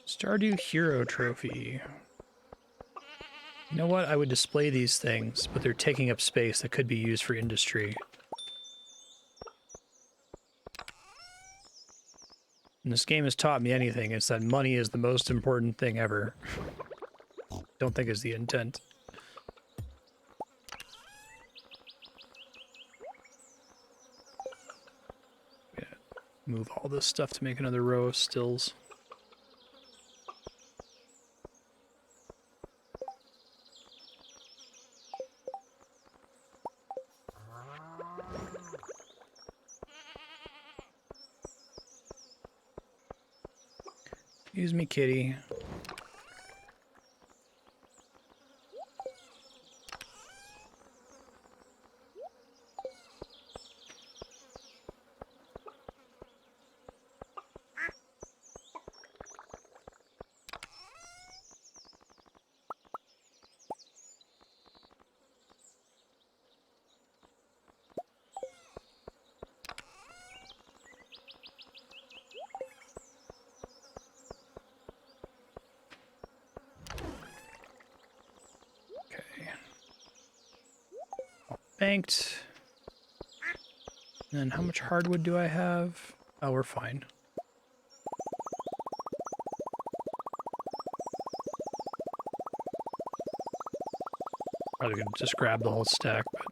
Stardew Hero Trophy. You know what? I would display these things, but they're taking up space that could be used for industry. And this game has taught me anything, it's that money is the most important thing ever. Don't think is the intent. Yeah, move all this stuff to make another row of stills. Excuse me, kitty. Banked. And then how much hardwood do I have? Oh, we're fine. Probably could just grab the whole stack, but...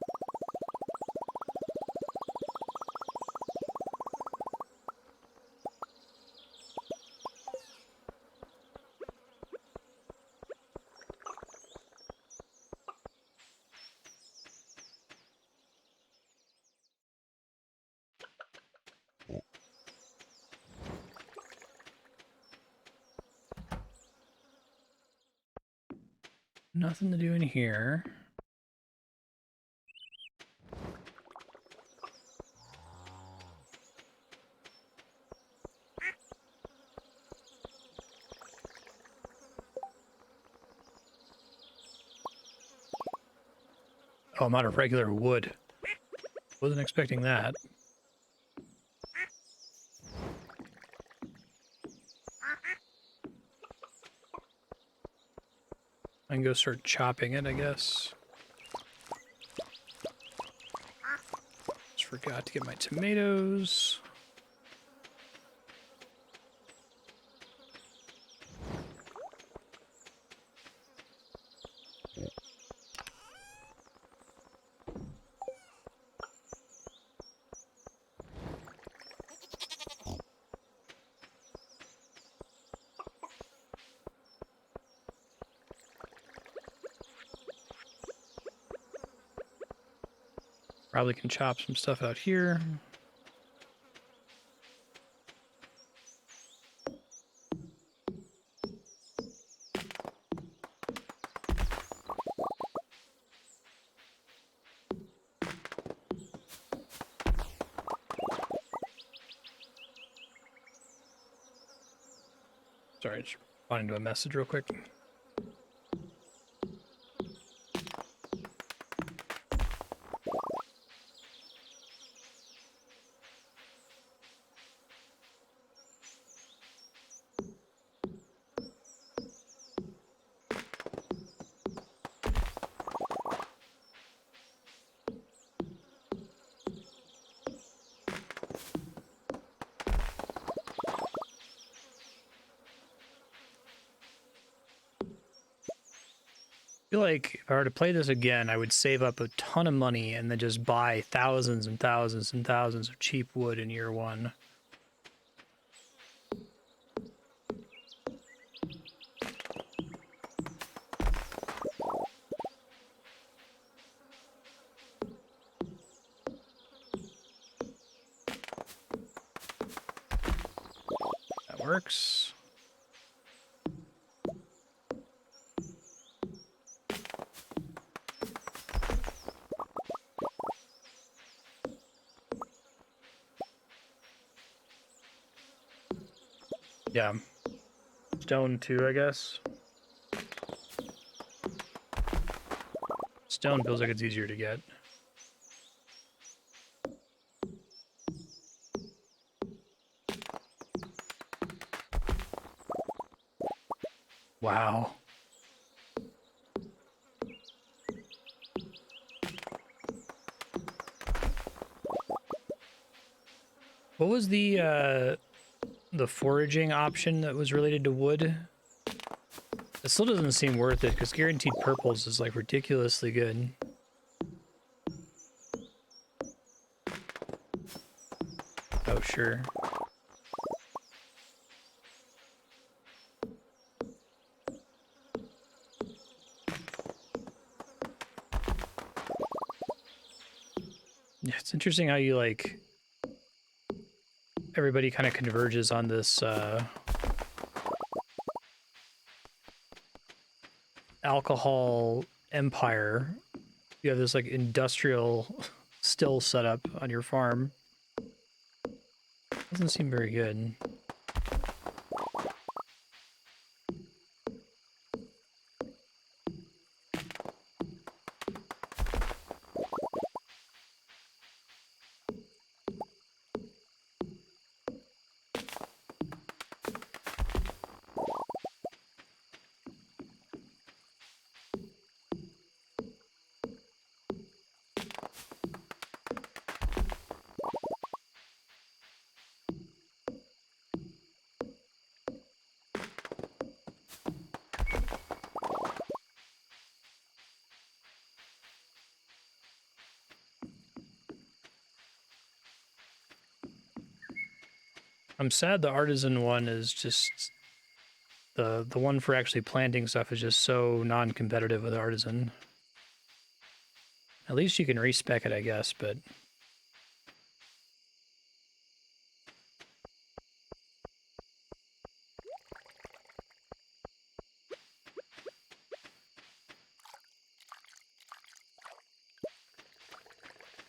Nothing to do in here. Oh, I'm out of regular wood. Wasn't expecting that. I can go start chopping it, I guess. Just forgot to get my tomatoes. Probably can chop some stuff out here. Sorry, just responding to a message real quick. I feel like if I were to play this again, I would save up a ton of money and then just buy thousands and thousands and thousands of cheap wood in year one. That works. Yeah. Stone too, I guess. Stone feels like it's easier to get. Wow. What was the foraging option that was related to wood? It still doesn't seem worth it because guaranteed purples is like ridiculously good. Oh, sure. Yeah, it's interesting how you like everybody kind of converges on this alcohol empire. You have this like industrial still set up on your farm. Doesn't seem very good. I'm sad the artisan one is just the one for actually planting stuff is just so non-competitive with artisan. At least you can respec it, I guess, but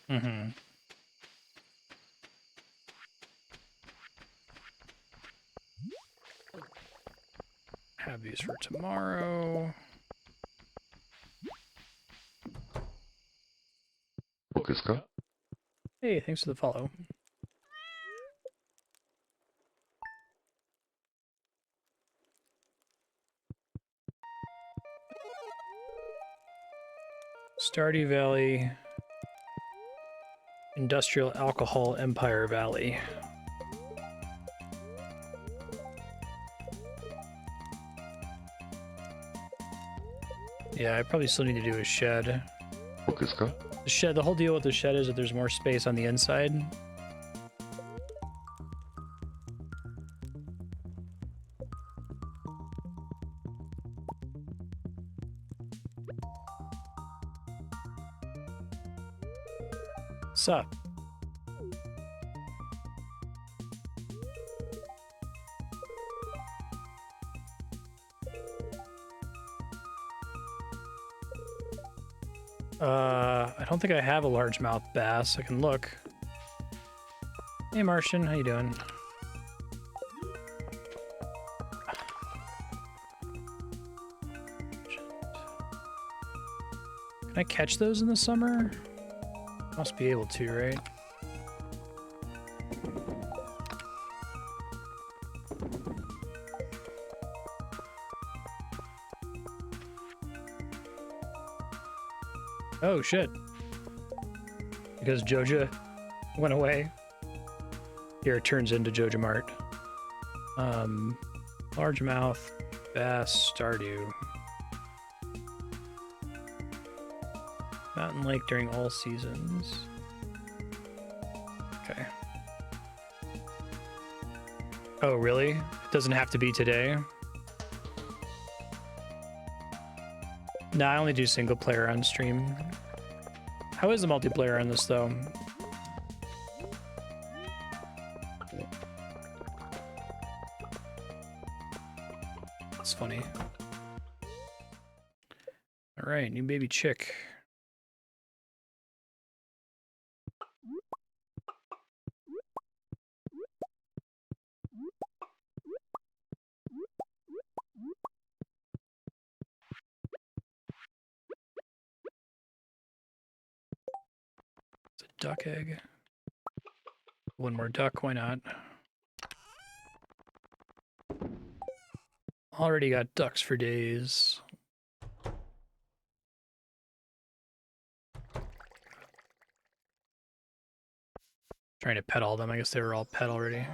mm-hmm. Have these for tomorrow. Hey, thanks for the follow. Stardew Valley, Industrial Alcohol Empire Valley. Yeah, I probably still need to do a shed. The shed, the whole deal with the shed is that there's more space on the inside. What's up? I don't think I have a largemouth bass. I can look. Hey, Martian, how you doing? Can I catch those in the summer? Must be able to, right? Oh, shit. Because Joja went away. Here it turns into Joja Mart. Largemouth, bass, Stardew. Mountain Lake during all seasons. Okay. Oh, really? It doesn't have to be today? No, I only do single player on stream. How is the multiplayer on this, though? That's funny. All right, new baby chick. It's a duck egg. One more duck, why not? Already got ducks for days. Trying to pet all of them. I guess they were all pet already.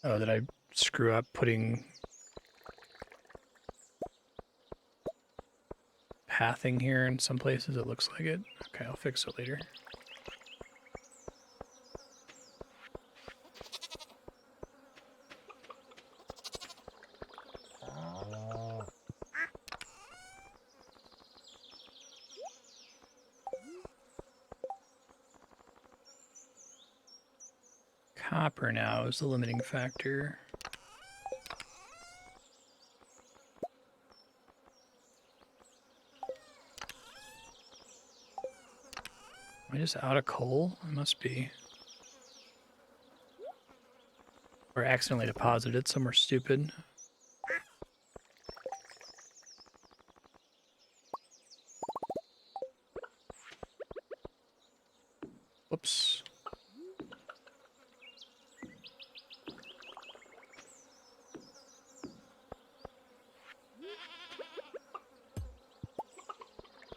Oh, did I screw up putting pathing here in some places? It looks like it. Okay, I'll fix it later. Copper now is the limiting factor. Am I just out of coal? I must be. Or accidentally deposited it somewhere stupid. Whoops.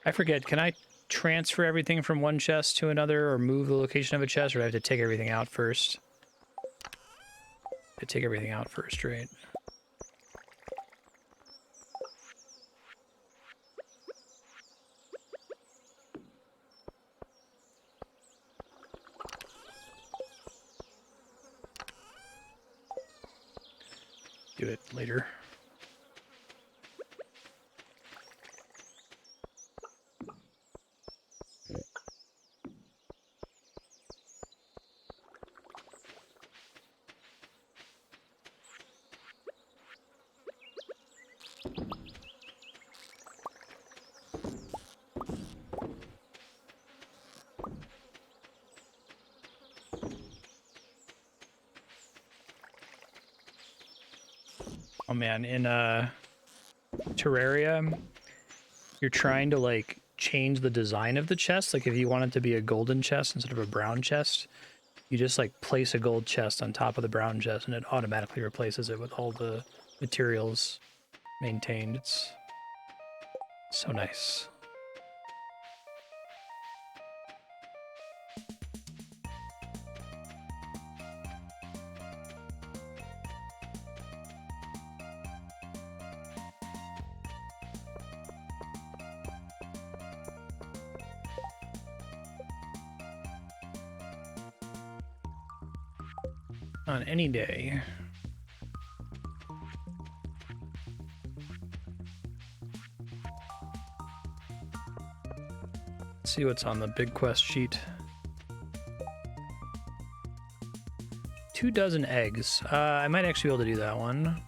I forget, can I transfer everything from one chest to another or move the location of a chest, or do I have to take everything out first? I take everything out first, right? Do it later. man, in Terraria, you're trying to like change the design of the chest. Like if you want it to be a golden chest instead of a brown chest, you just like place a gold chest on top of the brown chest and it automatically replaces it with all the materials maintained. It's so nice. On any day. Let's see what's on the big quest sheet. 24 eggs. I might actually be able to do that one.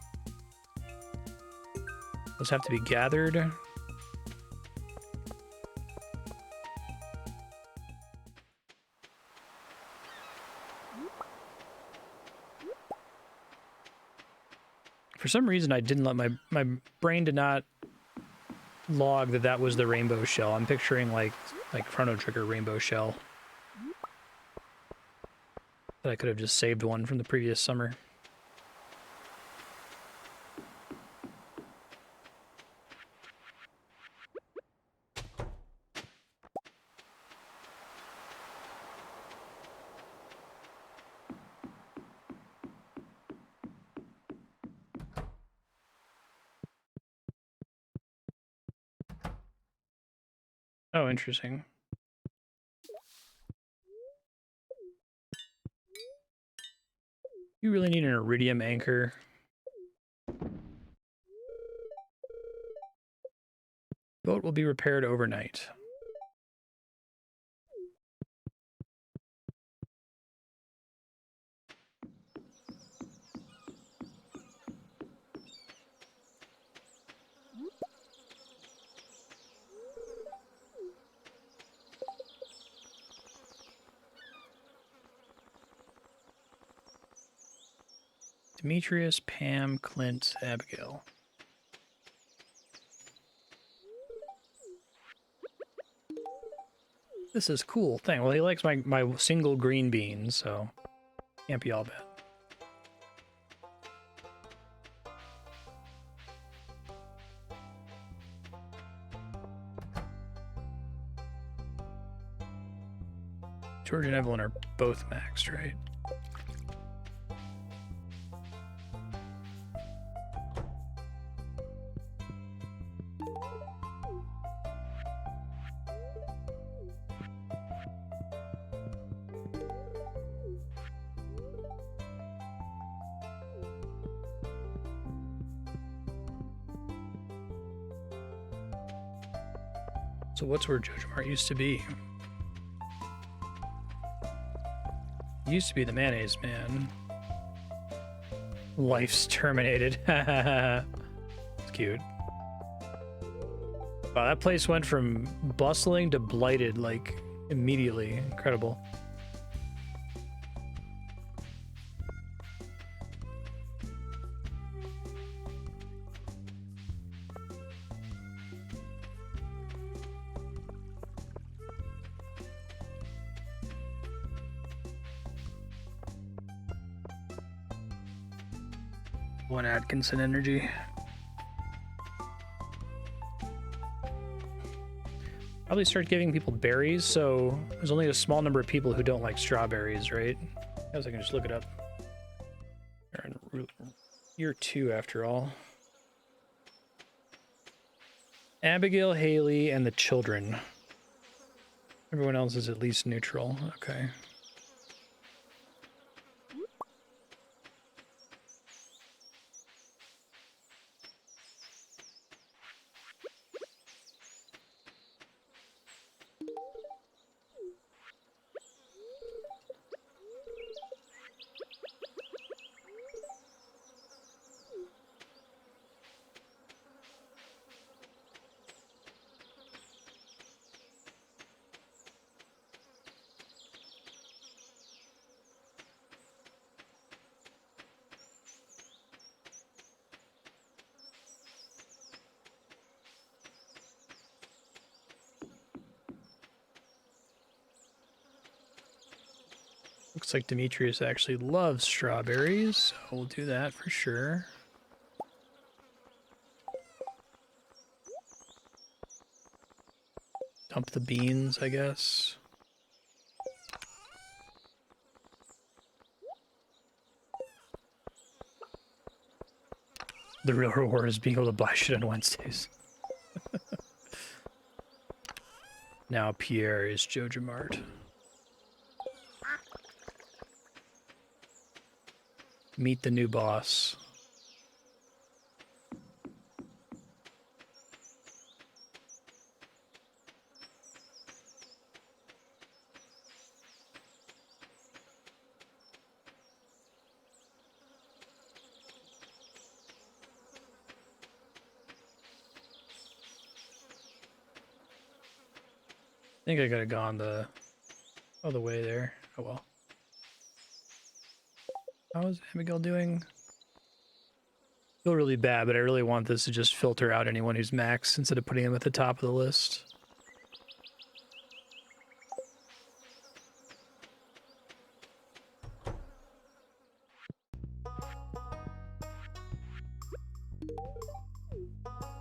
Those have to be gathered. For some reason, I didn't let my brain did not log that was the rainbow shell. I'm picturing like Chrono Trigger rainbow shell. But I could have just saved one from the previous summer. Oh, interesting. You really need an iridium anchor. Boat will be repaired overnight. Demetrius, Pam, Clint, Abigail. This is cool thing. Well, he likes my single green bean, so can't be all bad. George and Evelyn are both maxed, right? So what's where Jojo Mart used to be? He used to be the mayonnaise man. Life's terminated. It's cute. Wow, that place went from bustling to blighted, like, immediately. Incredible. One Atkinson energy. Probably start giving people berries, so there's only a small number of people who don't like strawberries, right? I guess I can just look it up. They're in year 2 after all. Abigail, Haley, and the children. Everyone else is at least neutral. Okay. Looks like Demetrius actually loves strawberries, so we'll do that for sure. Dump the beans, I guess. The real reward is being able to buy shit on Wednesdays. Now Pierre is Jojo Mart. Meet the new boss. I think I could have gone the other way there. Oh well. How is Abigail doing? Feel really bad, but I really want this to just filter out anyone who's max instead of putting them at the top of the list.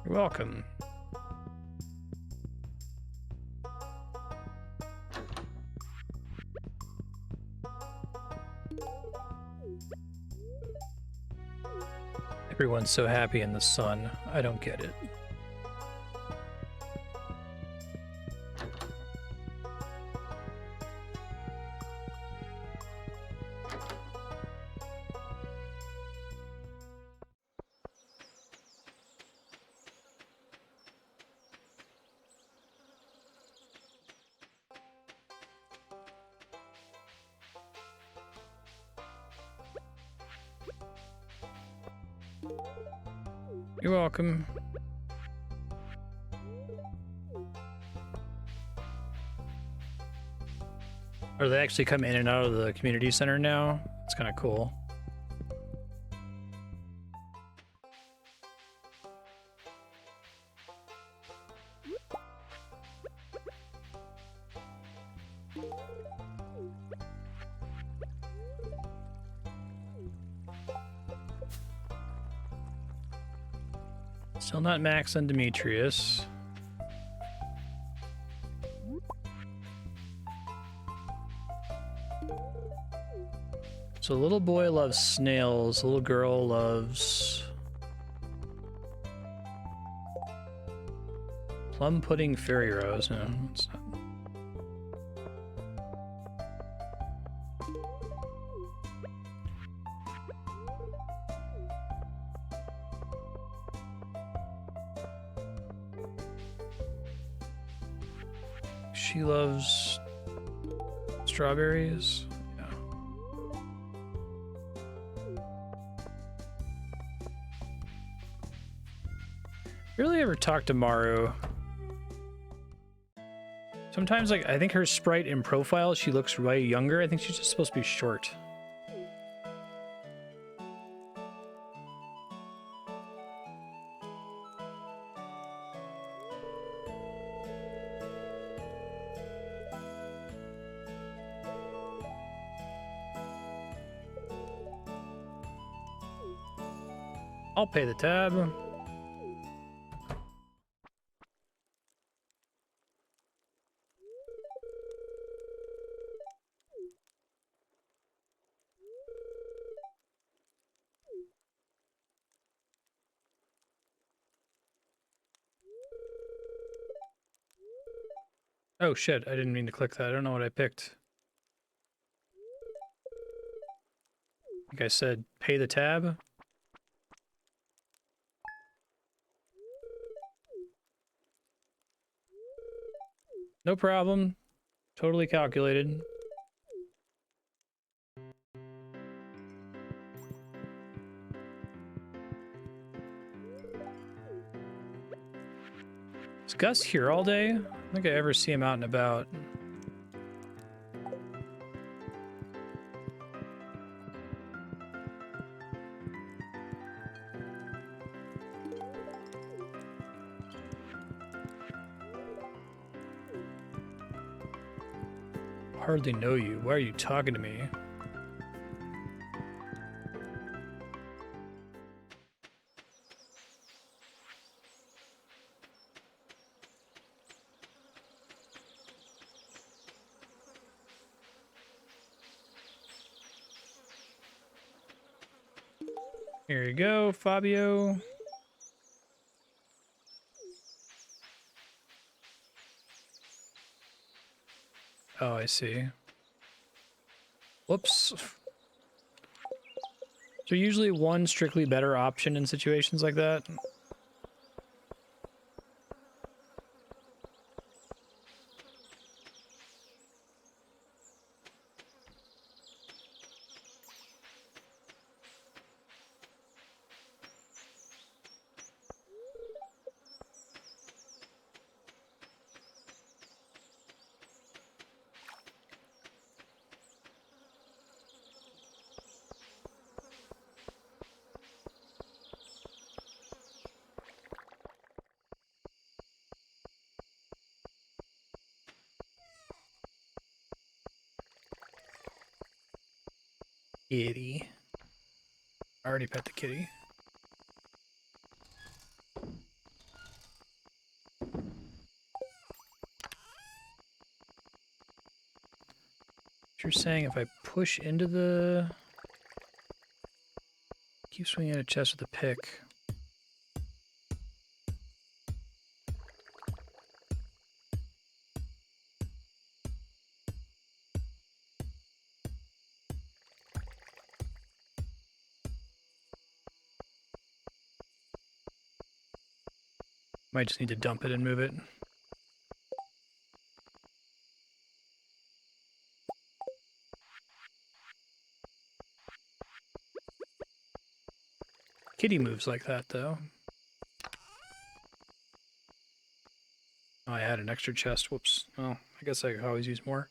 You're welcome. Everyone's so happy in the sun. I don't get it. You're welcome. Or they actually come in and out of the community center now. It's kind of cool. Still not max on Demetrius. So little boy loves snails, little girl loves plum pudding fairy rose. No, it's not. She loves strawberries. Yeah. Really ever talk to Maru? Sometimes, like, I think her sprite in profile, she looks way younger. I think she's just supposed to be short. I'll pay the tab. Oh shit, I didn't mean to click that. I don't know what I picked. Like I said, pay the tab. No problem. Totally calculated. Is Gus here all day? I don't think I ever see him out and about. Hardly know you. Why are you talking to me? Here you go, Fabio. Oh, I see. Whoops. Is there usually one strictly better option in situations like that? Kitty. I already pet the kitty. You're saying if I push into the... Keep swinging at a chest with a pick. Might just need to dump it and move it. Kitty moves like that, though. Oh, I had an extra chest. Whoops. Oh, I guess I could always use more.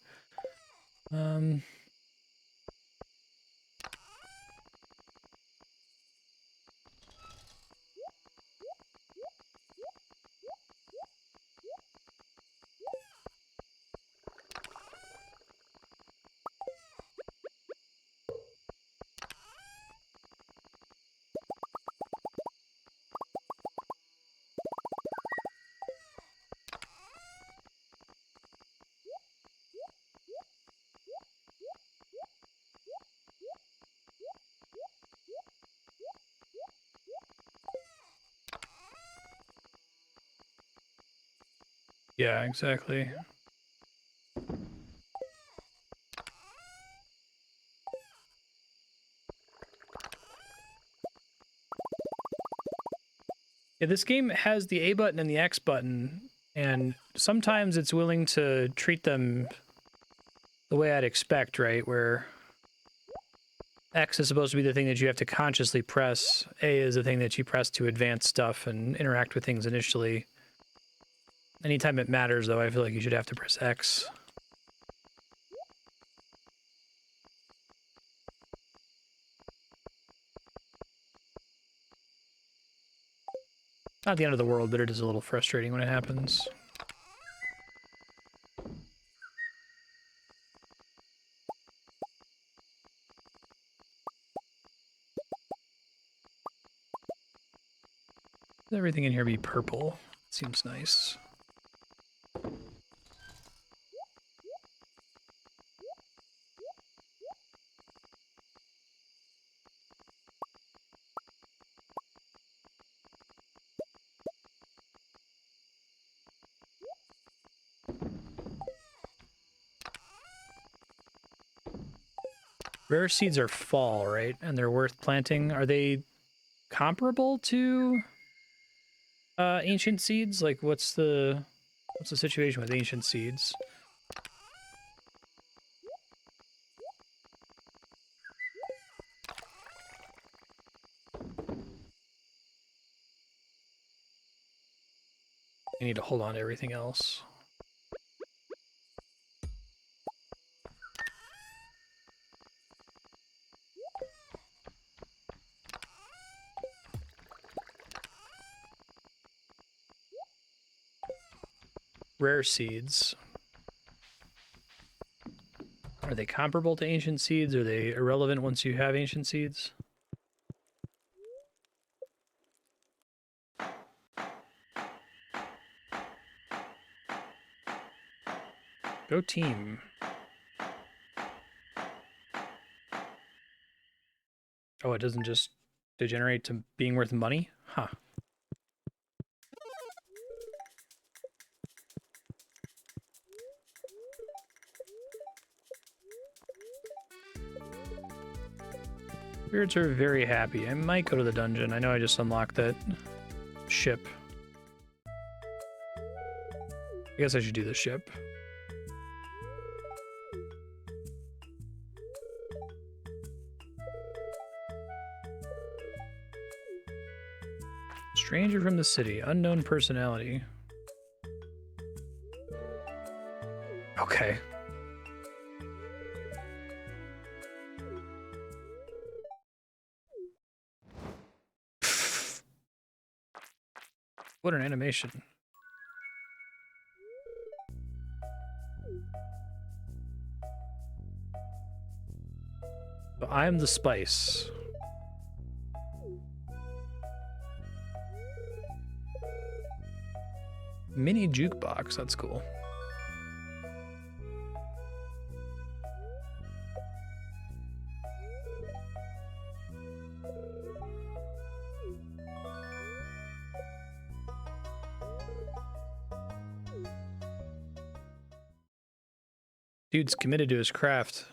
Yeah, exactly. Yeah, this game has the A button and the X button, and sometimes it's willing to treat them the way I'd expect, right? Where X is supposed to be the thing that you have to consciously press. A is the thing that you press to advance stuff and interact with things initially. Anytime it matters, though, I feel like you should have to press X. Not the end of the world, but it is a little frustrating when it happens. Everything in here be purple. Seems nice. Rare seeds are fall, right? And they're worth planting. Are they comparable to ancient seeds? Like, what's the situation with ancient seeds? I need to hold on to everything else. Rare seeds. Are they comparable to ancient seeds? Are they irrelevant once you have ancient seeds? Go team. Oh, it doesn't just Degenerate to being worth money? Huh. Spirits are very happy. I might go to the dungeon. I know I just unlocked that ship. I guess I should do the ship. Stranger from the city. Unknown personality. Okay. What an animation. So I am the spice. Mini jukebox, that's cool. Dude's committed to his craft.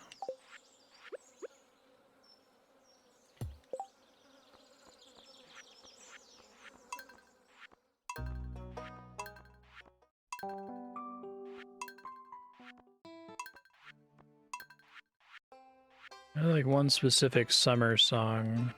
I like one specific summer song.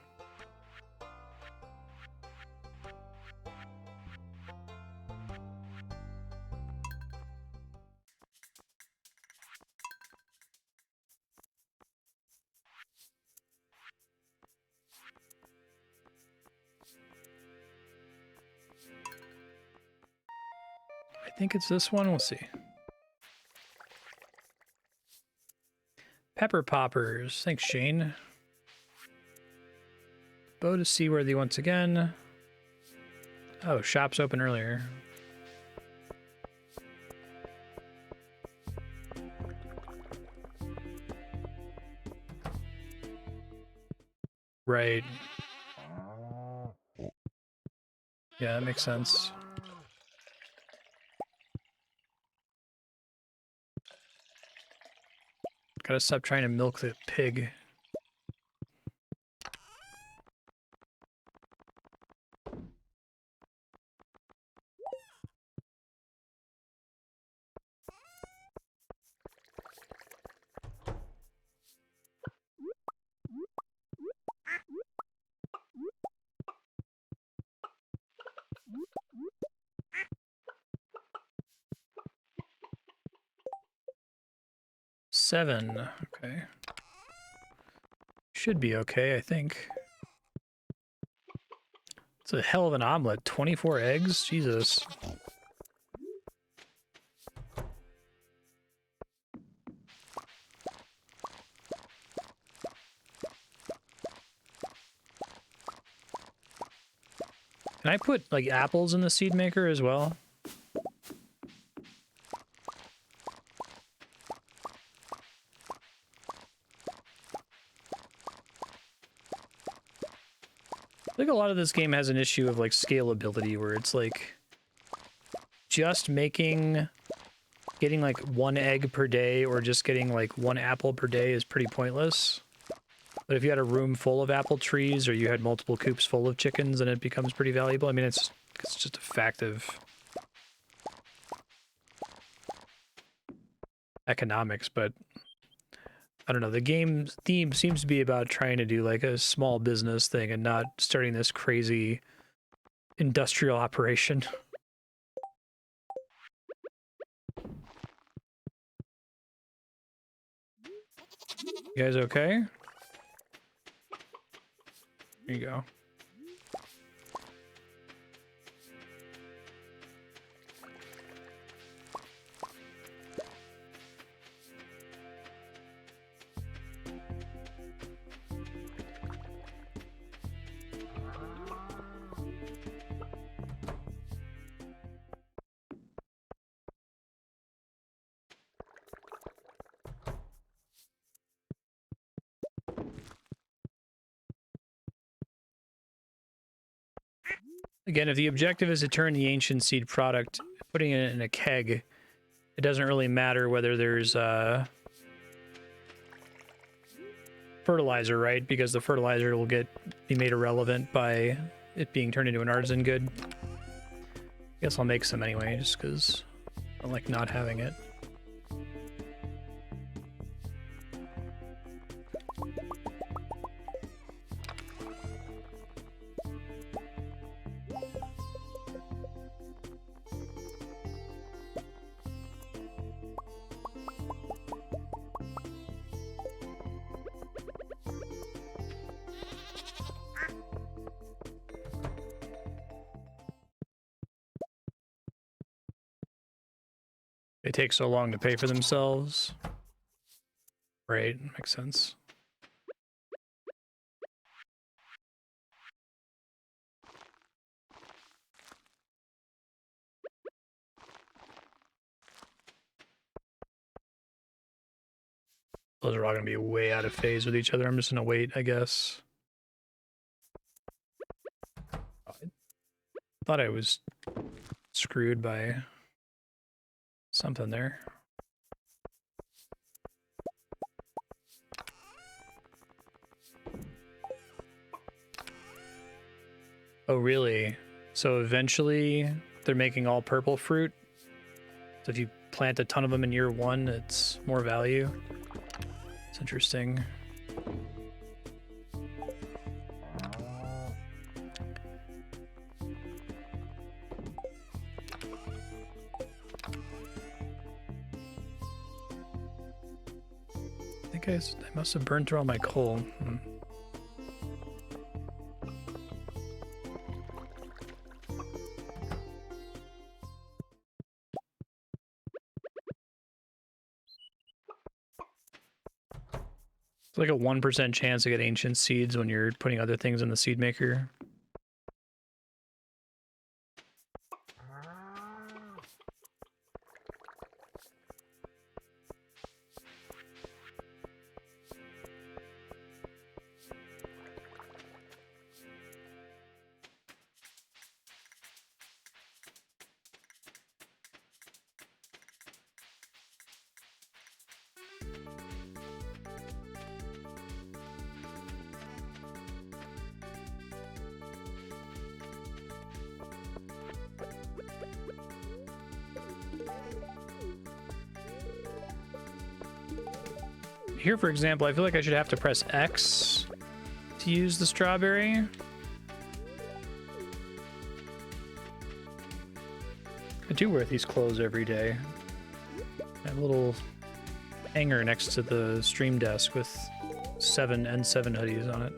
I think it's this one. We'll see. Pepper Poppers. Thanks, Shane. Bow to Seaworthy once again. Oh, shop's open earlier. Right. Yeah, that makes sense. Gotta stop trying to milk the pig. Seven. Okay. Should be okay, I think. It's a hell of an omelet. 24 eggs? Jesus. Can I put, like, apples in the seed maker as well? I think a lot of this game has an issue of, like, scalability, where it's, like, just getting, like, one egg per day or just getting, like, one apple per day is pretty pointless. But if you had a room full of apple trees or you had multiple coops full of chickens, then it becomes pretty valuable. I mean, it's just a fact of economics, but I don't know. The game's theme seems to be about trying to do like a small business thing and not starting this crazy industrial operation. You guys okay? There you go. Again, if the objective is to turn the ancient seed product, putting it in a keg, it doesn't really matter whether there's fertilizer, right? Because the fertilizer will be made irrelevant by it being turned into an artisan good. I guess I'll make some anyway, just because I like not having it. They take so long to pay for themselves. Right, makes sense. Those are all going to be way out of phase with each other. I'm just going to wait, I guess. I thought I was screwed by something there. Oh, really? So eventually they're making all purple fruit? So if you plant a ton of them in year one, it's more value? It's interesting. I think I must have burned through all my coal. It's like a 1% chance to get ancient seeds when you're putting other things in the seed maker. Here, for example, I feel like I should have to press X to use the strawberry. I do wear these clothes every day. I have a little hanger next to the stream desk with 7 N7 hoodies on it.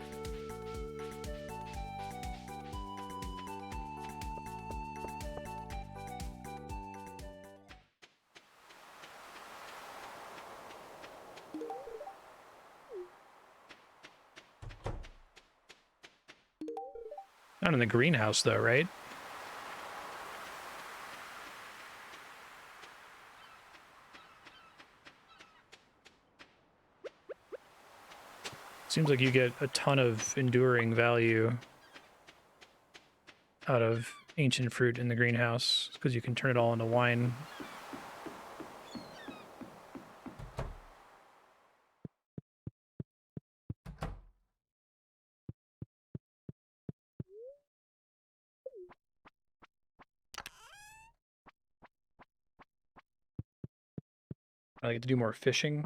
Not in the greenhouse, though, right? Seems like you get a ton of enduring value out of ancient fruit in the greenhouse because you can turn it all into wine. I get to do more fishing.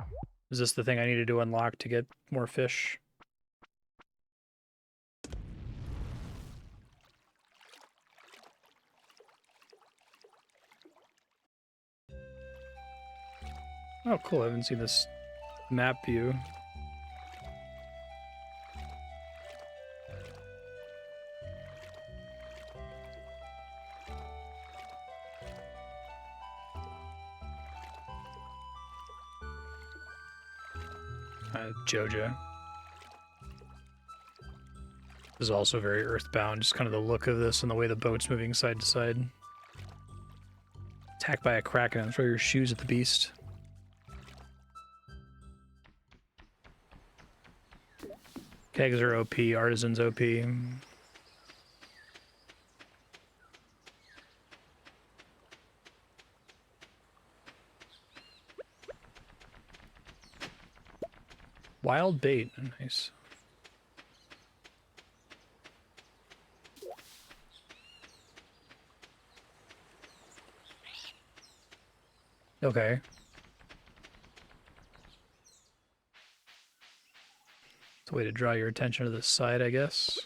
Is this the thing I needed to unlock to get more fish? Oh, cool. I haven't seen this map view. Joja. This is also very earthbound, just kind of the look of this and the way the boat's moving side to side. Attacked by a kraken and throw your shoes at the beast. Kegs are OP, artisans OP. Wild bait. Nice. Okay. It's a way to draw your attention to the side, I guess.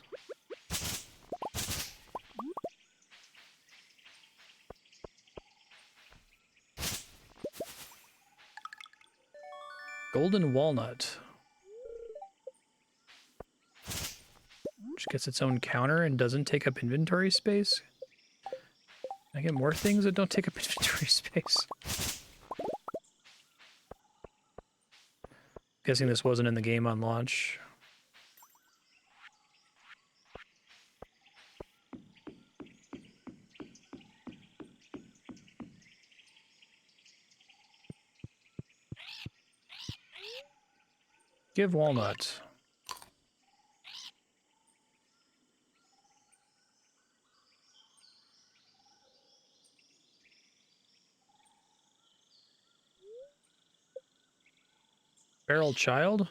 Golden walnut. Which gets its own counter and doesn't take up inventory space. Can I get more things that don't take up inventory space? Guessing this wasn't in the game on launch. Give walnut. Feral child?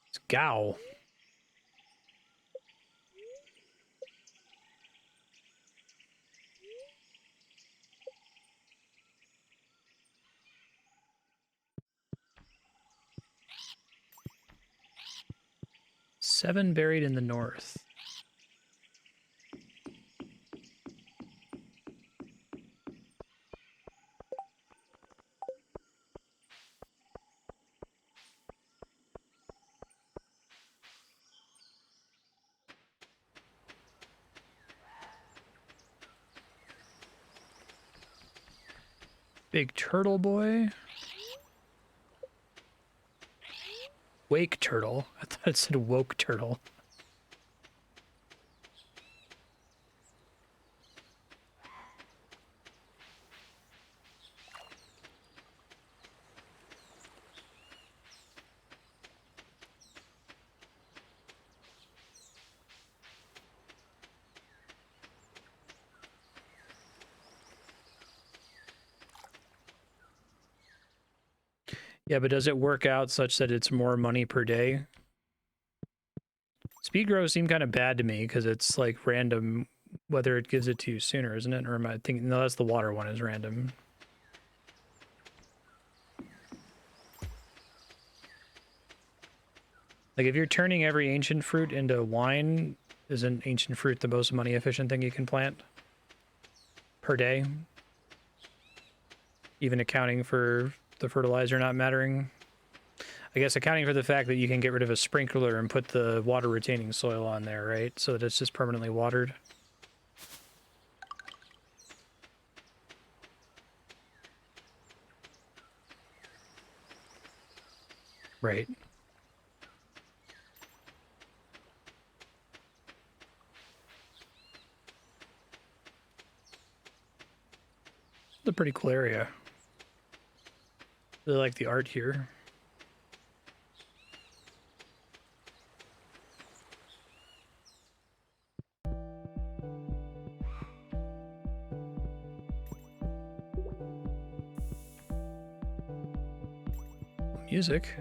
It's Gao. Seven buried in the north. Big turtle boy. Wake turtle. I thought it said woke turtle. Yeah, but does it work out such that it's more money per day? Speed grows seem kind of bad to me because it's like random whether it gives it to you sooner, isn't it? Or am I thinking, no, that's the water one is random. Like if you're turning every ancient fruit into wine, isn't ancient fruit the most money efficient thing you can plant per day? Even accounting for the fertilizer not mattering? I guess accounting for the fact that you can get rid of a sprinkler and put the water retaining soil on there, right? So that it's just permanently watered. Right. It's a pretty cool area. Really like the art here. Music.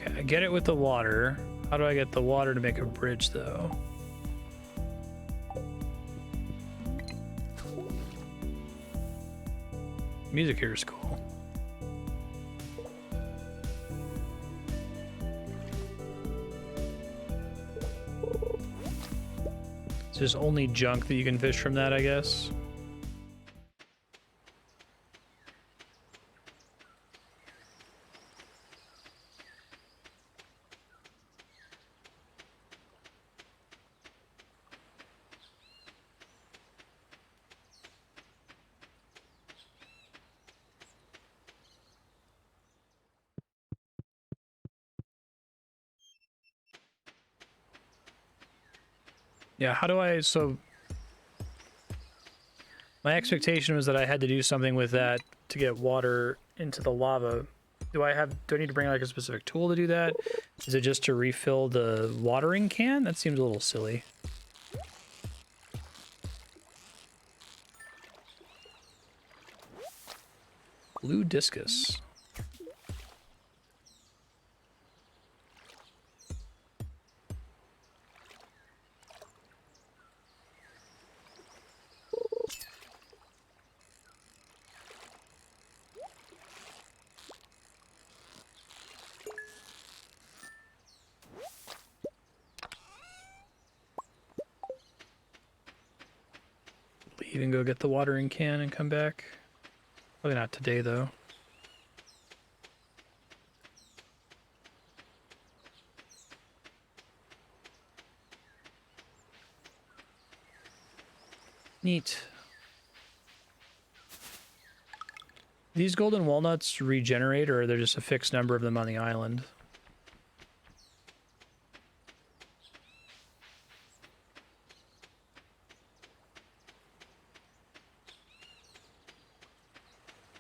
Okay, I get it with the water. How do I get the water to make a bridge, though? Music here is cool. It's just only junk that you can fish from that, I guess. Yeah, how do I... So, my expectation was that I had to do something with that to get water into the lava. Do I need to bring like a specific tool to do that? Is it just to refill the watering can? That seems a little silly. Blue discus. Leave and go get the watering can and come back. Probably not today, though. Neat. These golden walnuts regenerate, or are there just a fixed number of them on the island?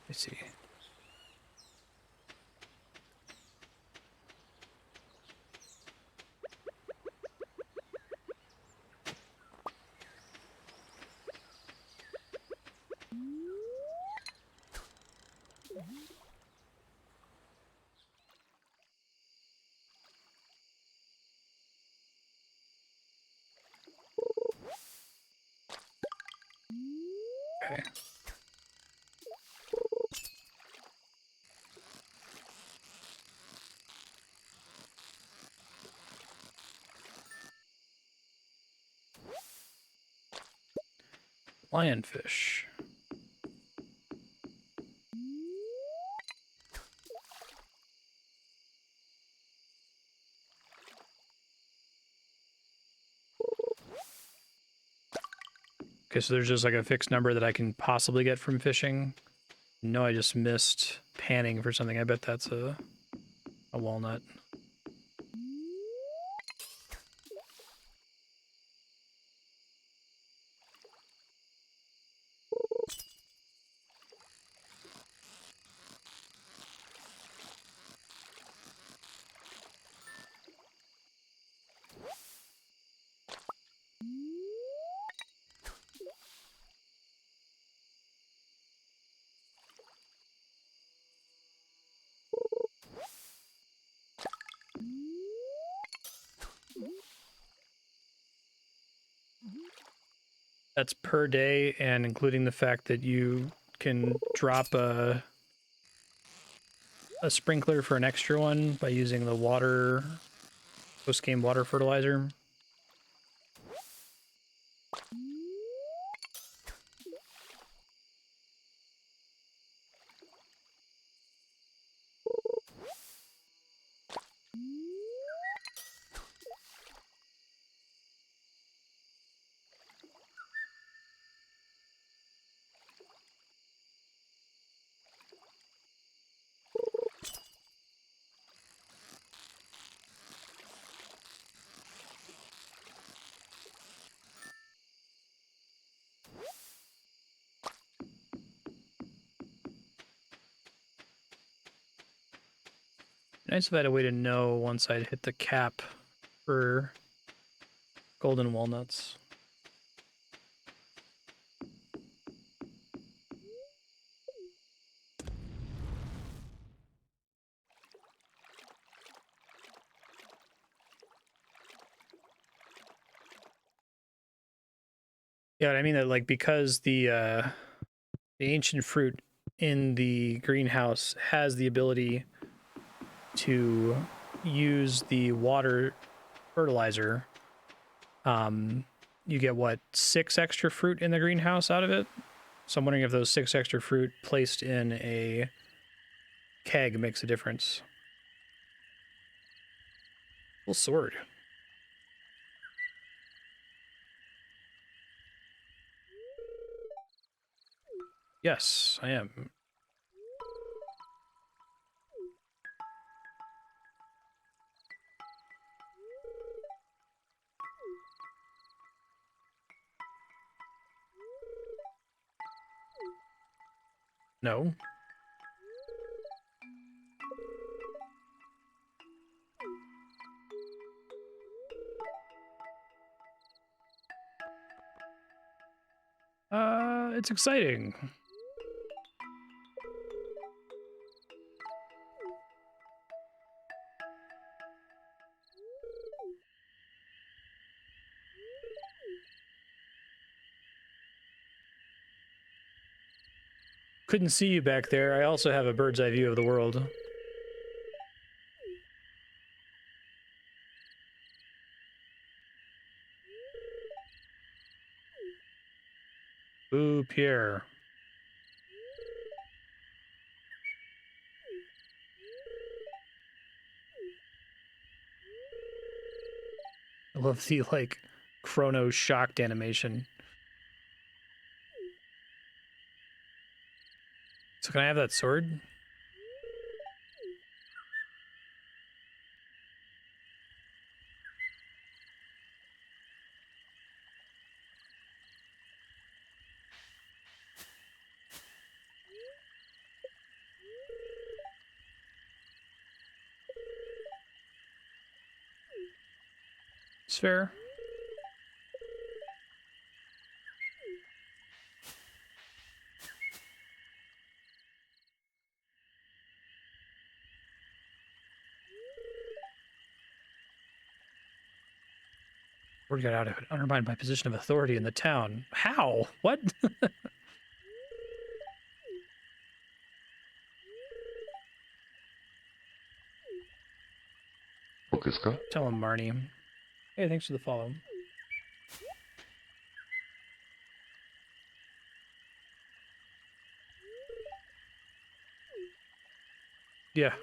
I see. Okay. Lionfish. Okay, so there's just like a fixed number that I can possibly get from fishing. No, I just missed panning for something. I bet that's a walnut. That's per day, and including the fact that you can drop a sprinkler for an extra one by using the water post-game water fertilizer. Nice if I had a way to know once I'd hit the cap for golden walnuts. Yeah, I mean that like because the ancient fruit in the greenhouse has the ability to use the water fertilizer. You get what, 6 extra fruit in the greenhouse out of it? So I'm wondering if those 6 extra fruit placed in a keg makes a difference. Full sword. Yes, I am. No. It's exciting. Couldn't see you back there. I also have a bird's eye view of the world. Ooh, Pierre. I love the, like, chrono shocked animation. So can I have that sword? It's fair. Word got out of it. Undermined my position of authority in the town. How? What? Tell him, Marnie. Hey, thanks for the follow. Yeah.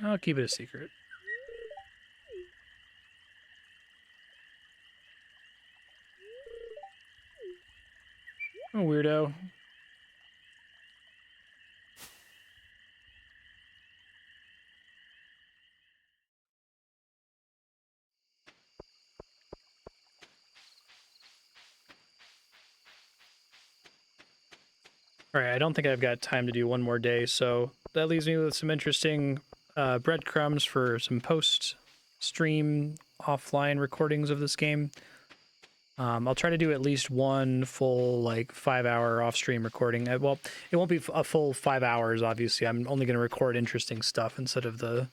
I'll keep it a secret. I'm a weirdo. All right, I don't think I've got time to do one more day, so that leaves me with some interesting breadcrumbs for some post-stream offline recordings of this game. I'll try to do at least one full, like, 5-hour off-stream recording. Well, it won't be a full 5 hours, obviously. I'm only going to record interesting stuff instead of the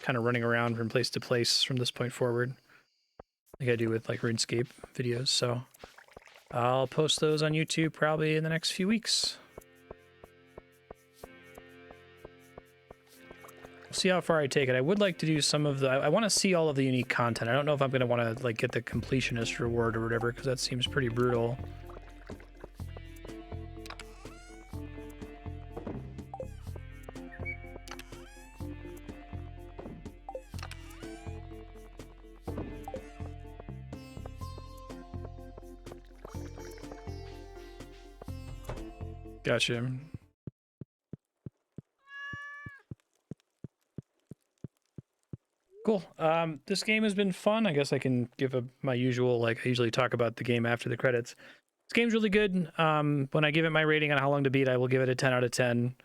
kind of running around from place to place from this point forward, like I do with, like, RuneScape videos. So I'll post those on YouTube probably in the next few weeks. See how far I take it. I would like to do some of the... I want to see all of the unique content. I don't know if I'm going to want to, like, get the completionist reward or whatever, because that seems pretty brutal. Gotcha. Cool. This game has been fun. I guess I can give my usual, like, I usually talk about the game after the credits. This game's really good. When I give it my rating on how long to beat, I will give it a 10 out of 10.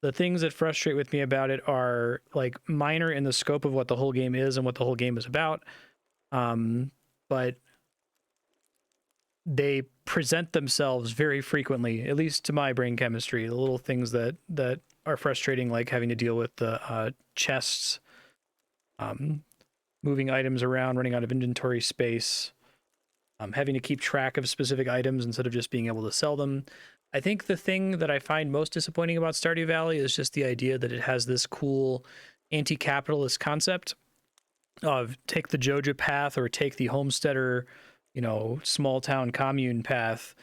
The things that frustrate with me about it are, like, minor in the scope of what the whole game is and what the whole game is about. But they present themselves very frequently, at least to my brain chemistry. The little things that are frustrating, like having to deal with the chests, moving items around, running out of inventory space, having to keep track of specific items instead of just being able to sell them. I think the thing that I find most disappointing about Stardew Valley is just the idea that it has this cool anti-capitalist concept of take the Joja path or take the homesteader, you know, small town commune path.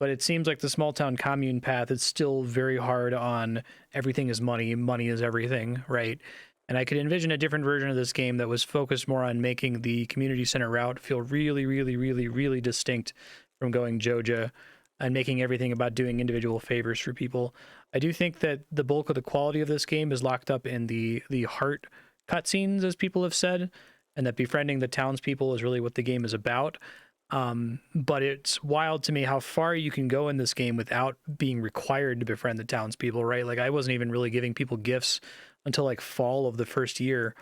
But it seems like the small town commune path is still very hard on everything is money, money is everything, right? And I could envision a different version of this game that was focused more on making the community center route feel really, really, really, really distinct from going Joja and making everything about doing individual favors for people. I do think that the bulk of the quality of this game is locked up in the heart cutscenes, as people have said, and that befriending the townspeople is really what the game is about. But it's wild to me how far you can go in this game without being required to befriend the townspeople, right? Like I wasn't even really giving people gifts until like fall of the first year.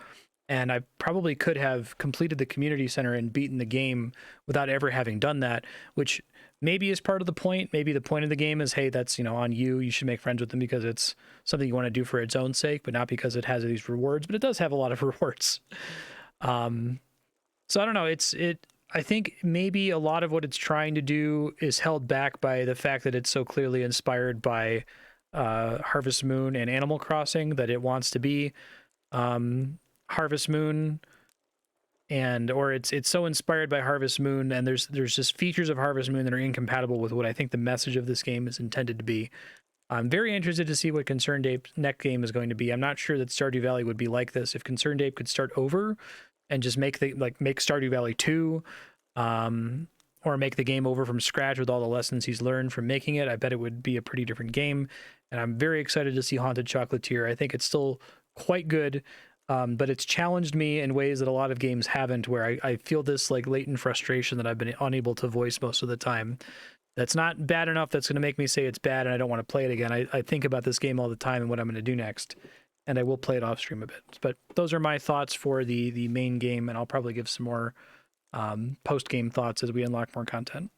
And I probably could have completed the community center and beaten the game without ever having done that, which maybe is part of the point. Maybe the point of the game is, hey, that's, on you. You should make friends with them because it's something you want to do for its own sake, but not because it has these rewards. But it does have a lot of rewards. So I don't know. I think maybe a lot of what it's trying to do is held back by the fact that it's so clearly inspired by Harvest Moon and Animal Crossing that it wants to be Harvest Moon, or it's so inspired by Harvest Moon, and there's just features of Harvest Moon that are incompatible with what I think the message of this game is intended to be. I'm very interested to see what Concerned Ape's next game is going to be. I'm not sure that Stardew Valley would be like this. If Concerned Ape could start over and just make Stardew Valley 2, or make the game over from scratch with all the lessons he's learned from making it, I bet it would be a pretty different game. And I'm very excited to see Haunted Chocolatier. I think it's still quite good, but it's challenged me in ways that a lot of games haven't, where I feel this like latent frustration that I've been unable to voice most of the time. That's not bad enough that's going to make me say it's bad and I don't want to play it again. I think about this game all the time and what I'm going to do next, and I will play it off stream a bit. But those are my thoughts for the main game, and I'll probably give some more post-game thoughts as we unlock more content.